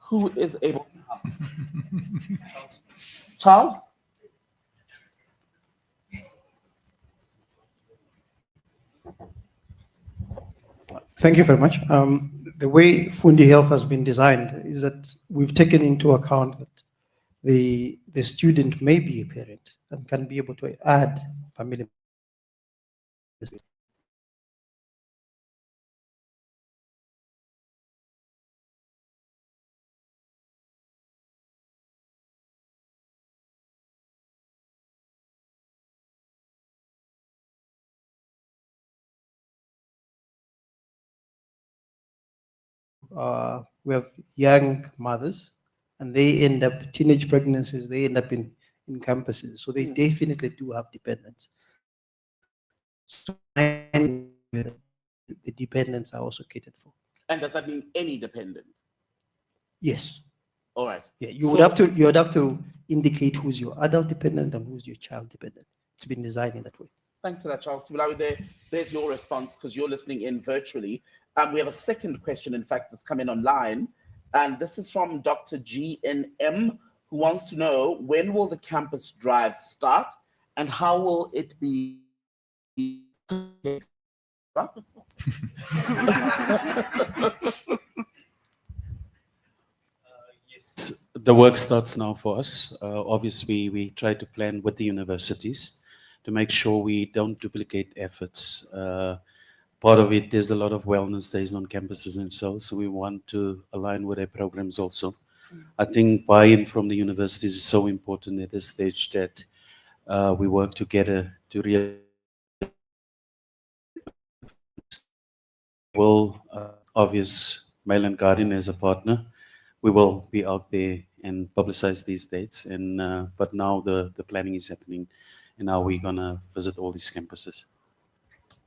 Who is able to help? Charles? Thank you very much. The way Fundi Health has been designed is that we've taken into account that the student may be a parent and can be able to add family members. We have young mothers, and they end up teenage pregnancies. They end up in campuses, so they definitely do have dependents. So the dependents are also catered for. And does that mean any dependent? Yes. All right. Yeah, you would have to indicate who's your adult dependent and who's your child dependent. It's been designed in that way. Thanks for that, Charles. There's your response because you're listening in virtually. We have a second question, in fact, that's come in online. And this is from Dr. GNM, who wants to know, when will the campus drive start and how will it be? Yes, the work starts now for us. Obviously, we try to plan with the universities to make sure we don't duplicate efforts. Part of it, there's a lot of wellness days on campuses and so we want to align with their programs also. I think buy-in from the universities is so important at this stage that we work together to really obvious Mail and Guardian as a partner. We will be out there and publicize these dates. And but now the planning is happening, and now we're gonna visit all these campuses.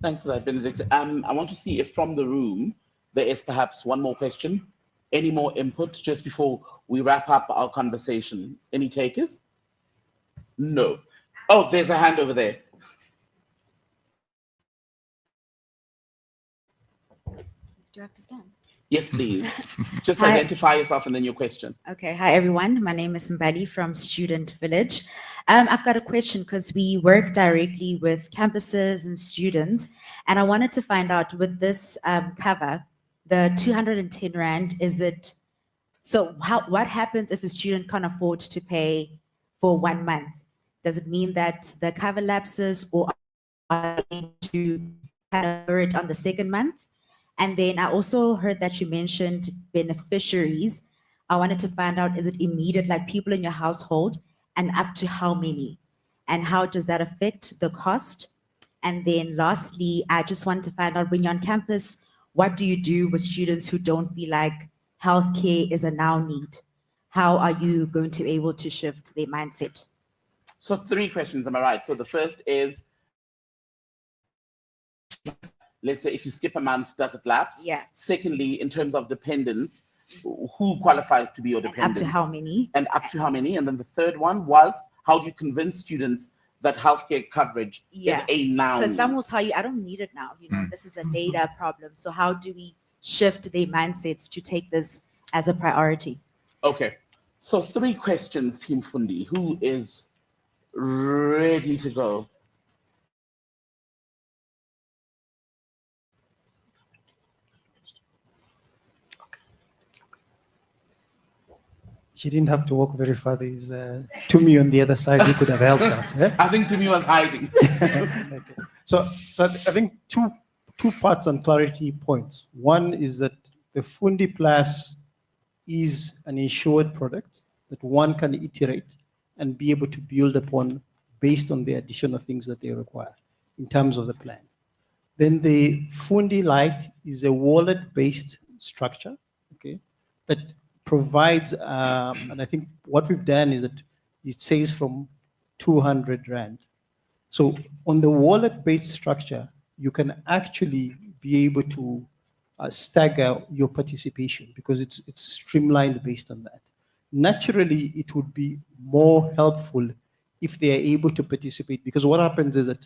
Thanks for that, Benedict. I want to see if from the room there is perhaps one more question. Any more input just before we wrap up our conversation? Any takers? No. Oh, there's a hand over there. Do you have to stand? Yes, please. Just Hi. identify yourself and then your question. Okay. Hi, everyone. My name is Mbali from Student Village. I've got a question because we work directly with campuses and students, and I wanted to find out with this cover, the 210 Rand, is it, so what happens if a student can't afford to pay for 1 month? Does it mean that the cover lapses, or are they able to cover it on the second month? And then I also heard that you mentioned beneficiaries. I wanted to find out, is it immediate, like people in your household, and up to how many? And how does that affect the cost? And then lastly, I just wanted to find out, when you're on campus, what do you do with students who don't feel like healthcare is a now need? How are you going to be able to shift their mindset? So 3 questions, am I right? So the first is, let's say if you skip a month, does it lapse? Yeah. Secondly, in terms of dependents, who qualifies to be your And dependent? up to how many? And up to how many? And then the third one was, how do you convince students that healthcare coverage is a now Because some need? will tell you, I don't need it now. You know, this is a later problem. So how do we shift their mindsets to take this as a priority? Okay. So 3 questions, Team Fundi. Who is ready to go? She didn't have to walk very far. There's Tumi on the other side who could have helped that. Eh? I think Damian was hiding. Okay. So I think two parts on clarity points. One is that the Fundi Plus is an insured product that one can iterate and be able to build upon based on the additional things that they require in terms of the plan. Then the Fundi Lite is a wallet-based structure, okay, that provides, and I think what we've done is that it says from 200 Rand. So on the wallet-based structure, you can actually be able to stagger your participation because it's streamlined based on that. Naturally, it would be more helpful if they are able to participate, because what happens is that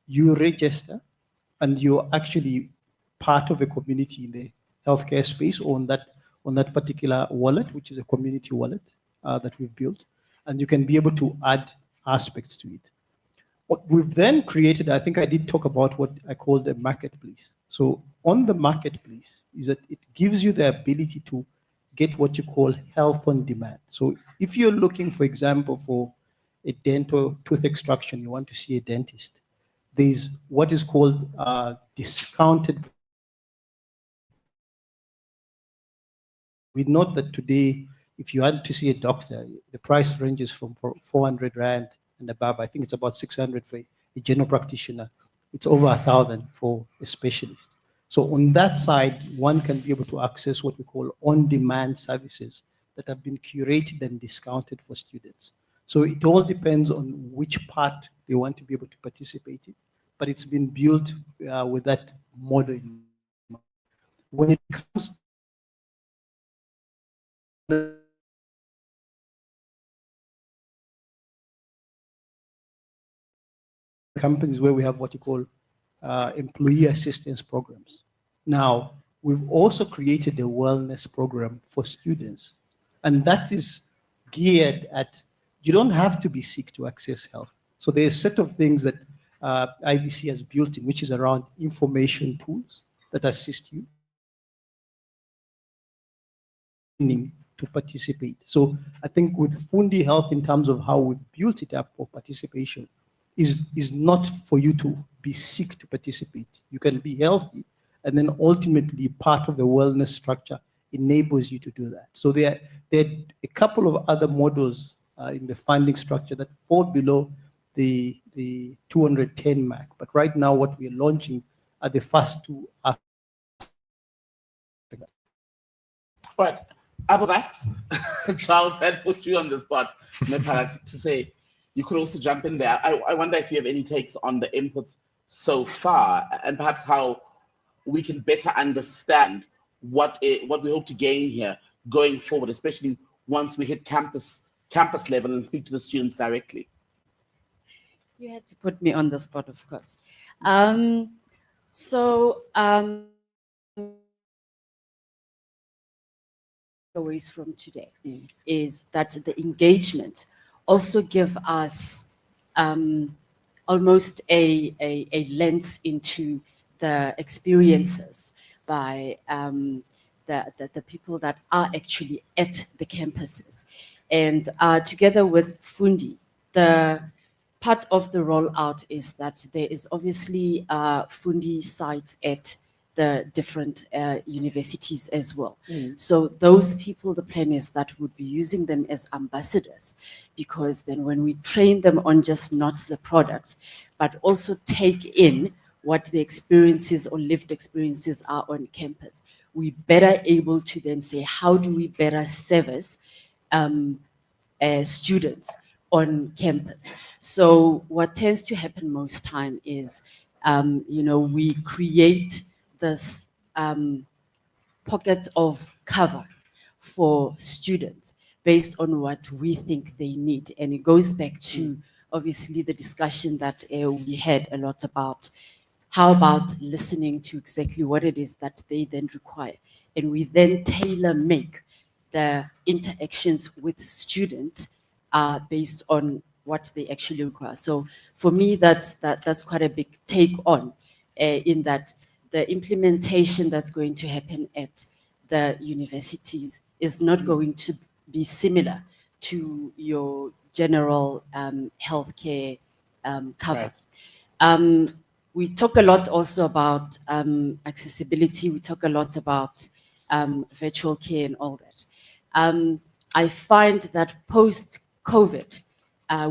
you register and you're actually part of a community in the healthcare space or on that particular wallet, which is a community wallet that we've built, and you can be able to add aspects to it. What we've then created, I think I did talk about what I call the marketplace. So on the marketplace is that it gives you the ability to get what you call health on demand. So if you're looking, for example, for a dental tooth extraction, you want to see a dentist, there's what is called discounted. We note that today, if you had to see a doctor, the price ranges from 400 Rand and above. I think it's about 600 for a general practitioner. It's over 1,000 for a specialist. So on that side, one can be able to access what we call on-demand services that have been curated and discounted for students. So it all depends on which part they want to be able to participate in, but it's been built with that model in mind. When it comes to companies where we have what you call employee assistance programs. Now, we've also created a wellness program for students, and that is geared at, you don't have to be sick to access health. So there's a set of things that IVC has built in, which is around information tools that assist you to participate. So I think with Fundi Health, in terms of how we built it up for participation, is not for you to be sick to participate. You can be healthy, and then ultimately part of the wellness structure enables you to do that. So there are a couple of other models in the funding structure that fall below the 210 mark. But right now, what we're launching are the first two. Right. Ababax, Charles had put you on the spot, to say you could also jump in there. I wonder if you have any takes on the inputs so far, and perhaps how we can better understand what we hope to gain here going forward, especially once we hit campus level and speak to the students directly. You had to put me on the spot, of course. Takeaways from today is that the engagement also give us almost a lens into the experiences by the people that are actually at the campuses. And together with Fundi, the part of the rollout is that there is obviously Fundi sites at the different universities as well. So those people, the plan is that would be using them as ambassadors, because then when we train them on just not the product, but also take in what the experiences or lived experiences are on campus, we better able to then say, how do we better service students on campus? So what tends to happen most time is, we create this pocket of cover for students based on what we think they need. And it goes back to obviously the discussion that we had a lot about, how about listening to exactly what it is that they then require. And we then tailor make the interactions with students based on what they actually require. So for me, that's quite a big take on in that the implementation that's going to happen at the universities is not going to be similar to your general healthcare cover. Right. We talk a lot also about accessibility. We talk a lot about virtual care and all that. I find that post-COVID,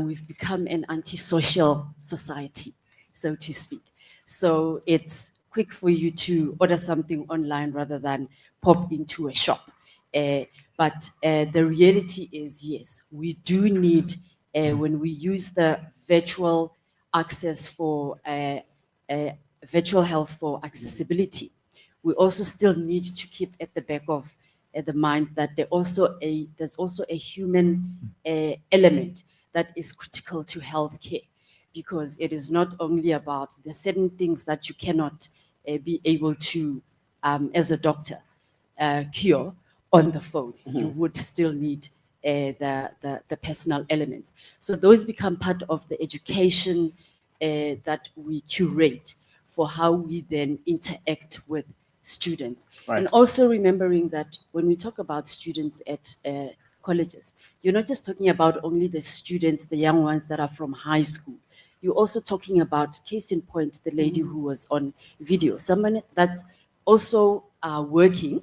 we've become an antisocial society, so to speak. So it's quick for you to order something online rather than pop into a shop. But the reality is, yes, we do need, when we use the virtual access for virtual health for accessibility, we also still need to keep at the back of the mind that there's also a human element that is critical to healthcare, because it is not only about the certain things that you cannot be able to, as a doctor, cure on the phone. You would still need the personal elements. So those become part of the education that we curate for how we then interact with students. Right. And also remembering that when we talk about students at colleges, you're not just talking about only the students, the young ones that are from high school. You're also talking about, case in point, the lady who was on video, someone that's also working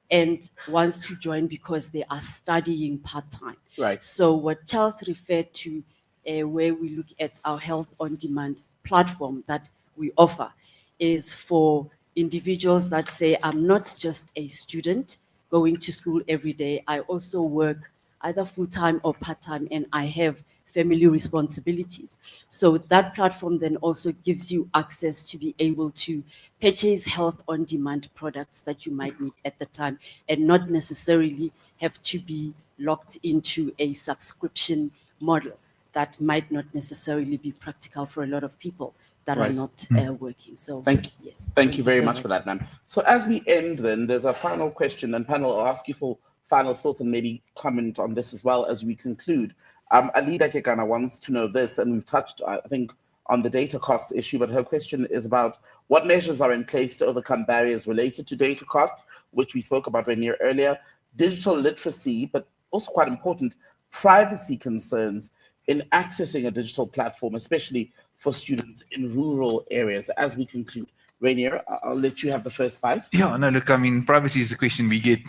and wants to join because they are studying part-time. Right. So what Charles referred to, where we look at our health on demand platform that we offer, is for individuals that say, I'm not just a student going to school every day. I also work either full-time or part-time, and I have family responsibilities. So that platform then also gives you access to be able to purchase health on demand products that you might need at the time, and not necessarily have to be locked into a subscription model that might not necessarily be practical for a lot of people that are Right. not working. So Thank you. yes. Thank you very so much for that, ma'am. So as we end then, there's a final question, and panel, I'll ask you for final thoughts and maybe comment on this as well as we conclude. Alida Kekana wants to know this, and we've touched, I think, on the data cost issue, but her question is about what measures are in place to overcome barriers related to data costs, which we spoke about Rainier earlier, digital literacy, but also quite important, privacy concerns in accessing a digital platform, especially for students in rural areas. As we conclude, Rainier, I'll let you have the first bite. Yeah, no, look, I mean, privacy is a question we get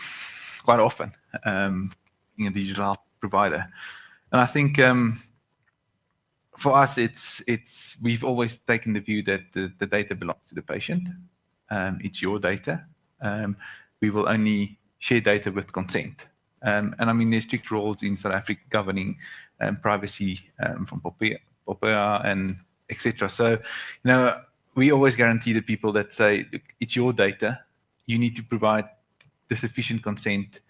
quite often, being a digital health provider. And I think for us, we've always taken the view that the data belongs to the patient. It's your data. We will only share data with consent. And I mean, there's strict rules in South Africa governing privacy from POPEA and etc. So, you know, we always guarantee the people that say, look, it's your data. You need to provide the sufficient consent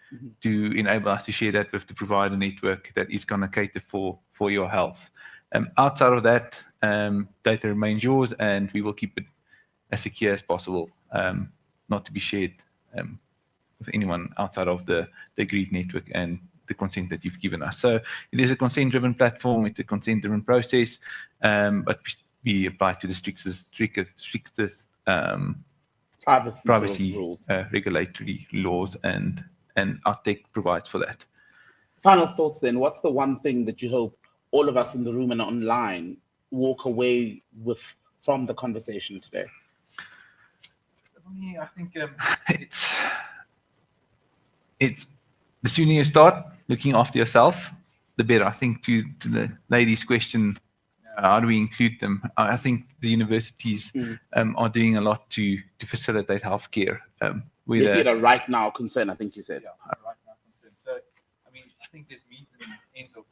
to enable us to share that with the provider network that is going to cater for your health. Outside of that, data remains yours, and we will keep it as secure as possible, not to be shared with anyone outside of the agreed network and the consent that you've given us. So it is a consent-driven platform, it's a consent-driven process, but we apply to the strictest privacy rules. Regulatory laws, and our tech provides for that. Final thoughts then, what's the one thing that you hope all of us in the room and online walk away with from the conversation today? For me, I think it's the sooner you start looking after yourself, the better. I think to the lady's question, how do we include them? I think the universities are doing a lot to facilitate healthcare. With a right now concern, I think you said. Yeah, right now concern. So, I mean, I think there's means and ends of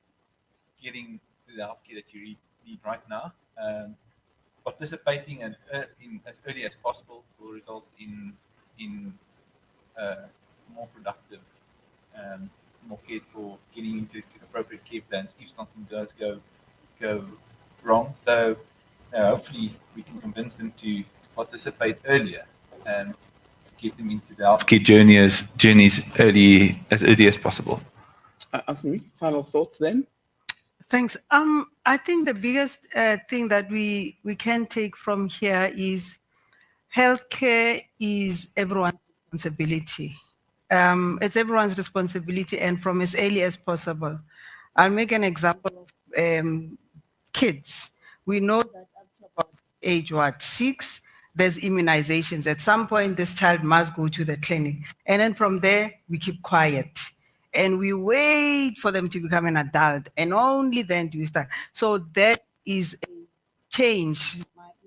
getting to the healthcare that you need right now. Participating in as early as possible will result in more productive, more cared for, getting into appropriate care plans if something does go wrong. So hopefully we can convince them to participate earlier and get them into the healthcare journeys as early as possible. Asmi, final thoughts then? Thanks. I think the biggest thing that we can take from here is healthcare is everyone's responsibility. It's everyone's responsibility, and from as early as possible. I'll make an example of kids. We know that up to about age 6, there's immunizations. At some point, this child must go to the clinic, and then from there we keep quiet. And we wait for them to become an adult, and only then do we start. So that is a change,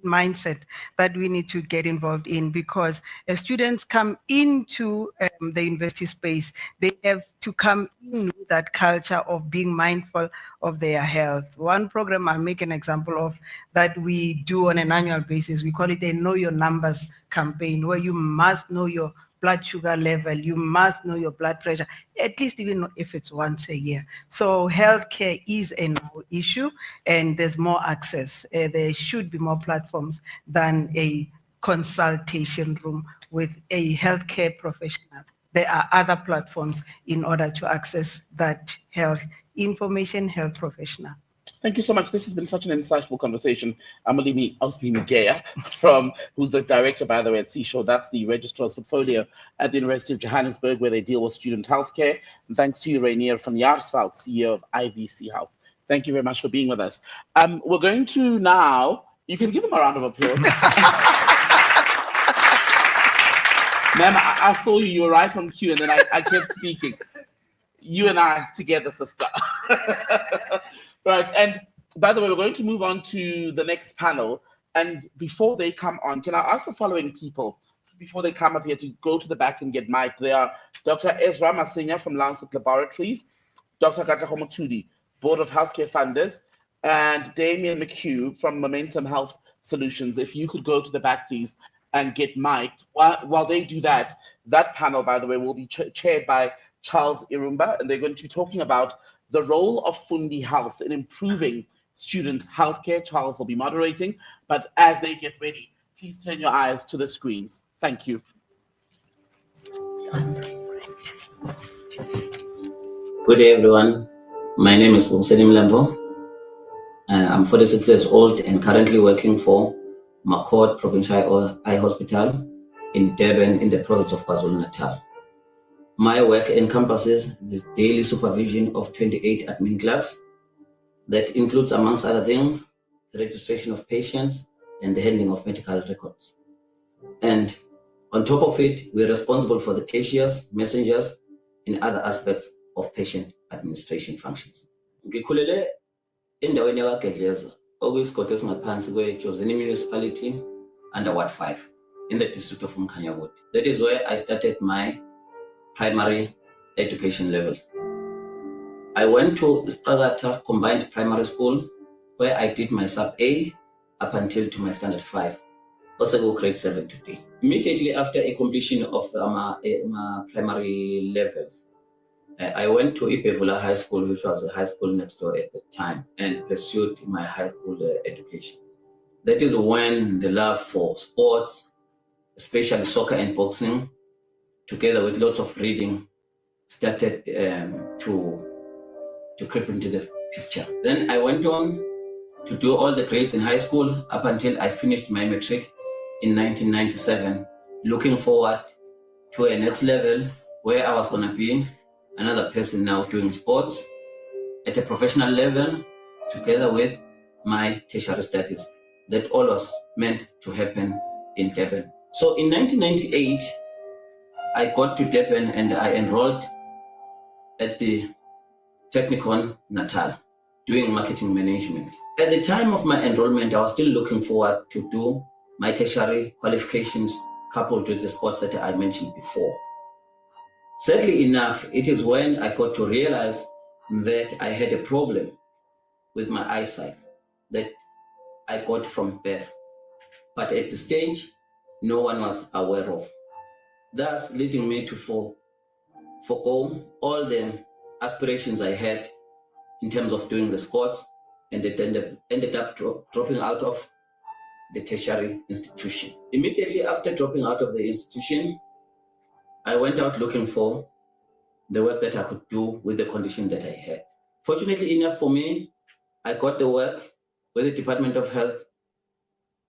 in mindset that we need to get involved in, because as students come into the university space, they have to come in with that culture of being mindful of their health. One program I'll make an example of that we do on an annual basis, we call it a Know Your Numbers campaign, where you must know your blood sugar level, you must know your blood pressure, at least even if it's once a year. So healthcare is a now issue, and there's more access. There should be more platforms than a consultation room with a healthcare professional. There are other platforms in order to access that health information, health professional. Thank you so much. This has been such an insightful conversation. Amalimi Auslimigea, who's the director, by the way, at Seashore. That's the registrar's portfolio at the University of Johannesburg, where they deal with student healthcare. And thanks to you, Rainier, from Jaarsveld, CEO of IVC Health. Thank you very much for being with us. We're going to now, you can give them a round of applause. Ma'am, I saw you were right on cue, and then I kept speaking. You and I together, sister. Right, and by the way, we're going to move on to the next panel. And before they come on, can I ask the following people, before they come up here, to go to the back and get mic'd? They are Dr. Ezra Masenya from Lancet Laboratories, Dr. Katlego Mothudi, Board of Healthcare Funders, and Damian McHugh from Momentum Health Solutions. If you could go to the back, please, and get mic'd. While they do that, that panel, by the way, will be chaired by Charles Irumba, and they're going to be talking about the role of Fundi Health in improving student healthcare. Charles will be moderating, but as they get ready, please turn your eyes to the screens. Thank you. Good day, everyone. My name is Bongsenim Lambo. I'm 46 years old and currently working for McHugh Provincial Eye Hospital in Durban in the province of KwaZulu-Natal. My work encompasses the daily supervision of 28 admin clerks. That includes, amongst other things, the registration of patients and the handling of medical records. And on top of it, we're responsible for the cashiers, messengers, and other aspects of patient administration functions. Ngikhulele endaweni yaKatlego, okuyisigodi esingaphansi kweJozini municipality under Ward 5 in the district of Umkhanyaboti. That is where I started my primary education level. I went to Spagata Combined Primary School, where I did my sub A up until to my standard 5, also go grade 7 today. Immediately after a completion of my primary levels, I went to Ipevula High School, which was a high school next door at the time, and pursued my high school education. That is when the love for sports, especially soccer and boxing, together with lots of reading, started to creep into the picture. Then I went on to do all the grades in high school up until I finished my matric in 1997, looking forward to a next level where I was going to be another person now doing sports at a professional level together with my tertiary studies. That all was meant to happen in Durban. So in 1998, I got to Durban and I enrolled at the Technikon Natal, doing marketing management. At the time of my enrollment, I was still looking forward to do my tertiary qualifications coupled with the sports that I mentioned before. Sadly enough, it is when I got to realize that I had a problem with my eyesight that I got from birth, but at the stage, no one was aware of. Thus leading me to forgo all the aspirations I had in terms of doing the sports, and it ended up dropping out of the tertiary institution. Immediately after dropping out of the institution, I went out looking for the work that I could do with the condition that I had. Fortunately enough for me, I got the work with the Department of Health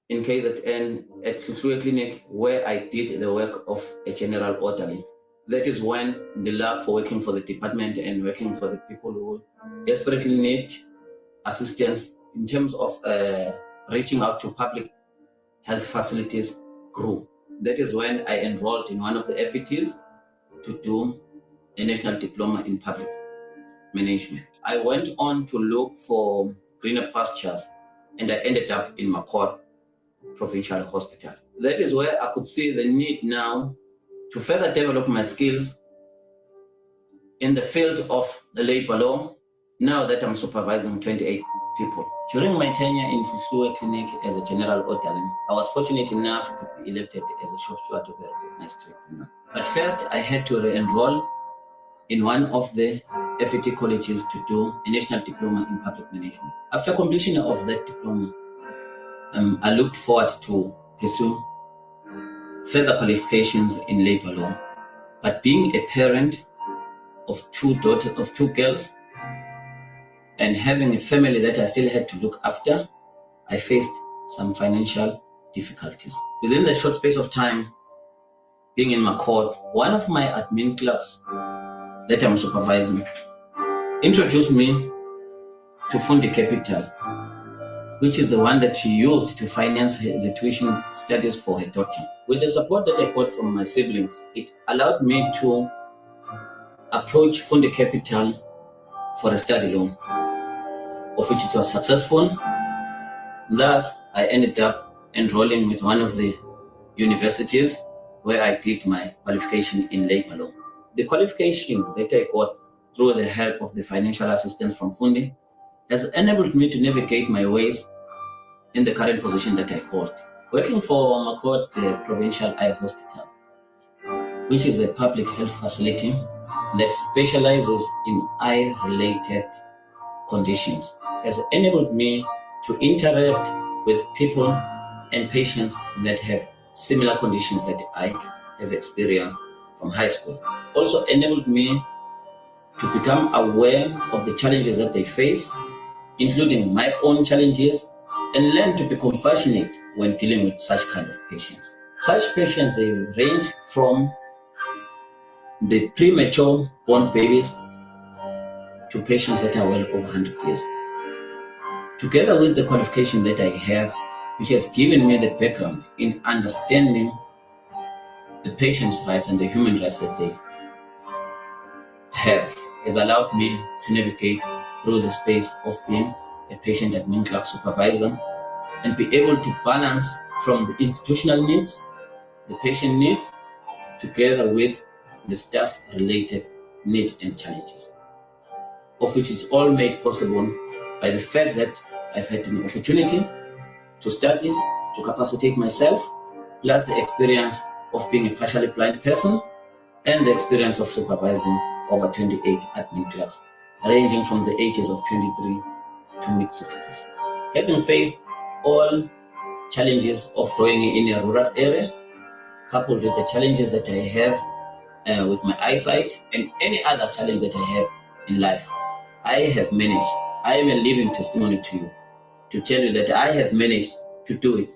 in KZN at Katlego Clinic, where I did the work of a general orderly. That is when the love for working for the department and working for the people who desperately need assistance in terms of reaching out to public health facilities grew. That is when I enrolled in one of the FETs to do a national diploma in public management. I went on to look for greener pastures, and I ended up in McHugh Provincial Hospital. That is where I could see the need now to further develop my skills in the field of the labor law, now that I'm supervising 28 people. During my tenure in McHugh Clinic as a general orderly, I was fortunate enough to be elected as a shop steward of a recognized tribunal. But first, I had to re-enroll in one of the FET colleges to do a national diploma in public management. After completion of that diploma, I looked forward to pursue further qualifications in labor law. But being a parent of two girls, and having a family that I still had to look after, I faced some financial difficulties. Within the short space of time being in my court, one of my admin clerks that I'm supervising introduced me to Fundi Capital, which is the one that she used to finance the tuition studies for her daughter. With the support that I got from my siblings, it allowed me to approach Fundi Capital for a study loan, of which it was successful. Thus, I ended up enrolling with one of the universities where I did my qualification in labor law. The qualification that I got through the help of the financial assistance from Fundi has enabled me to navigate my ways in the current position that I hold. Working for McHugh Provincial Eye Hospital, which is a public health facility that specializes in eye-related conditions, has enabled me to interact with people and patients that have similar conditions that I have experienced from high school. Also enabled me to become aware of the challenges that they face, including my own challenges, and learn to be compassionate when dealing with such kind of patients. Such patients, they range from the premature born babies to patients that are well over 100 years. Together with the qualification that I have, which has given me the background in understanding the patient's rights and the human rights that they have, has allowed me to navigate through the space of being a patient admin clerk supervisor and be able to balance from the institutional needs, the patient needs, together with the staff-related needs and challenges, of which is all made possible by the fact that I've had an opportunity to study, to capacitate myself, plus the experience of being a partially blind person and the experience of supervising over 28 admin clerks, ranging from the ages of 23 to mid-60s. Having faced all challenges of growing in a rural area, coupled with the challenges that I have with my eyesight and any other challenge that I have in life, I have managed. I am a living testimony to you to tell you that I have managed to do it.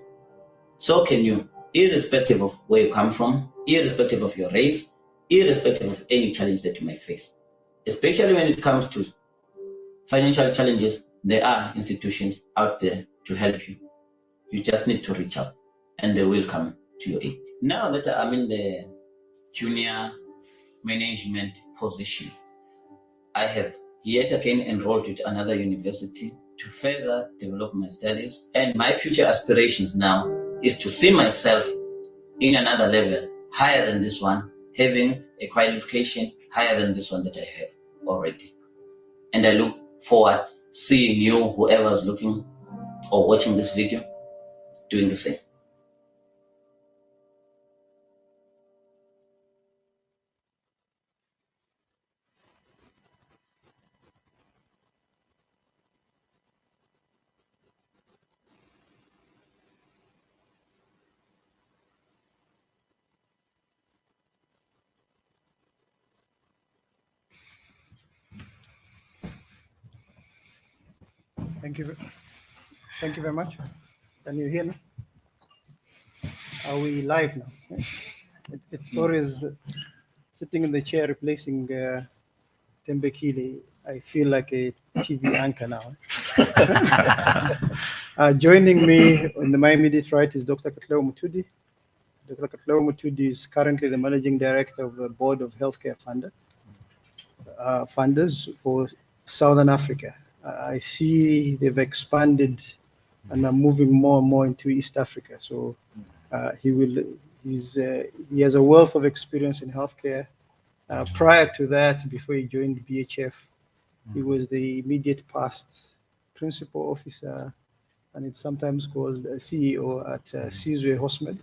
So can you, irrespective of where you come from, irrespective of your race, irrespective of any challenge that you may face. Especially when it comes to financial challenges, there are institutions out there to help you. You just need to reach out and they will come to your aid. Now that I'm in the junior management position, I have yet again enrolled with another university to further develop my studies. And my future aspirations now is to see myself in another level, higher than this one, having a qualification higher than this one that I have already. And I look forward seeing you, whoever is looking or watching this video, doing the same. Thank you. Thank you very much. Can you hear me? Are we live now? It's always sitting in the chair replacing Tembekile. I feel like a TV anchor now. Joining me on my immediate right is Dr. Katlego Mothudi. Dr. Katlego Mothudi is currently the Managing Director of the Board of Healthcare Funders for Southern Africa. I see they've expanded and are moving more and more into East Africa. So he has a wealth of experience in healthcare. Prior to that, before he joined BHF, he was the immediate past principal officer, and it's sometimes called a CEO at Suriah Hospital.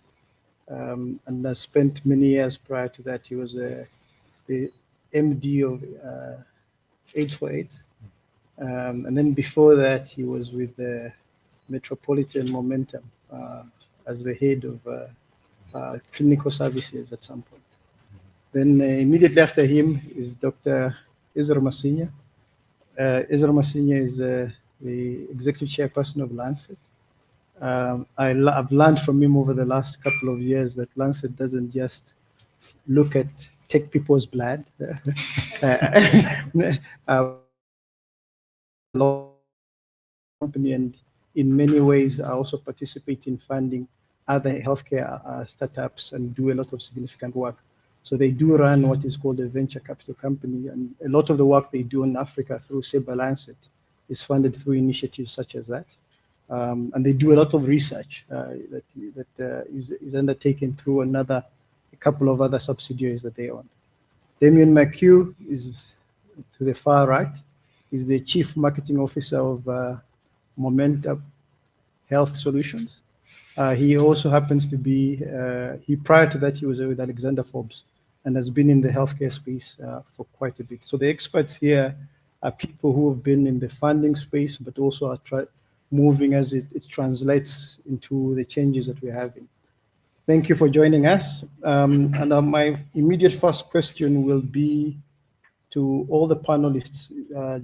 And has spent many years prior to that. He was the MD of AIDS for AIDS. And then before that, he was with the Metropolitan Momentum as the head of clinical services at some point. Then immediately after him is Dr. Ezra Masenya. Ezra Masenya is the executive chairperson of Lancet. I've learned from him over the last couple of years that Lancet doesn't just take people's blood. Company, and in many ways I also participate in funding other healthcare startups and do a lot of significant work. So they do run what is called a venture capital company, and a lot of the work they do in Africa through Lancet is funded through initiatives such as that. And they do a lot of research that is undertaken through a couple of other subsidiaries that they own. Damian McHugh is to the far right. He's the Chief Marketing Officer of Momentum Health Solutions. He also happens to be, prior to that, he was with Alexander Forbes and has been in the healthcare space for quite a bit. So the experts here are people who have been in the funding space, but also are moving as it translates into the changes that we're having. Thank you for joining us. And my immediate first question will be to all the panelists,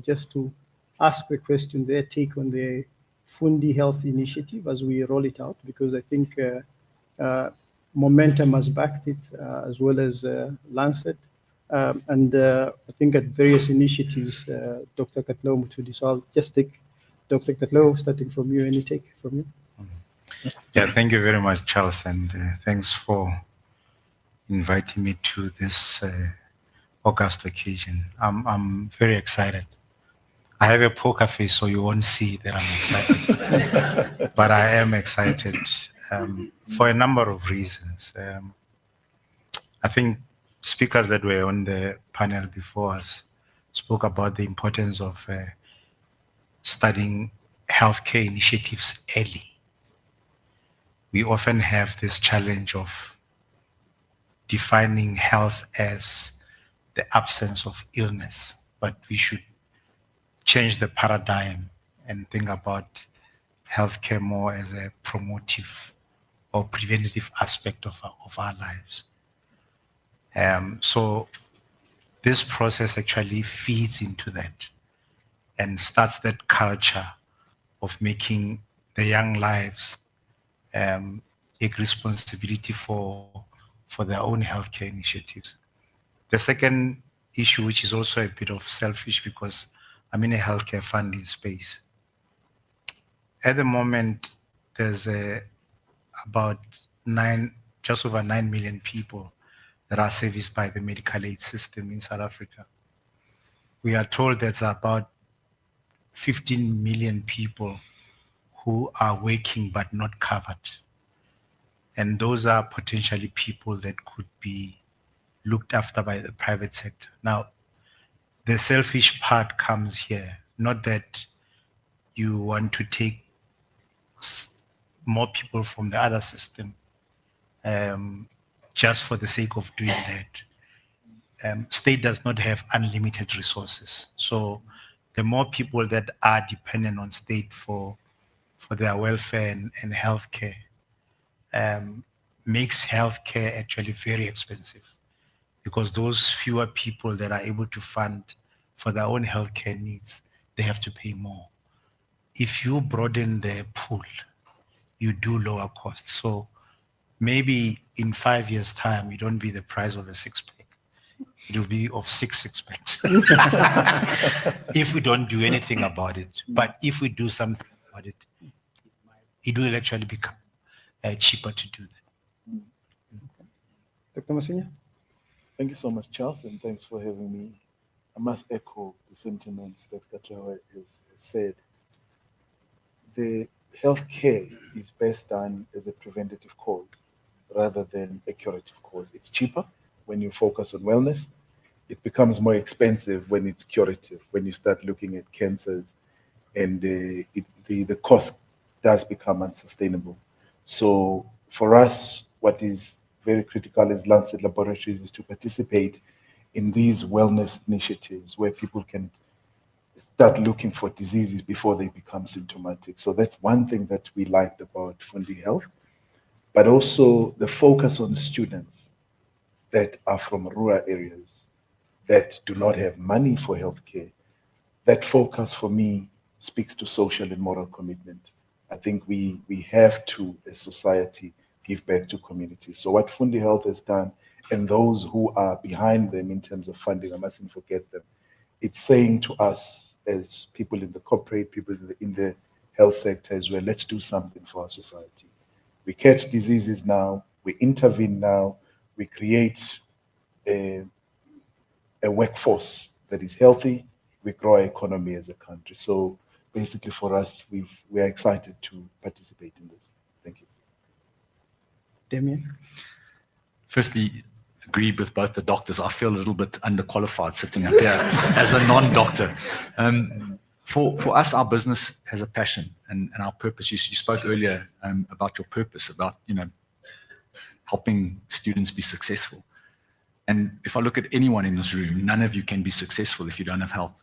just to ask the question, their take on the Fundi Health initiative as we roll it out, because I think Momentum has backed it, as well as Lancet. And I think at various initiatives, Dr. Katlego Mothudi. So I'll just take Dr. Katlego, starting from you. Any take from you? Yeah, thank you very much, Charles, and thanks for inviting me to this August occasion. I'm very excited. I have a poker face, so you won't see that I'm excited, but I am excited for a number of reasons. I think speakers that were on the panel before us spoke about the importance of studying healthcare initiatives early. We often have this challenge of defining health as the absence of illness, but we should change the paradigm and think about healthcare more as a promotive or preventative aspect of our lives. So this process actually feeds into that and starts that culture of making the young lives take responsibility for their own healthcare initiatives. The second issue, which is also a bit of selfish because I'm in a healthcare funding space. At the moment, there's just over 9 million people that are serviced by the medical aid system in South Africa. We are told there's about 15 million people who are working but not covered. And those are potentially people that could be looked after by the private sector. Now, the selfish part comes here, not that you want to take more people from the other system just for the sake of doing that. State does not have unlimited resources. So the more people that are dependent on state for their welfare and healthcare makes healthcare actually very expensive, because those fewer people that are able to fund for their own healthcare needs, they have to pay more. If you broaden the pool, you do lower costs. So maybe in 5 years' time, it don't be the price of a six-pack. It will be of six packs. If we don't do anything about it. But if we do something about it, it will actually become cheaper to do that. Dr. Masenya? Thank you so much, Charles, and thanks for having me. I must echo the sentiments that Katlego has said. The healthcare is best done as a preventative cause rather than a curative cause. It's cheaper when you focus on wellness. It becomes more expensive when it's curative, when you start looking at cancers, and the cost does become unsustainable. So for us, what is very critical as Lancet Laboratories is to participate in these wellness initiatives where people can start looking for diseases before they become symptomatic. So that's one thing that we liked about Fundi Health, but also the focus on students that are from rural areas that do not have money for healthcare. That focus for me speaks to social and moral commitment. I think we have to, as society, give back to communities. So what Fundi Health has done, and those who are behind them in terms of funding, I mustn't forget them, it's saying to us as people in the corporate, people in the health sector as well, let's do something for our society. We catch diseases now, we intervene now, we create a workforce that is healthy, we grow our economy as a country. So basically for us, we are excited to participate in this. Thank you. Damian? Firstly, agree with both the doctors. I feel a little bit underqualified sitting up here as a non-doctor. For us, our business has a passion and our purpose. You spoke earlier about your purpose, about helping students be successful. And if I look at anyone in this room, none of you can be successful if you don't have health.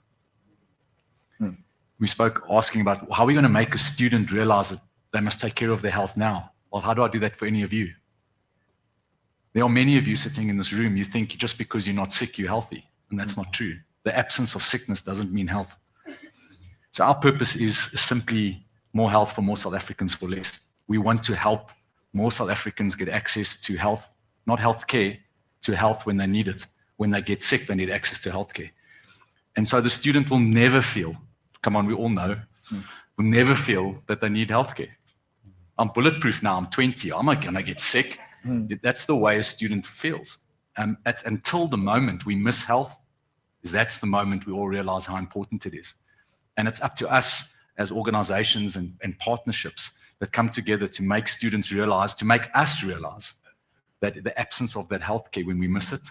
We spoke asking about how are we going to make a student realize that they must take care of their health now? Well, how do I do that for any of you? There are many of you sitting in this room, you think just because you're not sick, you're healthy. And that's not true. The absence of sickness doesn't mean health. So our purpose is simply more health for more South Africans for less. We want to help more South Africans get access to health, not health care, to health when they need it. When they get sick, they need access to health care. And so the student will never feel, come on, we all know, will never feel that they need health care. I'm bulletproof now, I'm 20, I'm not gonna get sick. That's the way a student feels. Until the moment we miss health, that's the moment we all realize how important it is. And it's up to us as organizations and partnerships that come together to make students realize, to make us realize that the absence of that healthcare when we miss it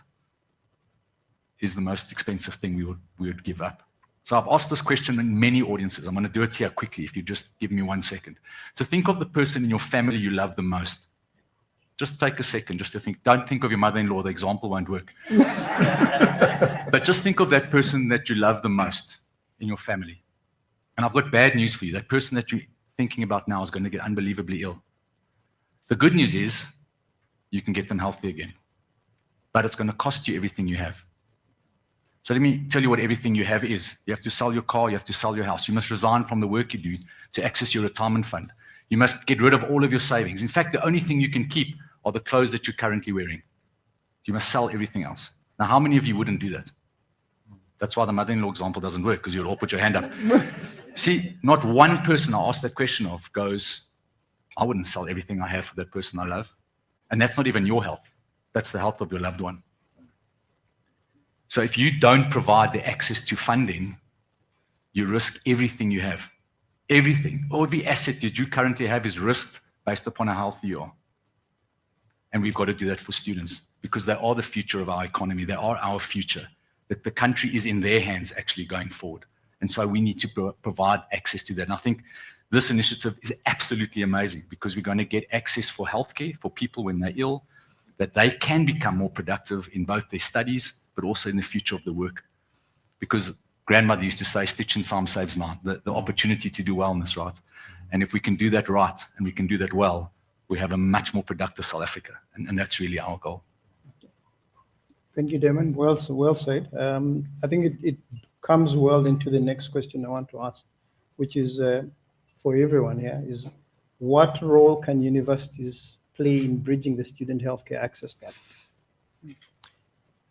is the most expensive thing we would give up. So I've asked this question in many audiences. I'm going to do it here quickly if you just give me 1 second. So think of the person in your family you love the most. Just take a second just to think. Don't think of your mother-in-law. The example won't work. But just think of that person that you love the most in your family. And I've got bad news for you. That person that you're thinking about now is going to get unbelievably ill. The good news is you can get them healthy again. But it's going to cost you everything you have. So let me tell you what everything you have is. You have to sell your car, you have to sell your house. You must resign from the work you do to access your retirement fund. You must get rid of all of your savings. In fact, the only thing you can keep are the clothes that you're currently wearing. You must sell everything else. Now, how many of you wouldn't do that? That's why the mother-in-law example doesn't work, because you'll all put your hand up. See, not one person I asked that question of goes, I wouldn't sell everything I have for that person I love. And that's not even your health. That's the health of your loved one. So if you don't provide the access to funding, you risk everything you have. Everything. Every asset that you currently have is risked based upon how healthy you are. And we've got to do that for students because they are the future of our economy. They are our future. That the country is in their hands actually going forward. And so we need to provide access to that. And I think this initiative is absolutely amazing because we're going to get access for healthcare for people when they're ill, that they can become more productive in both their studies, but also in the future of the work. Because grandmother used to say, stitch and psalm saves nine, the opportunity to do wellness, right? And if we can do that right and we can do that well, we have a much more productive South Africa. And that's really our goal. Thank you, Damian. Well said. I think it comes well into the next question I want to ask, which is for everyone here, is what role can universities play in bridging the student healthcare access gap?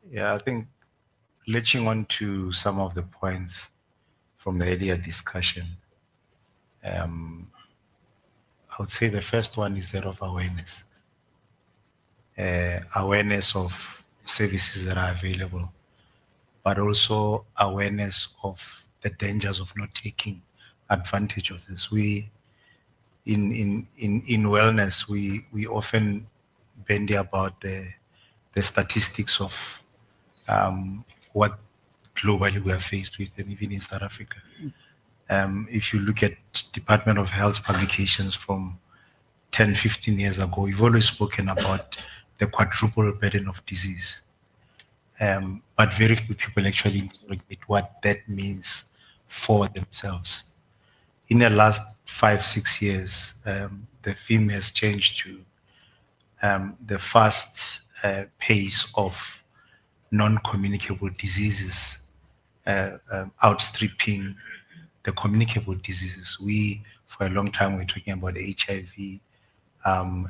Yeah, I think latching on to some of the points from the earlier discussion, I would say the first one is that of awareness. Awareness of services that are available, but also awareness of the dangers of not taking advantage of this. in wellness, we often bandy about the statistics of what globally we are faced with, and even in South Africa. If you look at Department of Health publications from 10, 15 years ago, we've always spoken about the quadruple burden of disease. But very few people actually interrogate what that means for themselves. In the last 5, 6 years, the theme has changed to the fast pace of non-communicable diseases outstripping the communicable diseases. We, for a long time, were talking about HIV,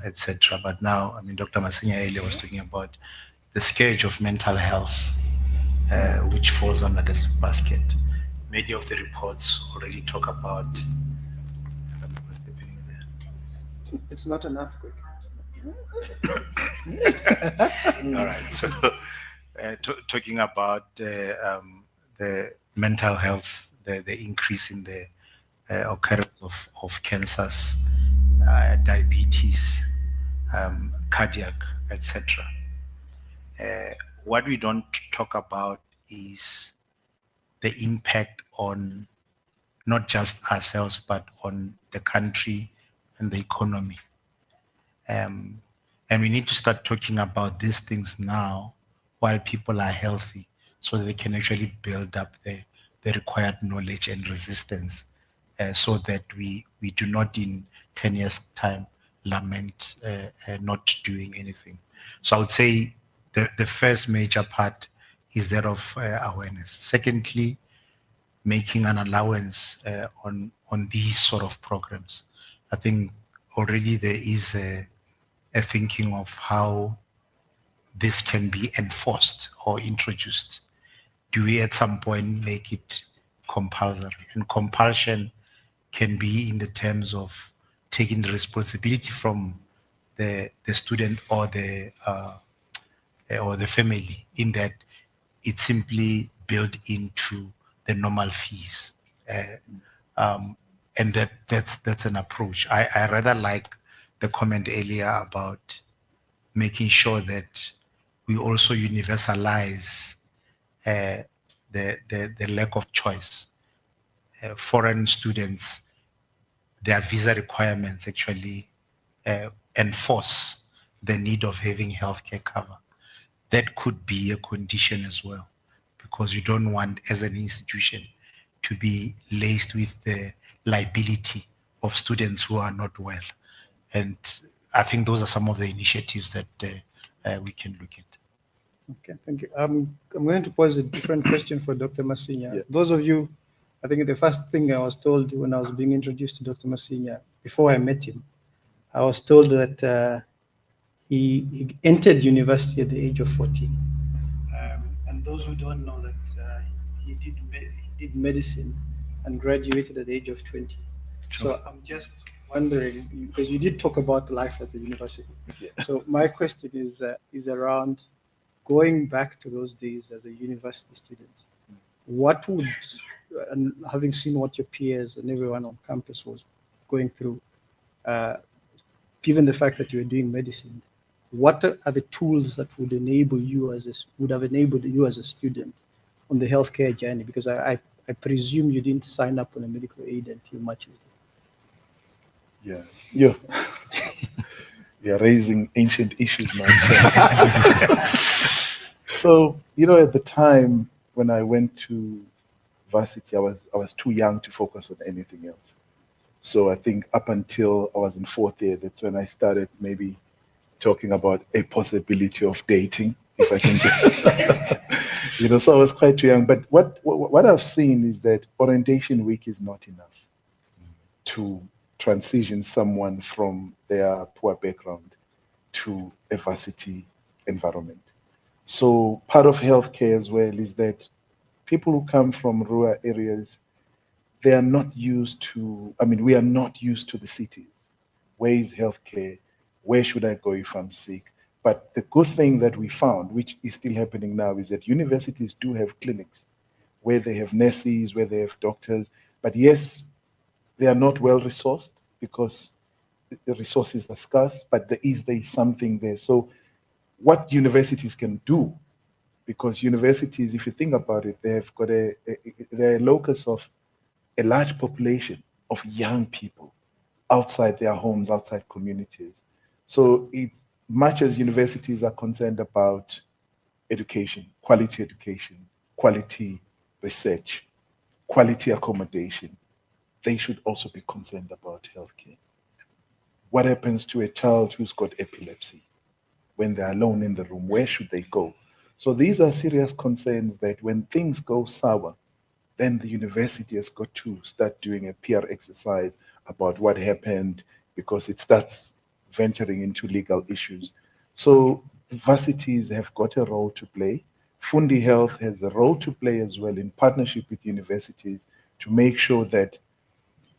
etc. But now, I mean, Dr. Masenya earlier was talking about the scourge of mental health, which falls under this basket. Many of the reports already talk about what's happening there. It's not an earthquake. All right. So, talking about the mental health, the increase in the occurrence of cancers, diabetes, cardiac, etc. What we don't talk about is the impact on not just ourselves, but on the country and the economy. And we need to start talking about these things now while people are healthy, so that they can actually build up the required knowledge and resistance, so that we do not in 10 years' time lament not doing anything. So I would say the first major part is that of awareness. Secondly, making an allowance on these sort of programs. I think already there is a thinking of how this can be enforced or introduced. Do we at some point make it compulsory? And compulsion can be in the terms of taking the responsibility from the student or the family, in that it's simply built into the normal fees. And that's an approach. I rather like the comment earlier about making sure that we also universalize the lack of choice. Foreign students, their visa requirements actually enforce the need of having healthcare cover. That could be a condition as well, because you don't want, as an institution, to be laced with the liability of students who are not well. And I think those are some of the initiatives that we can look at. Okay, thank you. I'm going to pose a different question for Dr. Masenya. Yeah. Those of you, I think the first thing I was told when I was being introduced to Dr. Masenya, before I met him, I was told that he entered university at the age of 14. And those who don't know that he did medicine and graduated at the age of 20. So I'm just wondering, because you did talk about life at the university. Yeah. So my question is around going back to those days as a university student. What would, and having seen what your peers and everyone on campus was going through, given the fact that you were doing medicine, what are the tools that would have enabled you as a student on the healthcare journey? Because I presume you didn't sign up on a medical aid until much later. Yeah. You're raising ancient issues, man. So, at the time when I went to varsity, I was too young to focus on anything else. So I think up until I was in 4th year, that's when I started maybe talking about a possibility of dating, if I can get, so I was quite young. But what I've seen is that orientation week is not enough to transition someone from their poor background to a varsity environment. So part of healthcare as well is that people who come from rural areas, they are not used to, we are not used to the cities. Where is healthcare? Where should I go if I'm sick? But the good thing that we found, which is still happening now, is that universities do have clinics where they have nurses, where they have doctors. But yes, they are not well resourced because the resources are scarce, but there is something there. So what universities can do, because universities, if you think about it, they've got they're a locus of a large population of young people outside their homes, outside communities. So much as universities are concerned about education, quality research, quality accommodation, they should also be concerned about healthcare. What happens to a child who's got epilepsy when they're alone in the room? Where should they go? So these are serious concerns that when things go sour, then the university has got to start doing a PR exercise about what happened, because it starts venturing into legal issues. So varsities have got a role to play. Fundi Health has a role to play as well in partnership with universities to make sure that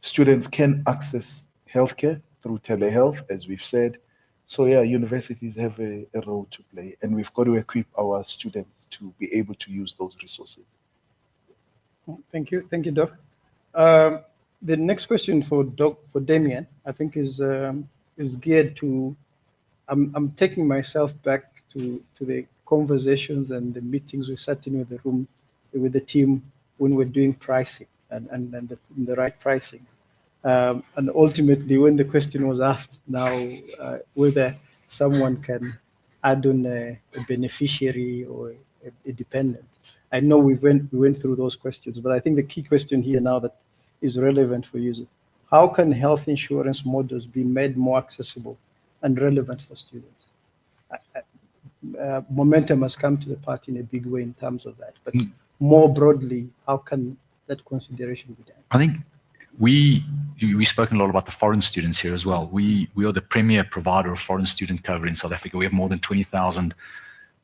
students can access healthcare through telehealth, as we've said. So yeah, universities have a role to play, and we've got to equip our students to be able to use those resources. Thank you, Doc. The next question for Damian, I think is geared to. I'm taking myself back to the conversations and the meetings we sat in with the team when we're doing pricing and the right pricing. And ultimately, when the question was asked now whether someone can add on a beneficiary or a dependent, I know we went through those questions, but I think the key question here now that is relevant for you is how can health insurance models be made more accessible and relevant for students? Momentum has come to the party in a big way in terms of that, but more broadly, how can that consideration be done? I think we've spoken a lot about the foreign students here as well. We are the premier provider of foreign student cover in South Africa. We have more than 20,000,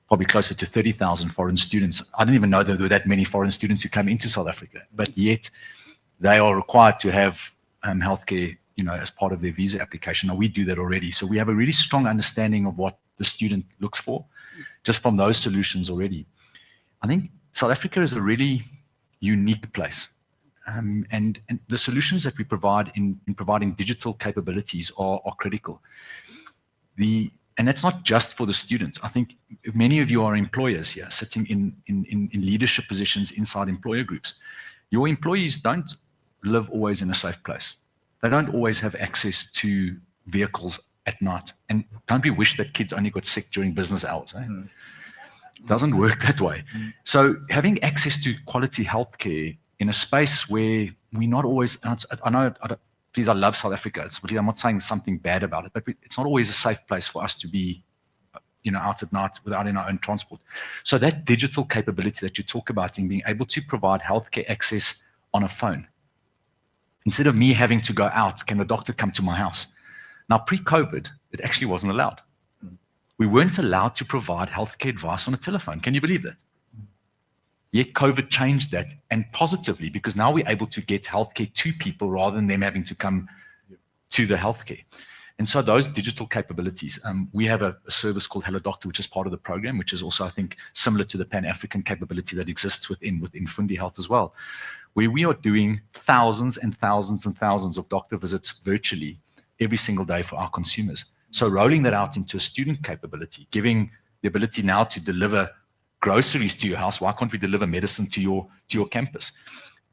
probably closer to 30,000 foreign students. I didn't even know there were that many foreign students who come into South Africa, but yet they are required to have healthcare, as part of their visa application. Now we do that already. So we have a really strong understanding of what the student looks for just from those solutions already. I think South Africa is a really unique place. And the solutions that we provide in providing digital capabilities are critical. And that's not just for the students. I think many of you are employers here, sitting in leadership positions inside employer groups. Your employees don't live always in a safe place. They don't always have access to vehicles at night. And don't we wish that kids only got sick during business hours? It doesn't work that way. So having access to quality healthcare in a space where we're not always, please, I love South Africa. I'm not saying something bad about it, but it's not always a safe place for us to be, out at night without our own transport. So that digital capability that you talk about in being able to provide healthcare access on a phone, instead of me having to go out, can the doctor come to my house? Now, pre-COVID, it actually wasn't allowed. We weren't allowed to provide healthcare advice on a telephone. Can you believe that? Yet COVID changed that, and positively, because now we're able to get healthcare to people rather than them having to come to the healthcare. And so those digital capabilities, we have a service called Hello Doctor, which is part of the program, which is also, I think, similar to the Pan-African capability that exists within Fundi Health as well, where we are doing thousands and thousands and thousands of doctor visits virtually every single day for our consumers. So rolling that out into a student capability, giving the ability now to deliver groceries to your house. Why can't we deliver medicine to your campus?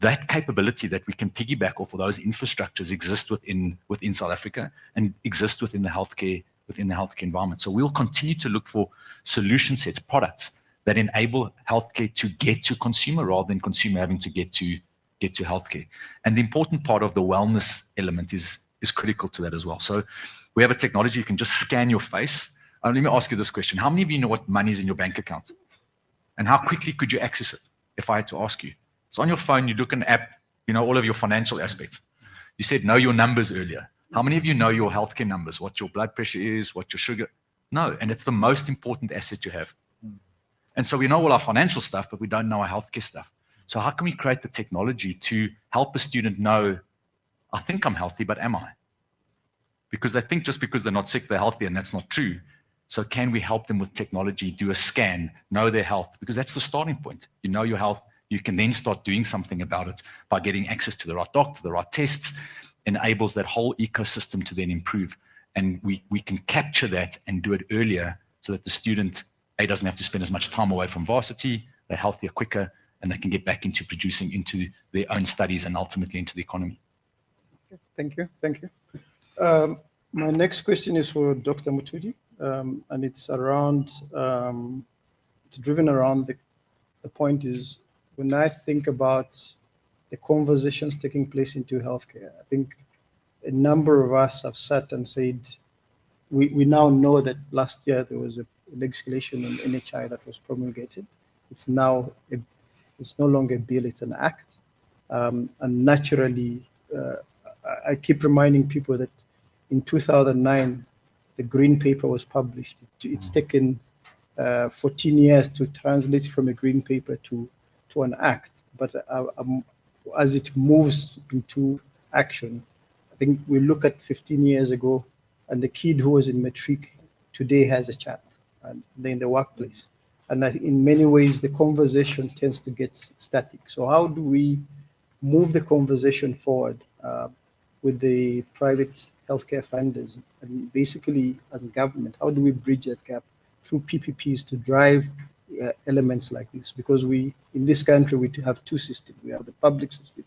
That capability that we can piggyback off of those infrastructures exist within South Africa and exist within the healthcare environment. So we'll continue to look for solution sets, products that enable healthcare to get to consumer rather than consumer having to get to healthcare. And the important part of the wellness element is critical to that as well. So we have a technology, you can just scan your face. Let me ask you this question. How many of you know what money is in your bank account? And how quickly could you access it if I had to ask you? So on your phone, you look at an app, all of your financial aspects. You said know your numbers earlier. How many of you know your healthcare numbers, what your blood pressure is, what your sugar? No, and it's the most important asset you have. And so we know all our financial stuff, but we don't know our healthcare stuff. So how can we create the technology to help a student know, I think I'm healthy, but am I? Because they think just because they're not sick, they're healthy, and that's not true. So can we help them with technology, do a scan, know their health? Because that's the starting point. You know your health, you can then start doing something about it by getting access to the right doctor, the right tests, enables that whole ecosystem to then improve. And we can capture that and do it earlier so that the student, A, doesn't have to spend as much time away from varsity, they're healthier quicker, and they can get back into producing into their own studies and ultimately into the economy. Thank you. Thank you. My next question is for Dr. Mothudi, and it's around, it's driven around the point is, when I think about the conversations taking place into healthcare, I think a number of us have sat and said, we now know that last year there was a legislation on NHI that was promulgated. It's now, it's no longer a bill, it's an act. And naturally, I keep reminding people that in 2009, the Green Paper was published. It's taken 14 years to translate from a Green Paper to an act. But as it moves into action, I think we look at 15 years ago, and the kid who was in matric today has a child, and they're in the workplace. And I think in many ways, the conversation tends to get static. So how do we move the conversation forward with the private healthcare funders, and basically as a government, how do we bridge that gap through PPPs to drive elements like this? Because in this country, we have two systems. We have the public system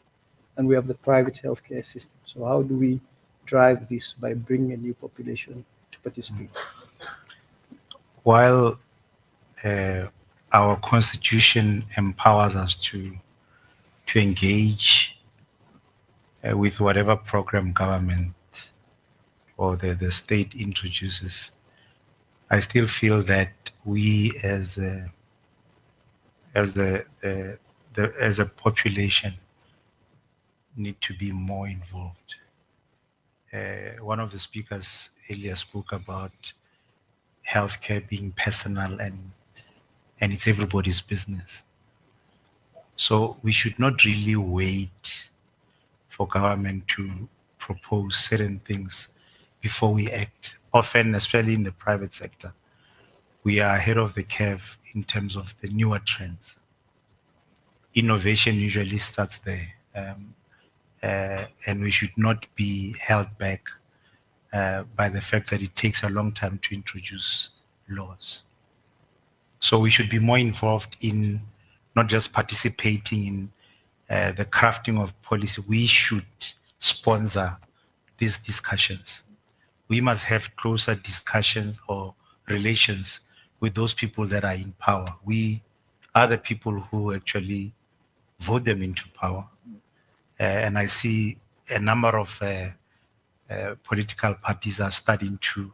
and we have the private healthcare system. So how do we drive this by bringing a new population to participate? While our constitution empowers us to engage with whatever program government or the state introduces, I still feel that we as a population need to be more involved. One of the speakers earlier spoke about healthcare being personal and it's everybody's business. So we should not really wait for government to propose certain things before we act. Often, especially in the private sector, we are ahead of the curve in terms of the newer trends. Innovation usually starts there, and we should not be held back by the fact that it takes a long time to introduce laws. So we should be more involved in not just participating in the crafting of policy. We should sponsor these discussions. We must have closer discussions or relations with those people that are in power. We are the people who actually vote them into power. And I see a number of political parties are starting to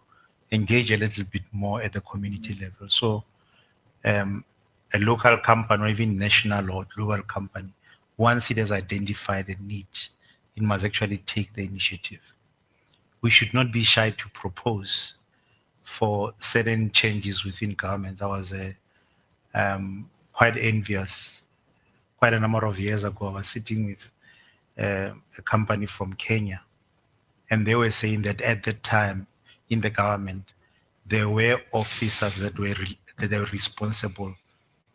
engage a little bit more at the community level. So a local company or even national or global company, once it has identified a need, it must actually take the initiative. We should not be shy to propose for certain changes within government. I was quite envious. Quite a number of years ago, I was sitting with a company from Kenya, and they were saying that at that time in the government, there were officers that were responsible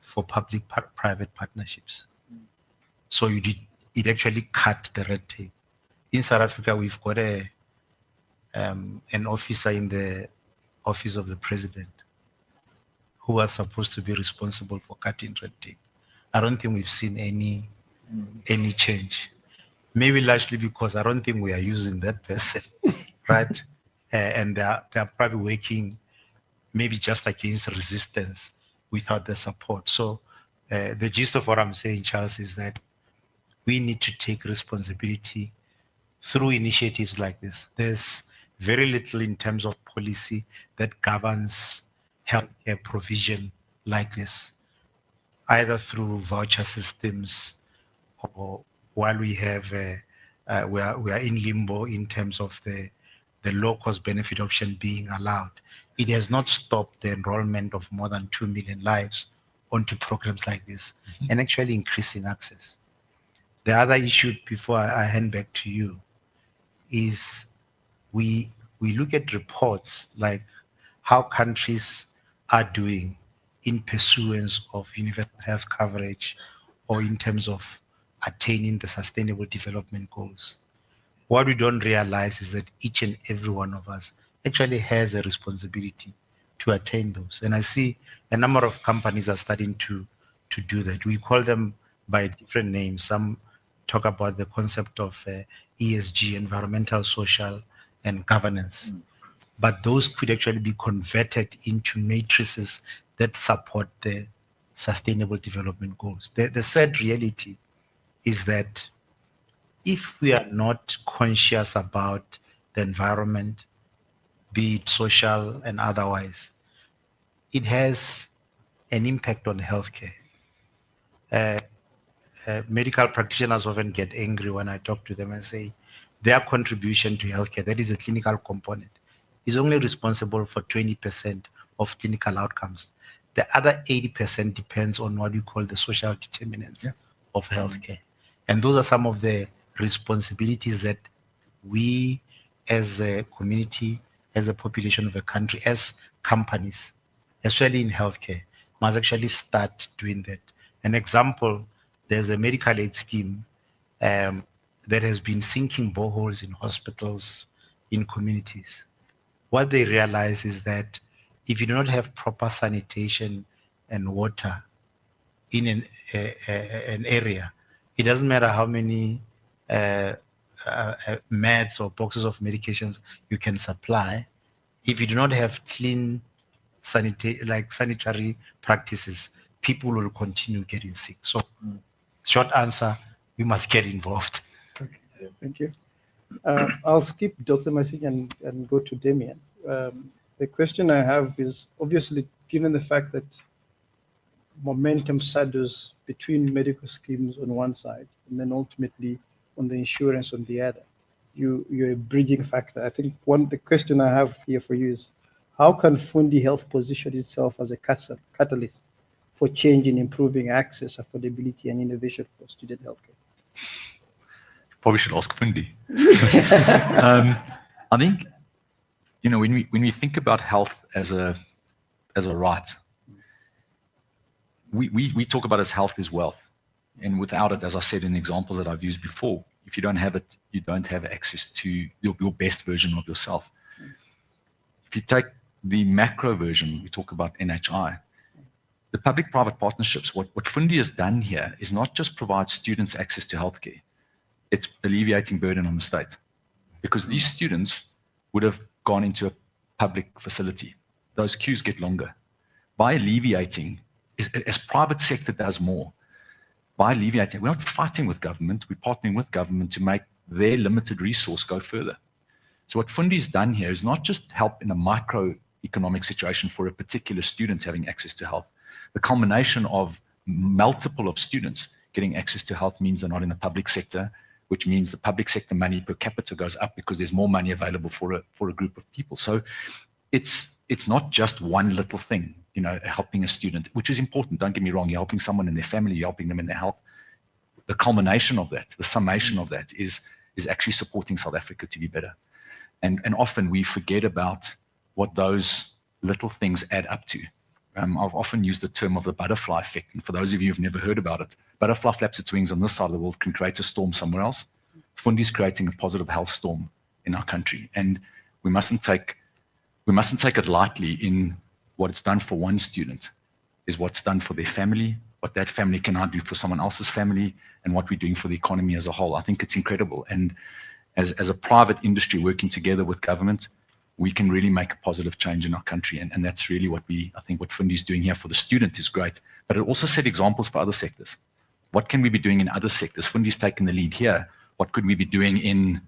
for public-private partnerships. So it actually cut the red tape. In South Africa, we've got an officer in the office of the president who was supposed to be responsible for cutting red tape. I don't think we've seen any change. Maybe largely because I don't think we are using that person, right? And they're probably working maybe just against resistance without the support. So the gist of what I'm saying, Charles, is that we need to take responsibility through initiatives like this. There's very little in terms of policy that governs healthcare provision like this, either through voucher systems or while we have we are in limbo in terms of the low-cost benefit option being allowed. It has not stopped the enrollment of more than 2 million lives onto programs like this and actually increasing access. The other issue, before I hand back to you, is we look at reports like how countries are doing in pursuance of universal health coverage or in terms of attaining the sustainable development goals. What we don't realize is that each and every one of us actually has a responsibility to attain those. And I see a number of companies are starting to do that. We call them by different names. Some talk about the concept of ESG, environmental, social, and governance. But those could actually be converted into matrices that support the sustainable development goals. The sad reality is that if we are not conscious about the environment, be it social and otherwise, it has an impact on healthcare. Medical practitioners often get angry when I talk to them and say their contribution to healthcare, that is a clinical component, is only responsible for 20% of clinical outcomes. The other 80% depends on what we call the social determinants of healthcare. And those are some of the responsibilities that we as a community, as a population of a country, as companies, especially in healthcare, must actually start doing that. An example, there's a medical aid scheme that has been sinking boreholes in hospitals, in communities. What they realize is that if you do not have proper sanitation and water in an area, it doesn't matter how many meds or boxes of medications you can supply. If you do not have clean sanitary practices, people will continue getting sick. So, short answer, we must get involved. Okay, thank you. I'll skip Dr. Masenya and go to Damian. The question I have is, obviously, given the fact that momentum shadows between medical schemes on one side and then ultimately on the insurance on the other, you're a bridging factor. I think the question I have here for you is, how can Fundi Health position itself as a catalyst for change in improving access, affordability, and innovation for student healthcare? Probably should ask Fundi. I think, when we think about health as a right, we talk about as health is wealth. And without it, as I said in examples that I've used before, if you don't have it, you don't have access to your best version of yourself. If you take the macro version, we talk about NHI, the public-private partnerships, what Fundi has done here is not just provide students access to healthcare, it's alleviating burden on the state. Because these students would have gone into a public facility. Those queues get longer. By alleviating, as private sector does more, by alleviating, we're not fighting with government, we're partnering with government to make their limited resource go further. So what Fundi's done here is not just help in a microeconomic situation for a particular student having access to health. The culmination of multiple of students getting access to health means they're not in the public sector, which means the public sector money per capita goes up because there's more money available for a group of people. So it's not just one little thing, helping a student, which is important. Don't get me wrong. You're helping someone in their family, you're helping them in their health. The culmination of that, the summation of that is actually supporting South Africa to be better. And often we forget about what those little things add up to. I've often used the term of the butterfly effect. And for those of you who've never heard about it, butterfly flaps its wings on this side of the world, can create a storm somewhere else. Fundi's creating a positive health storm in our country. And we mustn't take it lightly in what it's done for one student is what's done for their family, what that family can now do for someone else's family, and what we're doing for the economy as a whole. I think it's incredible. And as a private industry working together with government, we can really make a positive change in our country. And that's really what I think what Fundi's doing here for the student is great. But it also set examples for other sectors. What can we be doing in other sectors? Fundi's taken the lead here. What could we be doing in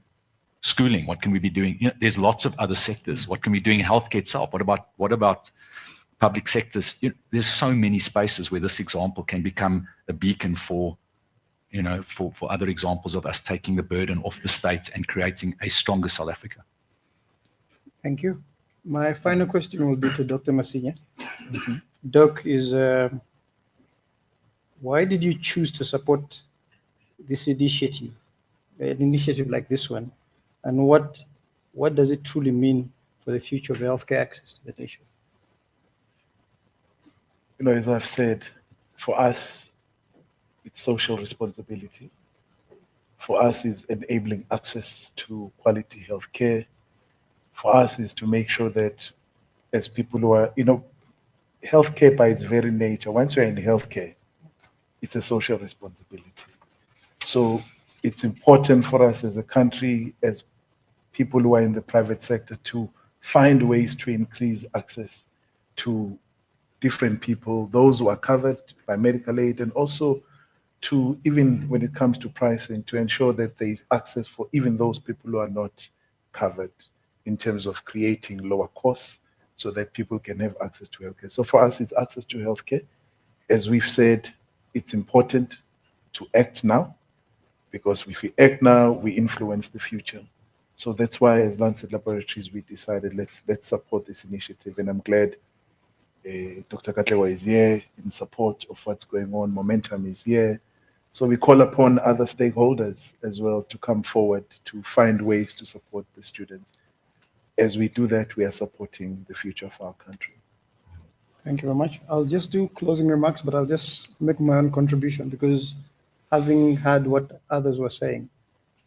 schooling? What can we be doing? There's lots of other sectors. What can we be doing in healthcare itself? What about public sectors? There's so many spaces where this example can become a beacon for other examples of us taking the burden off the state and creating a stronger South Africa. Thank you. My final question will be to Dr. Masenya. Doc, why did you choose to support this initiative, an initiative like this one? And what does it truly mean for the future of healthcare access to the nation? As I've said, for us, it's social responsibility. For us is enabling access to quality healthcare. For us is to make sure that as people who are, healthcare by its very nature, once you're in healthcare, it's a social responsibility. So it's important for us as a country, as people who are in the private sector, to find ways to increase access to different people, those who are covered by medical aid, and also to, even when it comes to pricing, to ensure that there is access for even those people who are not covered, in terms of creating lower costs so that people can have access to healthcare. So for us, it's access to healthcare. As we've said, it's important to act now, because if we act now, we influence the future. So that's why, as Lancet Laboratories, we decided let's support this initiative, and I'm glad Dr. Katlego is here in support of what's going on. Momentum is here. So we call upon other stakeholders as well to come forward to find ways to support the students. As we do that, we are supporting the future of our country. Thank you very much. I'll just do closing remarks, but I'll just make my own contribution, because having heard what others were saying,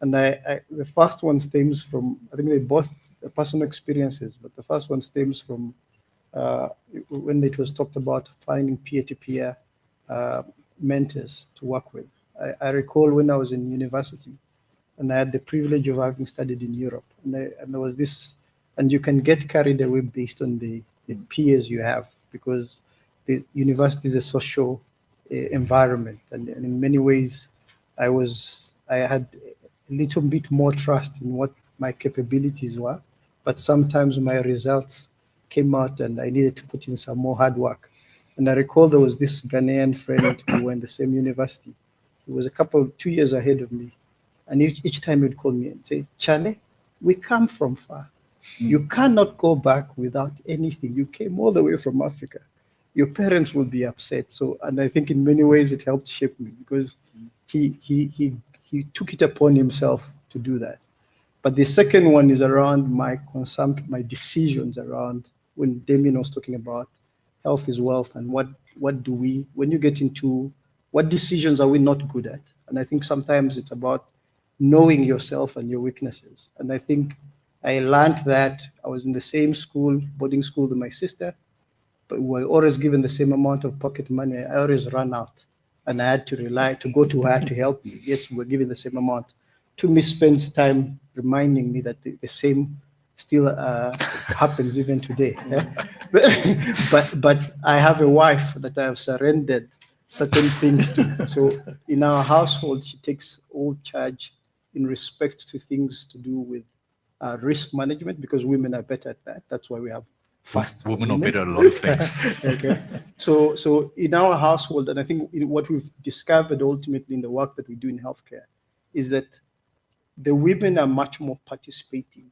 and the first one stems from, I think they both personal experiences, but the first one stems from when it was talked about finding peer-to-peer mentors to work with. I recall when I was in university, and I had the privilege of having studied in Europe, and there was this, and you can get carried away based on the peers you have, because the university is a social environment, and in many ways, I had a little bit more trust in what my capabilities were, but sometimes my results came out and I needed to put in some more hard work. And I recall there was this Ghanaian friend who went the same university. He was 2 years ahead of me. And each time he'd call me and say, Charlie, we come from far. You cannot go back without anything. You came all the way from Africa. Your parents will be upset. So, and I think in many ways it helped shape me, because he took it upon himself to do that. But the second one is around my decisions around when Damian was talking about health is wealth, and what do we, when you get into what decisions are we not good at? And I think sometimes it's about knowing yourself and your weaknesses. And I think I learned that. I was in the same school, boarding school, with my sister, but we were always given the same amount of pocket money. I always ran out, and I had to go to her to help me. Yes, we were given the same amount. Tumi spends time reminding me that the same still happens even today. But I have a wife that I have surrendered certain things to. So in our household, she takes all charge in respect to things to do with risk management, because women are better at that. That's why we have fast women are better at a lot of things. Okay. So in our household, and I think what we've discovered ultimately in the work that we do in healthcare is that the women are much more participating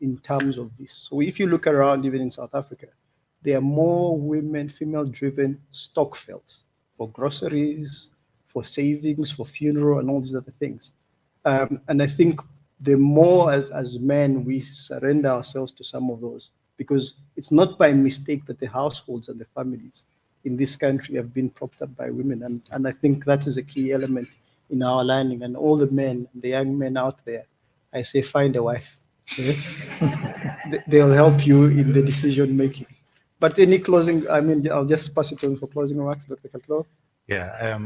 in terms of this. So if you look around, even in South Africa, there are more women, female-driven stock fields for groceries, for savings, for funeral, and all these other things. And I think the more as men we surrender ourselves to some of those, because it's not by mistake that the households and the families in this country have been propped up by women. And I think that is a key element in our aligning. And all the men, the young men out there, I say, find a wife. They'll help you in the decision making. But any closing, I'll just pass it on for closing remarks, Dr. Katlego. Yeah,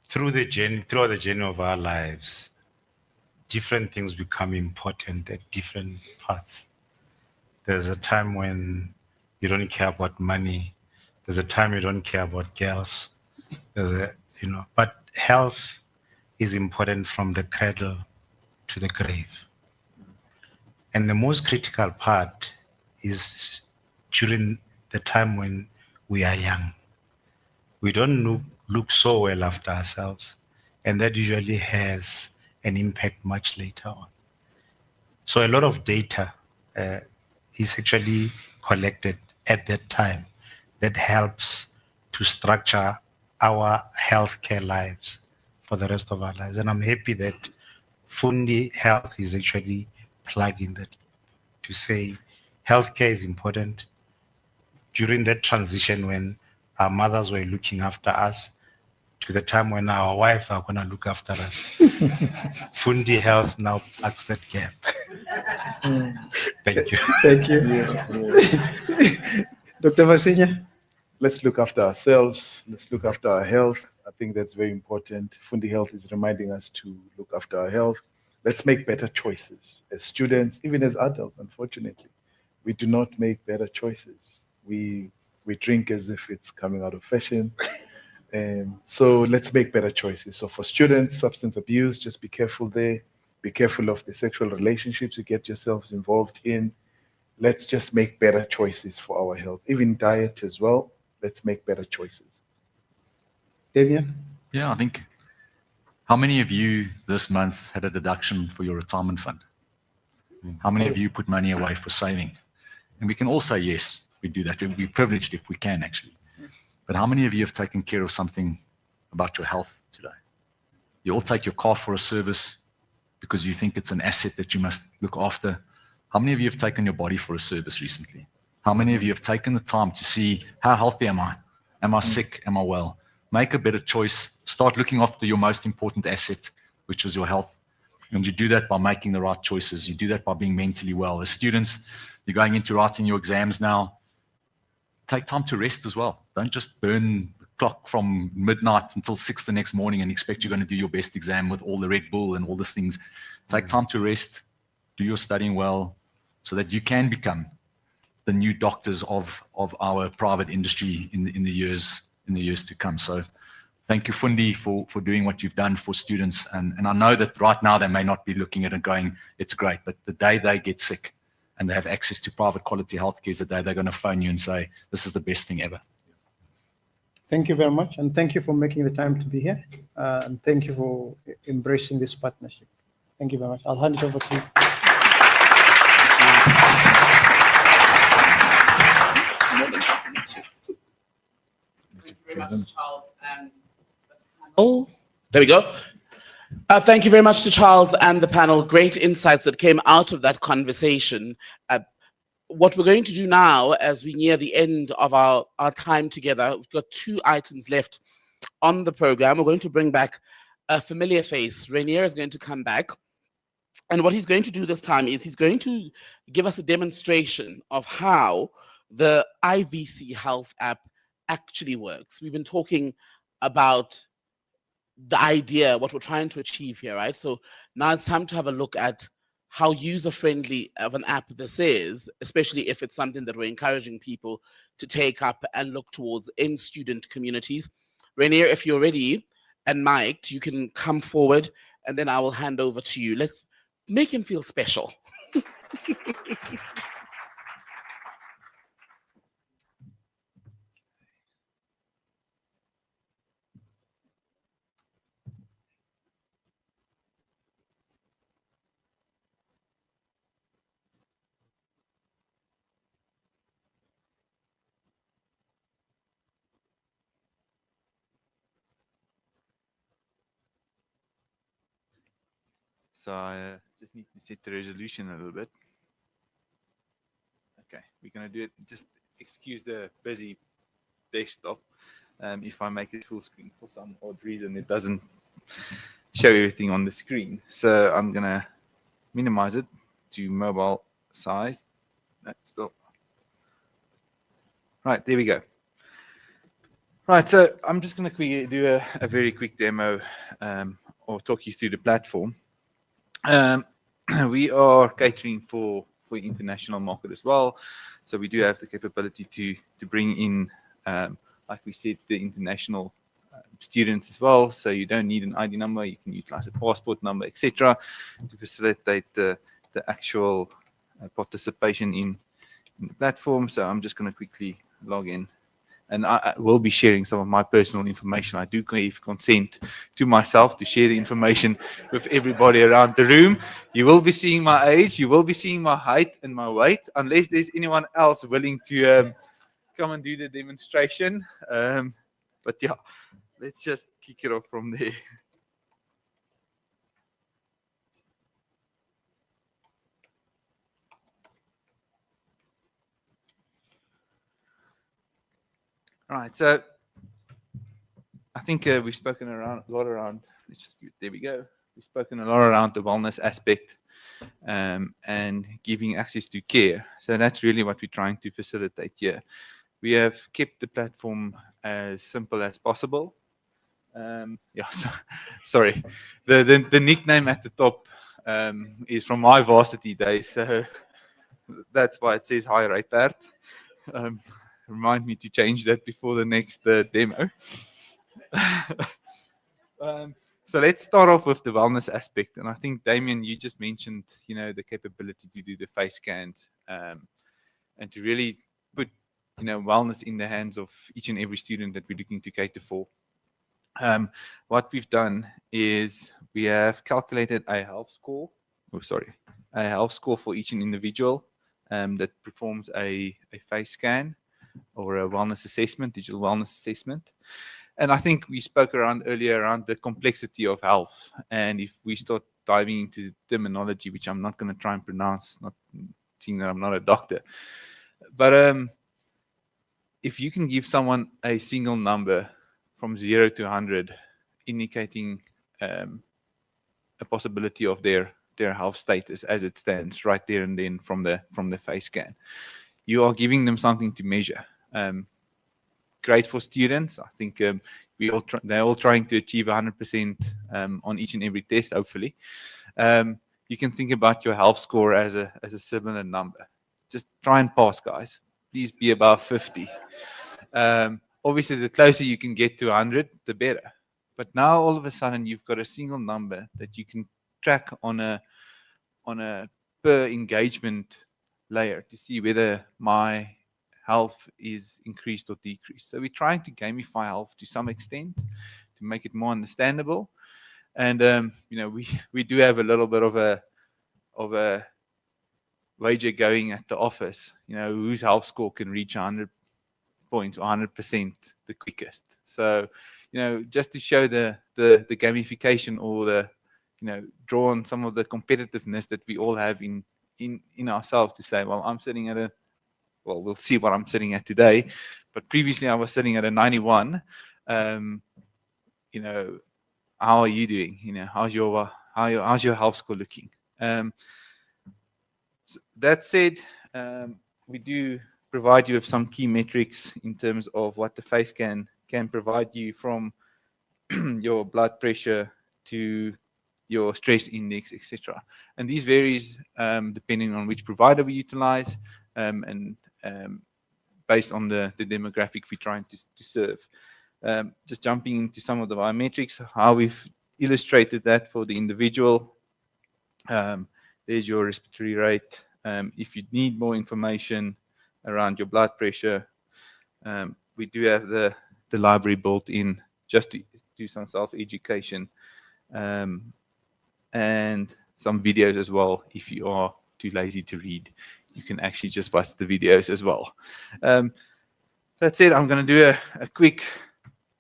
throughout the journey of our lives, different things become important at different parts. There's a time when you don't care about money. There's a time you don't care about girls. But health is important from the cradle to the grave. And the most critical part is during the time when we are young. We don't look so well after ourselves, and that usually has an impact much later on. So a lot of data is actually collected at that time that helps to structure our healthcare lives for the rest of our lives. And I'm happy that Fundi Health is actually plugging that to say healthcare is important. During that transition when our mothers were looking after us, to the time when our wives are going to look after us. Fundi Health now plugs that gap. Thank you. Thank you. Dr. Masenya? Let's look after ourselves. Let's look after our health. I think that's very important. Fundi Health is reminding us to look after our health. Let's make better choices as students, even as adults. Unfortunately, we do not make better choices. We drink as if it's coming out of fashion. So let's make better choices. So for students, substance abuse, just be careful there. Be careful of the sexual relationships you get yourselves involved in. Let's just make better choices for our health. Even diet as well. Let's make better choices. Damian? Yeah, I think, how many of you this month had a deduction for your retirement fund? How many of you put money away for saving? And we can all say, yes, we do that. We're privileged if we can, actually. But how many of you have taken care of something about your health today? You all take your car for a service because you think it's an asset that you must look after. How many of you have taken your body for a service recently? How many of you have taken the time to see, how healthy am I? Am I sick? Am I well? Make a better choice. Start looking after your most important asset, which is your health. And you do that by making the right choices. You do that by being mentally well. As students, you're going into writing your exams now. Take time to rest as well. Don't just burn the clock from midnight until 6 the next morning and expect you're going to do your best exam with all the Red Bull and all these things. Take time to rest. Do your studying well so that you can become the new doctors of our private industry in the years to come. So thank you, Fundi, for doing what you've done for students. And I know that right now they may not be looking at it and going, it's great, but the day they get sick and they have access to private quality healthcare is the day they're going to phone you and say, this is the best thing ever. Thank you very much. And thank you for making the time to be here. And thank you for embracing this partnership. Thank you very much. I'll hand it over to you. Oh, there we go. Thank you very much to Charles and the panel. Great insights that came out of that conversation. What we're going to do now, as we near the end of our time together, we've got 2 items left on the program. We're going to bring back a familiar face. Rainier is going to come back. And what he's going to do this time is he's going to give us a demonstration of how the IVC Health app actually works. We've been talking about the idea, what we're trying to achieve here, right? So now it's time to have a look at how user-friendly of an app this is, especially if it's something that we're encouraging people to take up and look towards in student communities. Rainier, if you're ready and mic'd, you can come forward and then I will hand over to you. Let's make him feel special. So I just need to set the resolution a little bit. Okay, we're going to do it. Just excuse the busy desktop. If I make it full screen, for some odd reason, it doesn't show everything on the screen. So I'm going to minimize it to mobile size. Still. Right, there we go. Right, so I'm just going to do a very quick demo or talk you through the platform. We are catering for international market as well. So we do have the capability to bring in, like we said, the international students as well. So you don't need an ID number. You can utilize a passport number, etc., to facilitate the actual participation in the platform. So I'm just going to quickly log in. And I will be sharing some of my personal information. I do give consent to myself to share the information with everybody around the room. You will be seeing my age. You will be seeing my height and my weight, unless there's anyone else willing to come and do the demonstration. But yeah, let's just kick it off from there. All right, so I think we've spoken a lot around. There we go. We've spoken a lot around the wellness aspect and giving access to care. So that's really what we're trying to facilitate here. We have kept the platform as simple as possible. Yeah, sorry. The nickname at the top is from my varsity days, so that's why it says Hi Raypert. Remind me to change that before the next demo. So let's start off with the wellness aspect, and I think Damian, you just mentioned, the capability to do the face scans and to really put, wellness in the hands of each and every student that we're looking to cater for. What we've done is we have calculated a health score. A health score for each individual that performs a face scan or a wellness assessment, digital wellness assessment. And I think we spoke earlier around the complexity of health. And if we start diving into terminology, which I'm not going to try and pronounce, not seeing that I'm not a doctor, but if you can give someone a single number from 0 to 100, indicating a possibility of their health status as it stands right there and then from the face scan, you are giving them something to measure. Great for students. I think they're all trying to achieve 100% on each and every test, hopefully. You can think about your health score as a similar number. Just try and pass, guys. Please be above 50. Obviously, the closer you can get to 100, the better. But now, all of a sudden, you've got a single number that you can track on a per engagement layer to see whether my health is increased or decreased. So we're trying to gamify health to some extent to make it more understandable. And we do have a little bit of a wager going at the office. Whose health score can reach 100 points or 100% the quickest. So just to show the gamification or the draw on some of the competitiveness that we all have in ourselves to say, well, I'm sitting at we'll see what I'm sitting at today, but previously I was sitting at a 91. How are you doing? How's your health score looking? That said, we do provide you with some key metrics in terms of what the face scan can provide you, from your blood pressure to your stress index, etc. And these varies depending on which provider we utilize and based on the demographic we're trying to serve. Just jumping into some of the biometrics, how we've illustrated that for the individual. There's your respiratory rate. If you need more information around your blood pressure, we do have the library built in just to do some self-education and some videos as well. If you are too lazy to read, you can actually just watch the videos as well. That said, I'm going to do a quick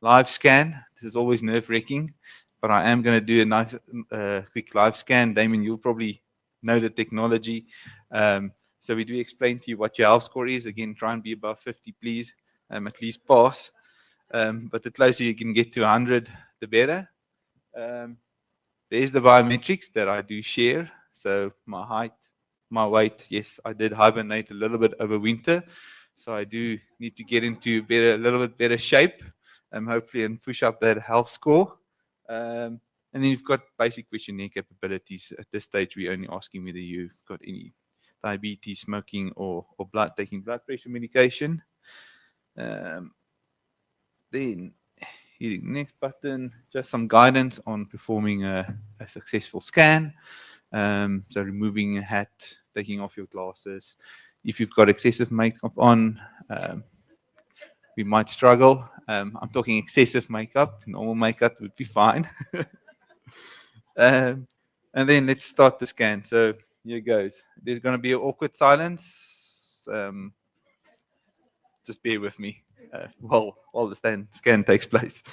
live scan. This is always nerve-wracking, but I am going to do a nice quick live scan. Damian, you'll probably know the technology. So we do explain to you what your health score is. Again, try and be above 50, please. At least pass. But the closer you can get to 100, the better. There's the biometrics that I do share. So my height, my weight. Yes, I did hibernate a little bit over winter. So I do need to get into a little bit better shape, hopefully, and push up that health score. And then you've got basic questionnaire capabilities. At this stage, we're only asking whether you've got any diabetes, smoking, or taking blood pressure medication. Then hitting the next button, just some guidance on performing a successful scan. So removing a hat, taking off your glasses. If you've got excessive makeup on, we might struggle. I'm talking excessive makeup. Normal makeup would be fine. And then let's start the scan. So here goes. There's going to be an awkward silence. Just bear with me while the scan takes place.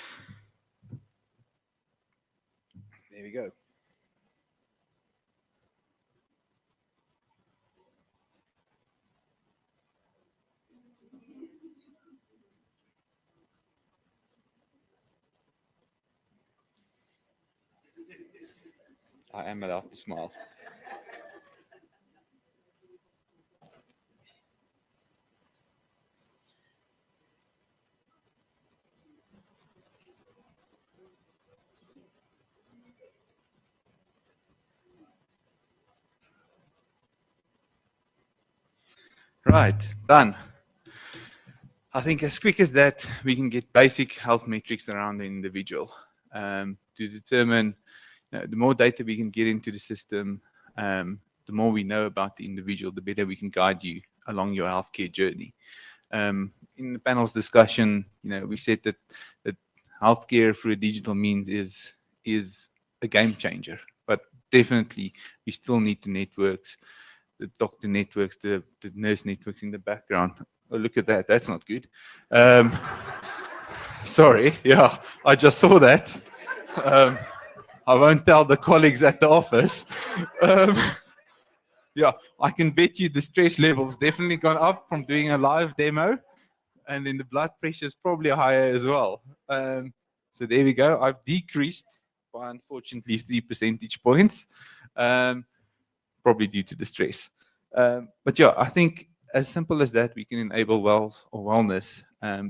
There we go. I am allowed to smile. Right, done. I think as quick as that, we can get basic health metrics around the individual to determine the more data we can get into the system, the more we know about the individual, the better we can guide you along your healthcare journey. In the panel's discussion, we said that healthcare through a digital means is a game changer, but definitely we still need the networks, the doctor networks, the nurse networks in the background. Oh, look at that. That's not good. Sorry. Yeah, I just saw that. I won't tell the colleagues at the office. Yeah, I can bet you the stress levels definitely gone up from doing a live demo, and then the blood pressure is probably higher as well. So there we go. I've decreased by unfortunately 3 percentage points, probably due to the stress. But yeah, I think as simple as that, we can enable wealth or wellness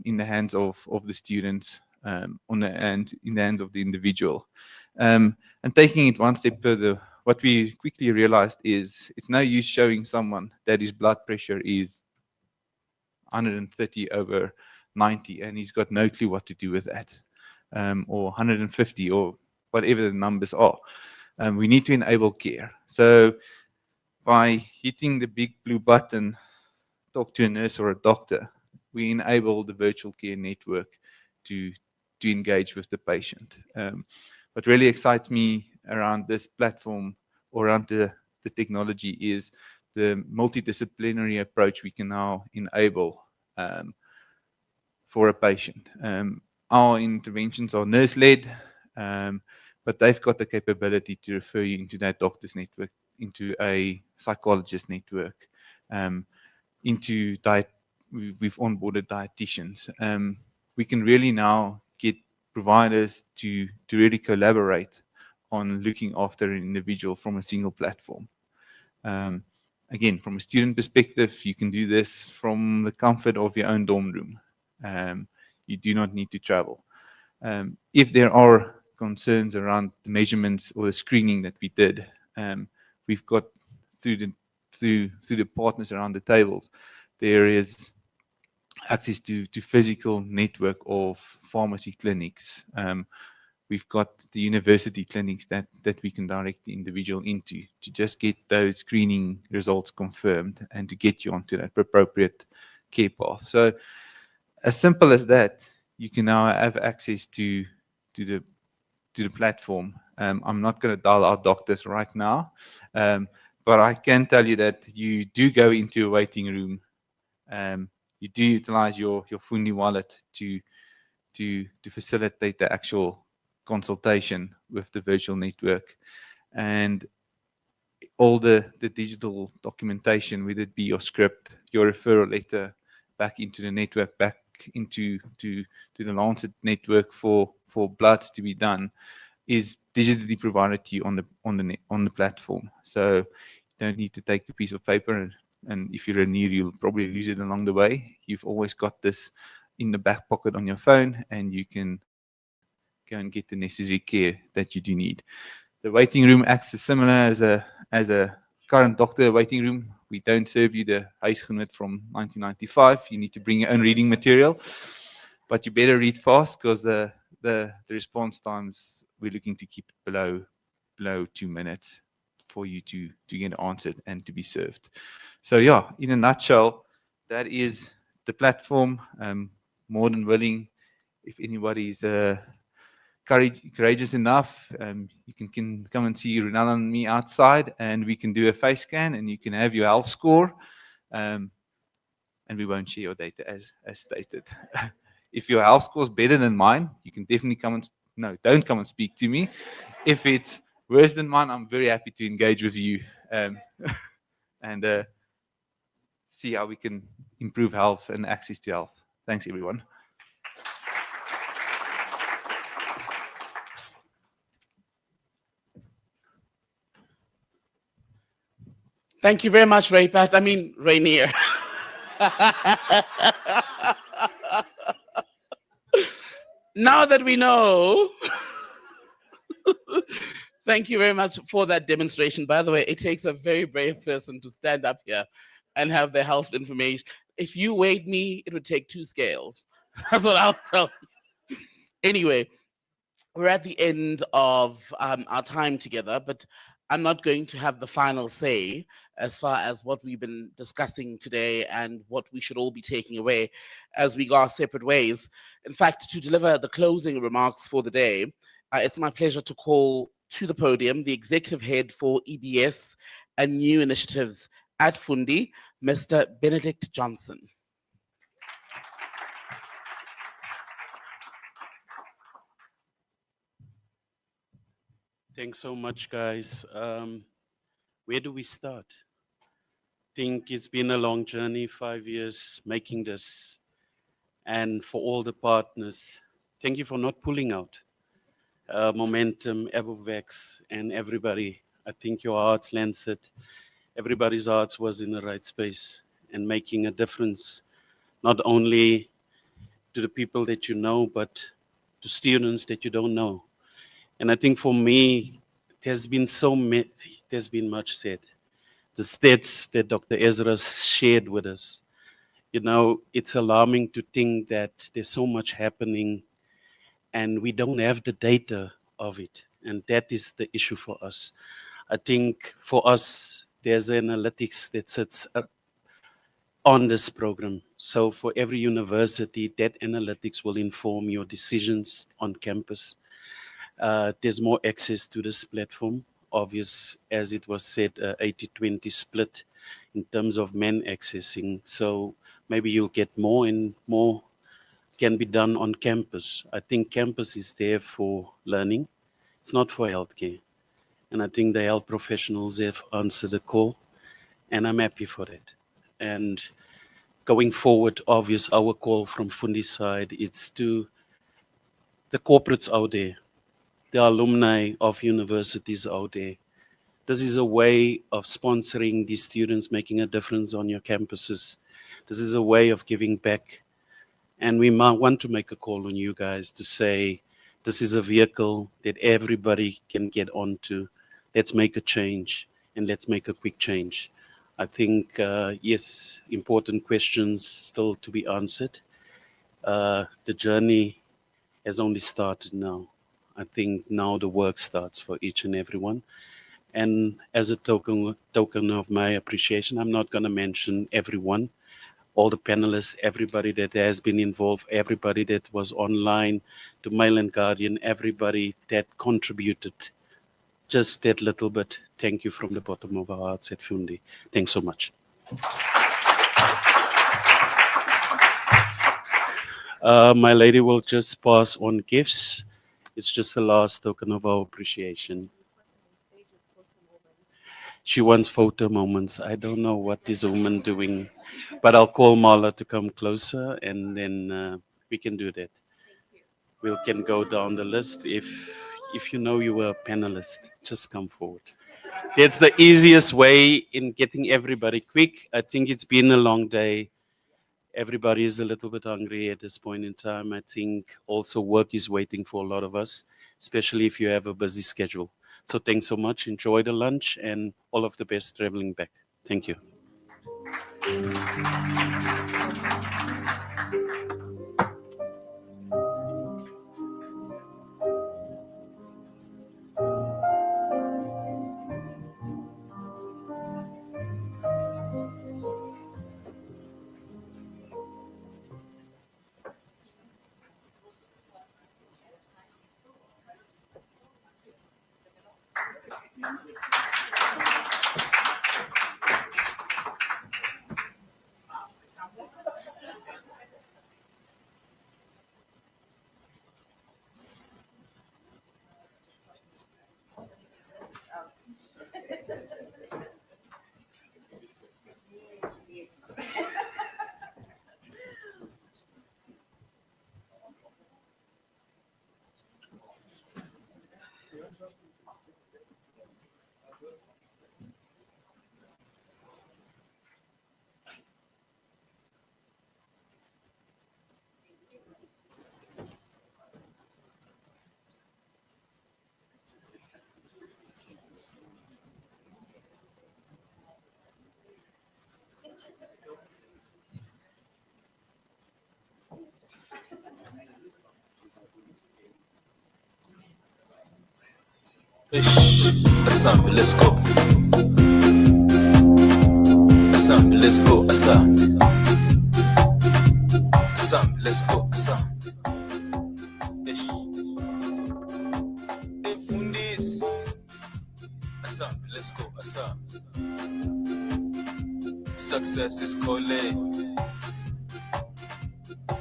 in the hands of the students, and in the hands of the individual. And taking it one step further, what we quickly realized is it's no use showing someone that his blood pressure is 130/90 and he's got no clue what to do with that, or 150 or whatever the numbers are. We need to enable care. So by hitting the big blue button, talk to a nurse or a doctor, we enable the virtual care network to engage with the patient. What really excites me around this platform or around the technology is the multidisciplinary approach we can now enable for a patient. Our interventions are nurse-led, but they've got the capability to refer you into that doctor's network, into a psychologist network, into we've onboarded dietitians. We can really now get providers to really collaborate on looking after an individual from a single platform. Again, from a student perspective, you can do this from the comfort of your own dorm room. You do not need to travel. If there are concerns around the measurements or the screening that we did, we've got through the partners around the tables, there is access to physical network of pharmacy clinics. We've got the university clinics that we can direct the individual into to just get those screening results confirmed and to get you onto that appropriate care path. So as simple as that, you can now have access to the platform. I'm not going to dial out doctors right now, but I can tell you that you do go into a waiting room. You do utilize your Fundi wallet to facilitate the actual consultation with the virtual network, and all the digital documentation, whether it be your script, your referral letter, back into the network, back into the Lancet network for bloods to be done, is digitally provided to you on the platform. So you don't need to take the piece of paper, and if you're a new, you'll probably lose it along the way. You've always got this in the back pocket on your phone, and you can go and get the necessary care that you do need. The waiting room acts as similar as a current doctor waiting room. We don't serve you the huisgenoot from 1995. You need to bring your own reading material, but you better read fast because the response times we're looking to keep below 2 minutes for you to get answered and to be served. So yeah, in a nutshell, that is the platform. More than willing, if anybody's courageous enough, you can come and see Ronaldo and me outside, and we can do a face scan, and you can have your health score, and we won't share your data as stated. If your health score is better than mine, you can definitely don't come and speak to me. If it's worse than mine, I'm very happy to engage with you and see how we can improve health and access to health. Thanks, everyone. Thank you very much, Raypat. I mean, Rainier. Now that we know, thank you very much for that demonstration. By the way, it takes a very brave person to stand up here and have their health information. If you weighed me, it would take 2 scales. That's what I'll tell you. Anyway, we're at the end of our time together, but I'm not going to have the final say as far as what we've been discussing today and what we should all be taking away as we go our separate ways. In fact, to deliver the closing remarks for the day, it's my pleasure to call to the podium the executive head for EBS and new initiatives at Fundi, Mr. Benedict Johnson. Thanks so much, guys. Where do we start? Think it's been a long journey, 5 years making this. And for all the partners, thank you for not pulling out. Momentum, Abovex, and everybody. I think your hearts, Lancet, everybody's hearts was in the right space and making a difference, not only to the people that you know, but to students that you don't know. And I think for me, there's been much said. The stats that Dr. Ezra shared with us, you know, it's alarming to think that there's so much happening and we don't have the data of it. And that is the issue for us. I think for us, there's analytics that sits on this program. So for every university, that analytics will inform your decisions on campus. There's more access to this platform. Obvious, as it was said, 80-20 split in terms of men accessing. So maybe you'll get more and more can be done on campus. I think campus is there for learning. It's not for healthcare. And I think the health professionals have answered the call, and I'm happy for that. And going forward, obvious, our call from Fundi's side, it's to the corporates out there, the alumni of universities out there. This is a way of sponsoring these students, making a difference on your campuses. This is a way of giving back. And we might want to make a call on you guys to say, this is a vehicle that everybody can get onto. Let's make a change, and let's make a quick change. I think, yes, important questions still to be answered. The journey has only started now. I think now the work starts for each and every one. And as a token of my appreciation, I'm not going to mention everyone, all the panelists, everybody that has been involved, everybody that was online, to Mail and Guardian, everybody that contributed just that little bit. Thank you from the bottom of our hearts at Fundi. Thanks so much. My lady will just pass on gifts. It's just the last token of our appreciation. She wants photo moments. I don't know what this woman doing, but I'll call Marla to come closer, and then we can do that. We can go down the list. If you know you were a panelist, just come forward. That's the easiest way in getting everybody quick. I think it's been a long day. Everybody is a little bit hungry at this point in time. I think also work is waiting for a lot of us, especially if you have a busy schedule. So thanks so much. Enjoy the lunch and all of the best traveling back. Thank you. Assemble, let's go. Assemble, let's go. Assemble, let's go. Assemble. Fundis. Assemble, let's go. Assemble. Success is calling.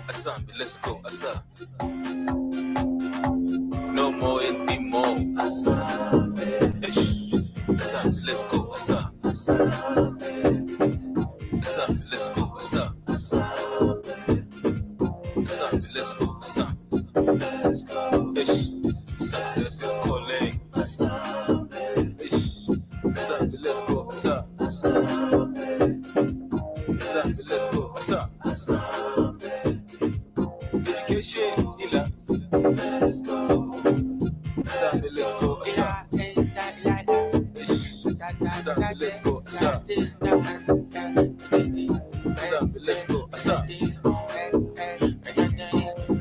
Assemble, let's go. Assemble. No more and be more. Assemble, let's go. Assemble, let's go. Assemble, let's go. Success is calling. Let's go. Let's go. Education, let's go. Let's go. Let's go. Let's go. Education, let's go. Let's go. Let's go.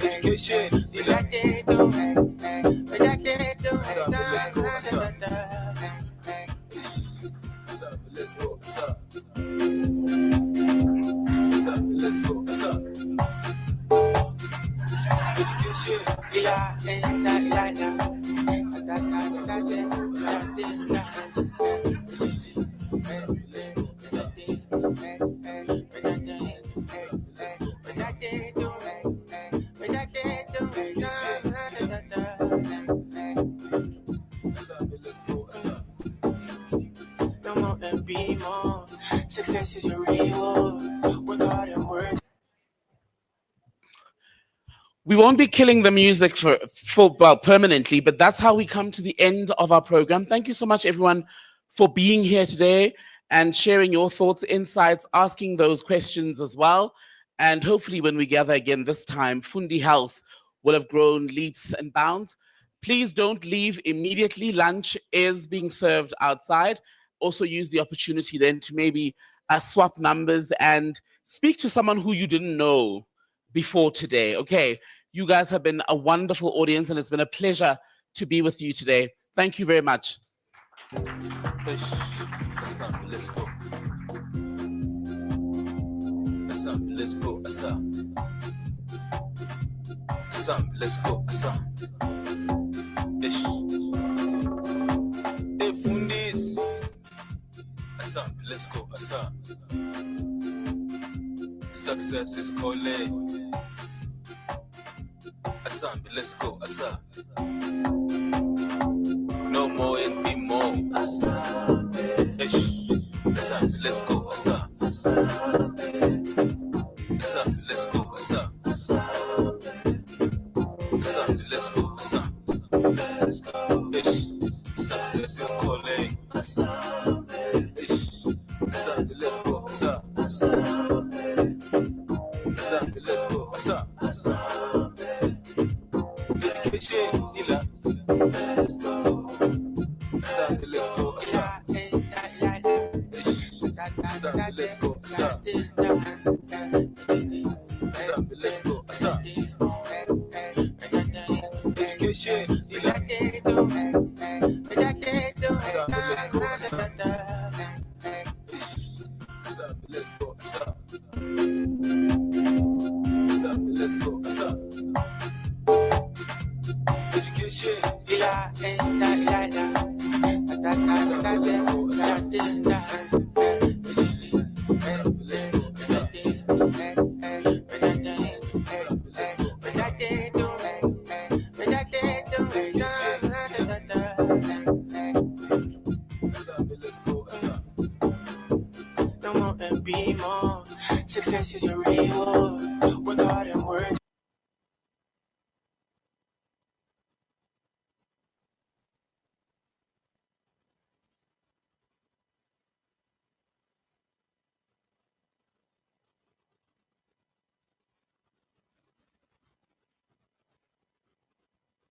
Education, no more and be more. Success is your reward. Work hard and work. We won't be killing the music permanently, but that's how we come to the end of our program. Thank you so much, everyone, for being here today and sharing your thoughts, insights, asking those questions as well. And hopefully when we gather again this time, Fundi Health will have grown leaps and bounds. Please don't leave immediately. Lunch is being served outside. Also use the opportunity then to maybe swap numbers and speak to someone who you didn't know before today. Okay, you guys have been a wonderful audience and it's been a pleasure to be with you today. Thank you very much. Assemble, let's go. Assemble, let's go. Assemble, let's go. Fundis. Assemble, let's go. Success is calling. Assemble, let's go. No more and be more. Assemble, let's go. Let's go. Let's go. Success is calling. Let's go. Let's go. Education, let's go. Let's go. Let's go. Let's go. Education, let's go. Let's go. Let's go. Education, no more and be more. Success is your reward.